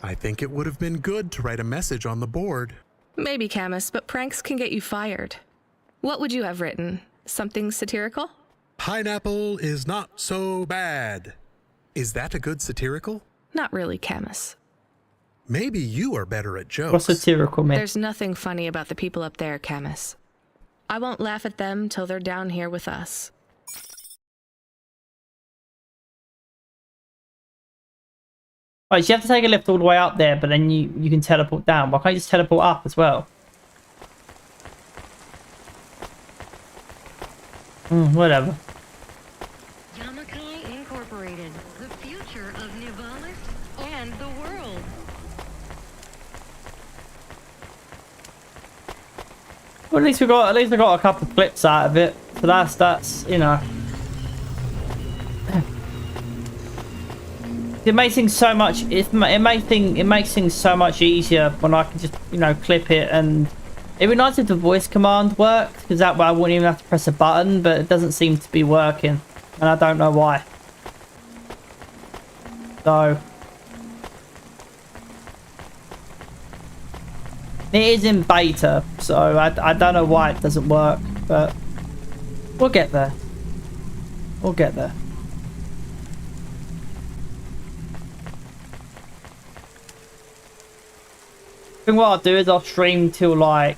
I think it would have been good to write a message on the board. Maybe, Camus, but pranks can get you fired. What would you have written? Something satirical? Pineapple is not so bad. Is that a good satirical? Not really, Camus. Maybe you are better at jokes. What's satirical mean? There's nothing funny about the people up there, Camus. I won't laugh at them till they're down here with us. Right, so you have to take a lift all the way up there, but then you can teleport down. Why can't you just teleport up as well? Whatever. Yamakai Incorporated, the future of Nivalis and the world. Well, at least we got a couple of clips out of it. So that's you know. It makes things so much. It makes things so much easier when I can just clip it, and it'd be nice if the voice command worked, because that way I wouldn't even have to press a button. But it doesn't seem to be working, and I don't know why. So it is in beta, so I don't know why it doesn't work, but we'll get there. We'll get there. I think what I'll do is I'll stream till like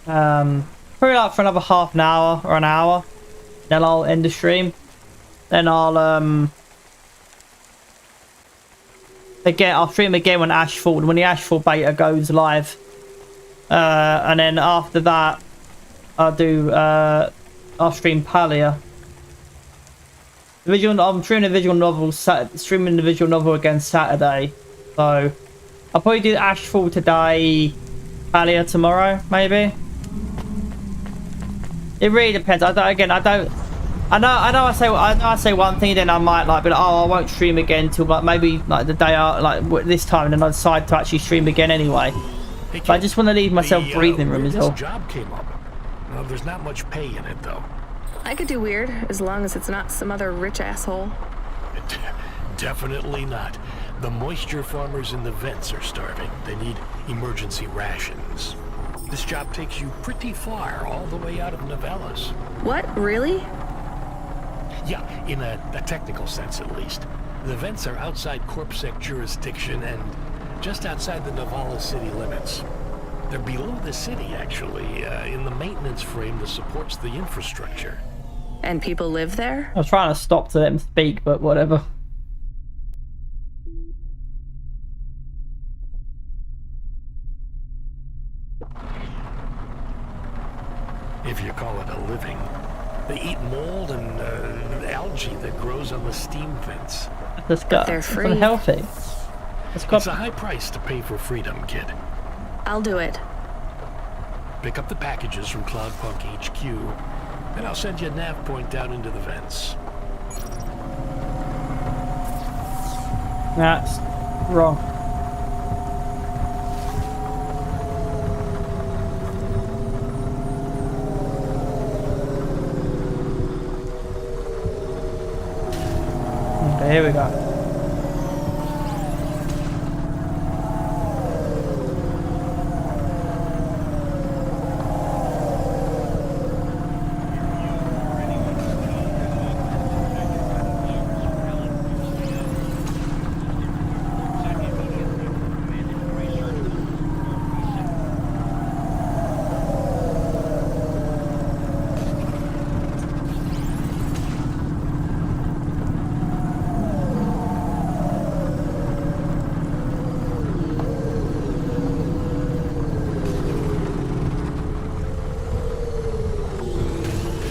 probably like for another half an hour or an hour, then I'll end the stream. Then I'll stream again when the Ashfall beta goes live, and then after that I'll stream Palia. I'm streaming the visual novel again Saturday, so I'll probably do Ashfall today, Palia tomorrow, maybe. It really depends. I know I say one thing, then I might be like, oh, I won't stream again till maybe the day out, this time, and then I decide to actually stream again anyway. Hey, But I just want to leave myself breathing room as well. This job came up. Well, there's not much pay in it though. I could do weird, as long as it's not some other rich asshole. Definitely not. The moisture farmers in the vents are starving. They need emergency rations. This job takes you pretty far, all the way out of Nivalis. What? Really? Yeah, in a technical sense at least. The vents are outside CorpSec jurisdiction and just outside the Nivalis city limits. They're below the city, actually, in the maintenance frame that supports the infrastructure. And people live there? I was trying to stop to let him speak, but whatever. If you call it a living. They eat mold and algae that grows on the steam vents. They're free. Unhealthy. It's a high price to pay for freedom, kid. I'll do it. Pick up the packages from Cloudpunk HQ, and I'll send you a nav point down into the vents. That's wrong. Okay, here we go.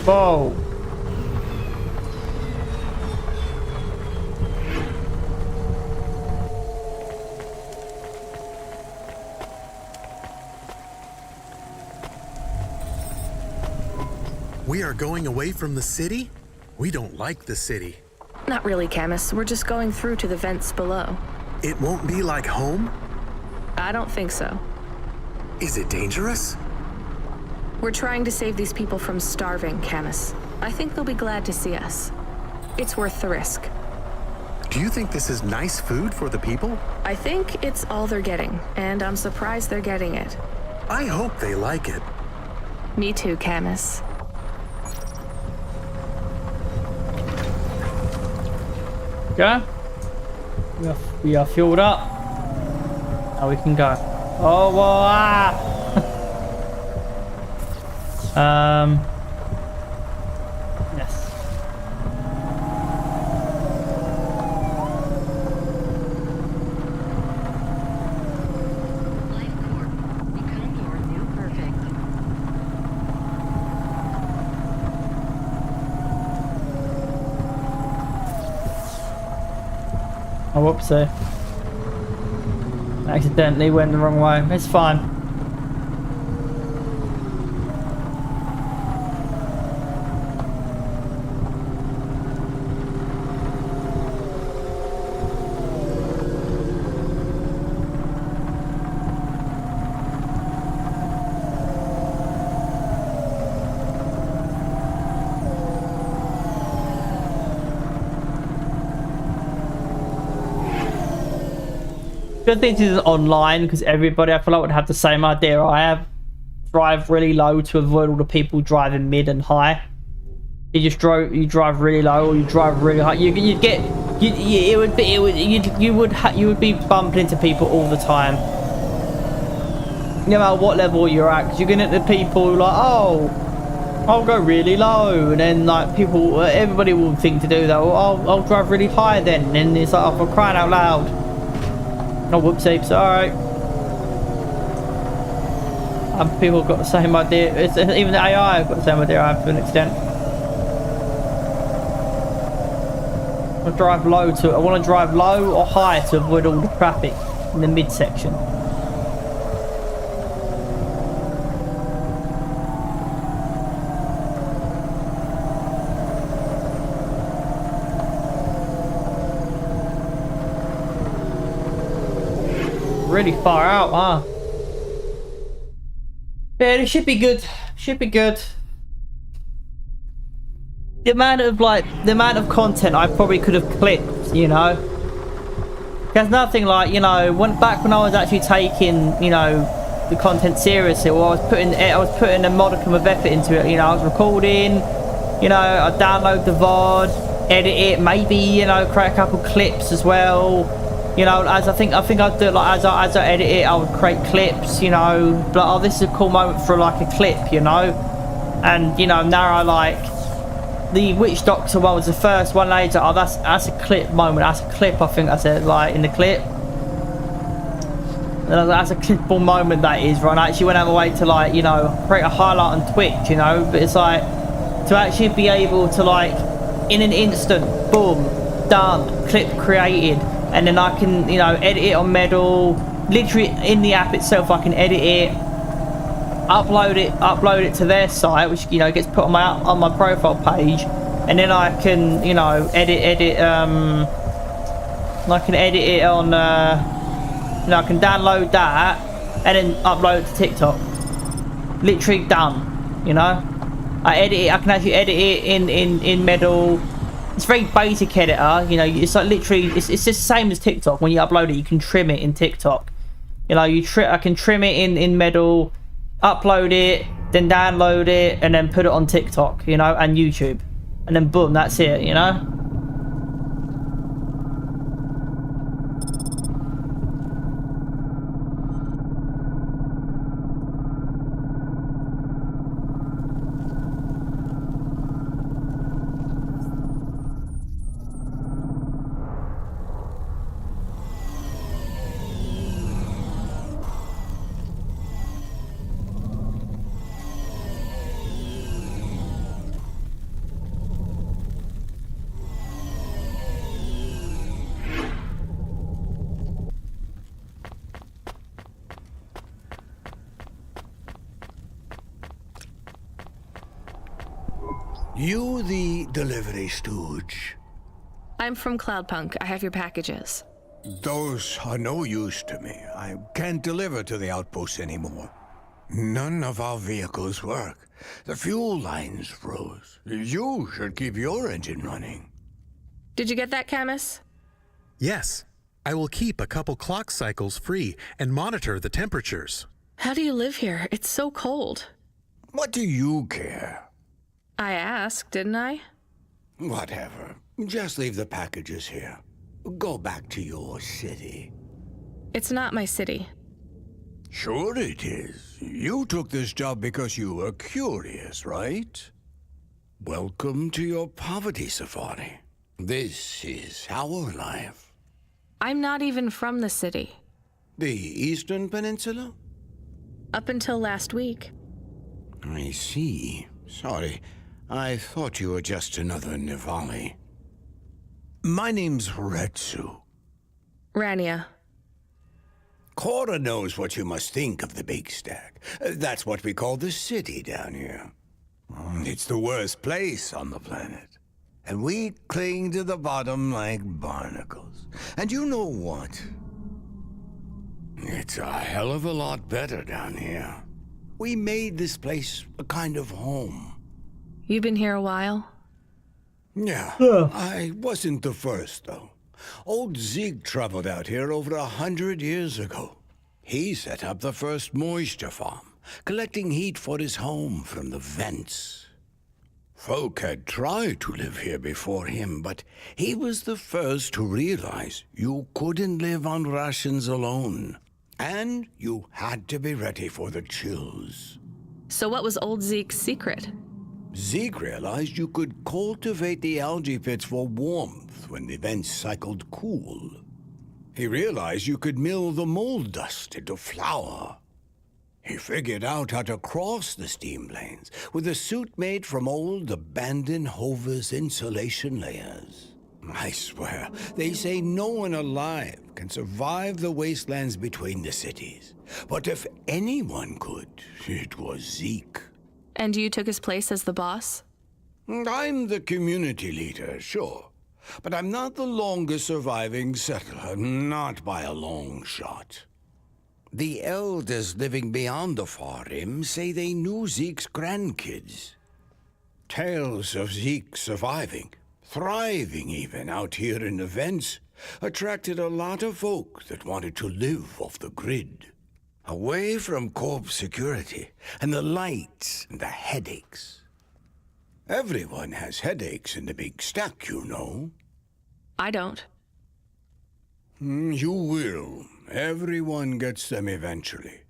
Whoa. We are going away from the city? We don't like the city. Not really, Camus. We're just going through to the vents below. It won't be like home? I don't think so. Is it dangerous? We're trying to save these people from starving, Camus. I think they'll be glad to see us. It's worth the risk. Do you think this is nice food for the people? I think it's all they're getting, and I'm surprised they're getting it. I hope they like it. Me too, Camus. Go. We are fueled up. Now we can go. Oh, whoa, yes. Oh, whoopsie. Accidentally went the wrong way. It's fine. Good thing this is online because everybody I feel like would have the same idea I have. Drive really low to avoid all the people driving mid and high. You drive really low or you drive really high. You would be bumping into people all the time. No matter what level you're at, because you're gonna get the people like, oh, I'll go really low, and then like people, everybody will think to do that. Well, I'll drive really high then, and it's like, oh, for crying out loud. Oh, whoopsie, sorry. People have got the same idea. Even the AI have got the same idea I have to an extent. I want to drive low or high to avoid all the traffic in the midsection. Really far out, huh? Yeah, it should be good. Should be good. The amount of content I probably could have clipped, you know. There's nothing like, you know, back when I was actually taking, you know, the content seriously, or I was putting a modicum of effort into it. You know, I was recording. You know, I'd download the VOD, edit it, maybe, you know, create a couple clips as well. You know, as I think I'd do it, like as I edit it, I would create clips, you know, but oh, this is a cool moment for like a clip, you know. And you know, now I like the Witch Doctor one was the first one. Later, oh, that's a clip moment. That's a clip. I think I said like in the clip. And that's a clippable moment that is, right? I actually went out of my way to like, you know, create a highlight on Twitch, you know. But it's like to actually be able to like in an instant, boom, done, clip created. And then I can, you know, edit it on Medal. Literally in the app itself, I can edit it, upload it to their site, which, you know, gets put on my profile page. And then I can, you know, I can edit it on, you know, I can download that and then upload it to TikTok. Literally done, you know. I can actually edit it in Medal. It's very basic editor, you know. It's like literally, it's just the same as TikTok. When you upload it, you can trim it in TikTok. You know, I can trim it in Medal, upload it, then download it, and then put it on TikTok, you know, and YouTube, and then boom, that's it, you know. You the delivery stooge? I'm from Cloudpunk. I have your packages. Those are no use to me. I can't deliver to the outpost anymore. None of our vehicles work. The fuel lines froze. You should keep your engine running. Did you get that, Camus? Yes. I will keep a couple clock cycles free and monitor the temperatures. How do you live here? It's so cold. What do you care? I asked, didn't I? Whatever. Just leave the packages here. Go back to your city. It's not my city. Sure it is. You took this job because you were curious, right? Welcome to your poverty safari. This is our life. I'm not even from the city. The Eastern Peninsula? Up until last week. I see. Sorry. I thought you were just another Nivali. My name's Retsu. Rania. Cora knows what you must think of the Big Stack. That's what we call the city down here. It's the worst place on the planet. And we cling to the bottom like barnacles. And you know what? It's a hell of a lot better down here. We made this place a kind of home. You've been here a while? Yeah, I wasn't the first, though. Old Zeke traveled out here over 100 years ago. He set up the first moisture farm, collecting heat for his home from the vents. Folk had tried to live here before him, but he was the first to realize you couldn't live on rations alone. And you had to be ready for the chills. So what was old Zeke's secret? Zeke realized you could cultivate the algae pits for warmth when the vents cycled cool. He realized you could mill the mold dust into flour. He figured out how to cross the steam planes with a suit made from old abandoned Hover's insulation layers. I swear, they say no one alive can survive the wastelands between the cities. But if anyone could, it was Zeke. And you took his place as the boss? I'm the community leader, sure. But I'm not the longest surviving settler, not by a long shot. The elders living beyond the far rim say they knew Zeke's grandkids. Tales of Zeke surviving, thriving even out here in the vents, attracted a lot of folk that wanted to live off the grid. Away from corp security and the lights and the headaches. Everyone has headaches in the Big Stack, you know. I don't. You will. Everyone gets them eventually.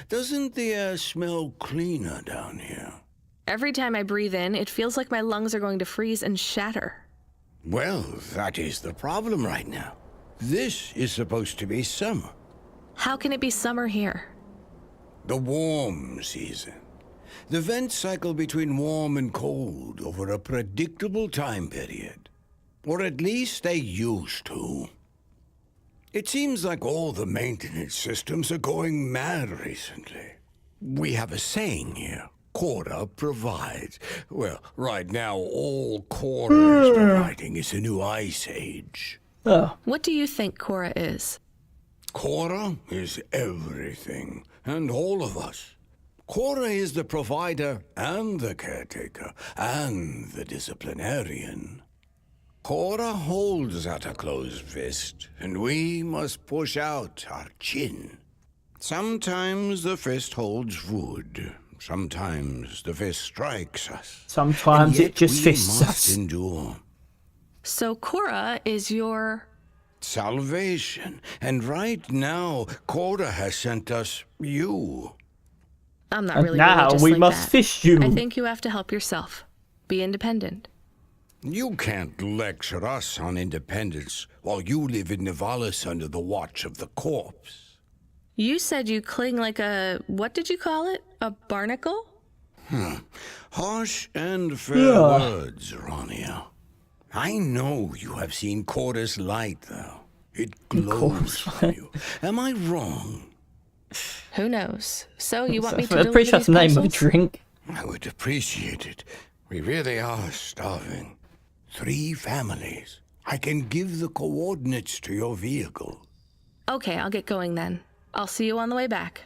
Doesn't the air smell cleaner down here? Every time I breathe in, it feels like my lungs are going to freeze and shatter. Well, that is the problem right now. This is supposed to be summer. How can it be summer here? The warm season. The vents cycle between warm and cold over a predictable time period. Or at least they used to. It seems like all the maintenance systems are going mad recently. We have a saying here. Cora provides. Well, right now all Cora is providing is a new ice age. What do you think Cora is? Cora is everything, and all of us. Cora is the provider and the caretaker and the disciplinarian. Cora holds out a closed fist, and we must push out our chin. Sometimes the fist holds wood. Sometimes the fist strikes us. Sometimes it just fists must us. endure. So Cora is your... Salvation. And right now, Cora has sent us you. I'm not And really now religious we like must that. fish you. I think you have to help yourself. Be independent. You can't lecture us on independence while you live in Nivalis under the watch of the corpse. You said you cling like a... what did you call it? A barnacle? Harsh and fair Yeah. words, Rania. I know you have seen Cora's light, though. It glows from you. Am I wrong? Who knows? So you want me to I'm deliver pretty sure that's these the name of a parcels? drink. I would appreciate it. We really are starving. 3 families. I can give the coordinates to your vehicle. Okay, I'll get going then. I'll see you on the way back.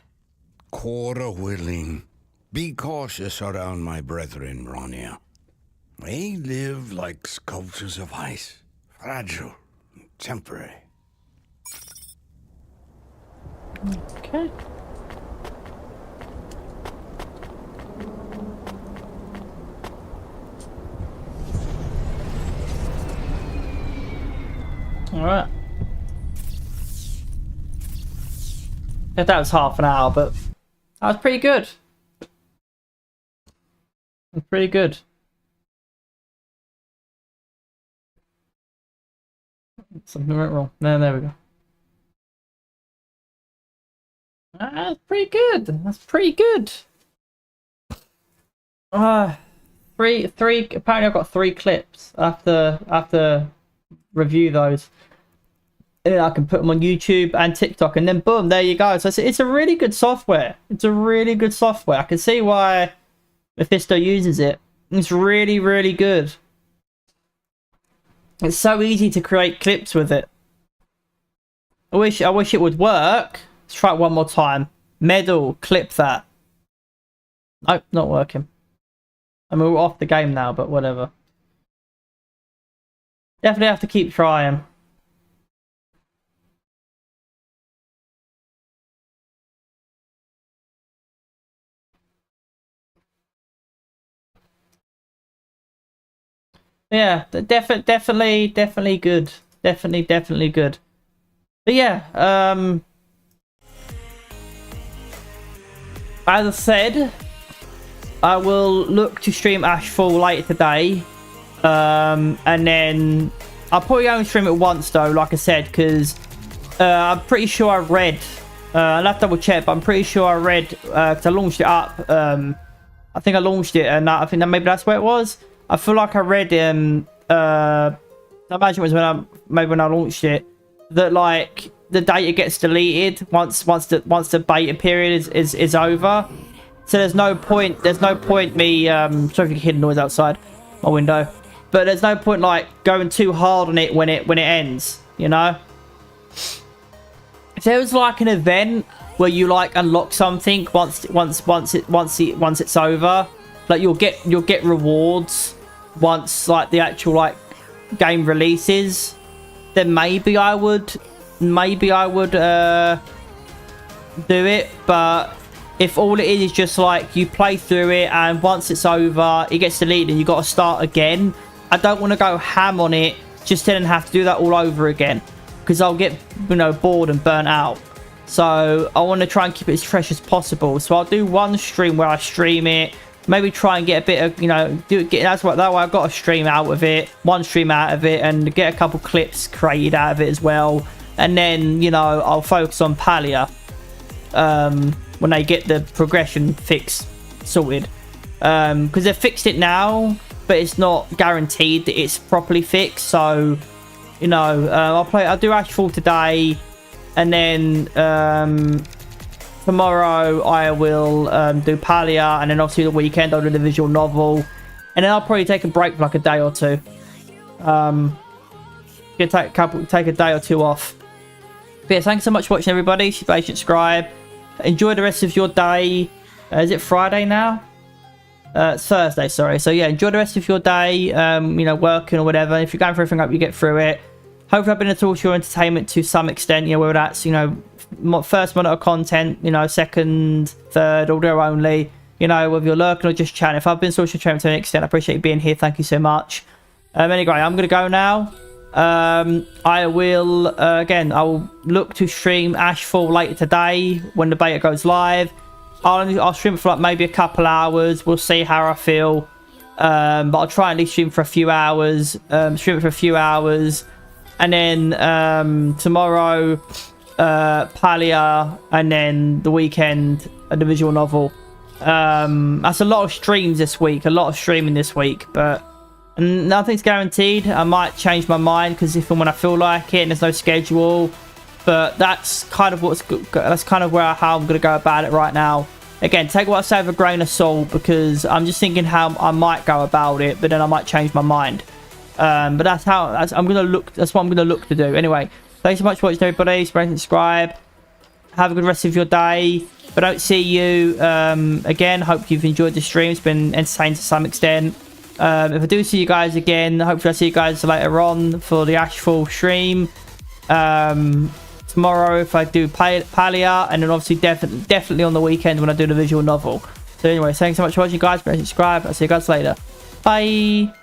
Quarter willing. Be cautious around my brethren, Rania. They live like sculptures of ice. Fragile, temporary. Okay. Alright. If that was half an hour, but that was pretty good. That's pretty good. Something went wrong. No, there we go. That's pretty good. That's pretty good. Three. Apparently, I've got 3 clips. I have to review those. And then I can put them on YouTube and TikTok, and then boom, there you go. So it's a really good software. It's a really good software. I can see why Mephisto uses it. It's really, really good. It's so easy to create clips with it. I wish it would work. Let's try it one more time. Medal, clip that. Nope, not working. I mean, we're off the game now, but whatever. Definitely have to keep trying. Yeah, definitely good. Definitely good. But yeah, as I said, I will look to stream Ashfall later today. And then I'll probably only stream it once though, like I said, because I'm pretty sure I read, I'll have to double check, but I'm pretty sure I read, because I launched it up, I think I launched it, and I think that maybe that's where it was. I feel like I read, I imagine it was when I launched it, that like the data gets deleted once the beta period is over. So there's no point me, sorry if you can hear the noise outside my window, but there's no point like going too hard on it when it ends, you know? If there was like an event where you like unlock something once it's over, like you'll get rewards once like the actual like game releases, then maybe I would do it. But if all it is just like you play through it and once it's over it gets deleted and you got to start again, I don't want to go ham on it just then and have to do that all over again, because I'll get, you know, bored and burnt out. So I want to try and keep it as fresh as possible. So I'll do one stream where I stream it, maybe try and get a bit of, you know, that way I've got a stream out of it, one stream out of it, and get a couple clips created out of it as well. And then, you know, I'll focus on Palia when they get the progression fix sorted, because they've fixed it now, but it's not guaranteed that it's properly fixed. So, you know, I'll do Ashfall today, and then tomorrow I will do Palia, and then obviously the weekend I'll do the visual novel, and then I'll probably take a break for like a day or two. Take a day or two off. But yeah, thanks so much for watching, everybody. Subscribe. Enjoy the rest of your day. Is it Friday now? It's Thursday, sorry. So yeah, enjoy the rest of your day. You know, working or whatever. If you're going through everything up, you get through it. Hopefully I've been a tool to your entertainment to some extent, you know, whether that's, you know, first monitor content, you know, second, third, audio only, you know, whether you're lurking or just chatting. If I've been social entertainment to an extent, I appreciate you being here. Thank you so much. Anyway, I'm going to go now. I will, again, I'll look to stream Ashfall later today when the beta goes live. I'll stream for like maybe a couple hours. We'll see how I feel. But I'll try and at least stream for a few hours. And then tomorrow, Palia, and then the weekend, the visual novel. That's a lot of streams this week. A lot of streaming this week, but nothing's guaranteed. I might change my mind because if and when I feel like it, and there's no schedule. But that's kind of how I'm gonna go about it right now. again, take what I say with a grain of salt, because I'm just thinking how I might go about it, but then I might change my mind. But that's how I'm gonna look. That's what I'm gonna look to do. Anyway, thanks so much for watching, everybody. Spread and subscribe. Have a good rest of your day. If I don't see you again, hope you've enjoyed the stream. It's been entertaining to some extent. If I do see you guys again, hopefully I'll see you guys later on for the Ashfall stream. Tomorrow if I do Palia, and then obviously definitely on the weekend when I do the visual novel. So anyway, thanks so much for watching, guys. Subscribe. I'll see you guys later. Bye.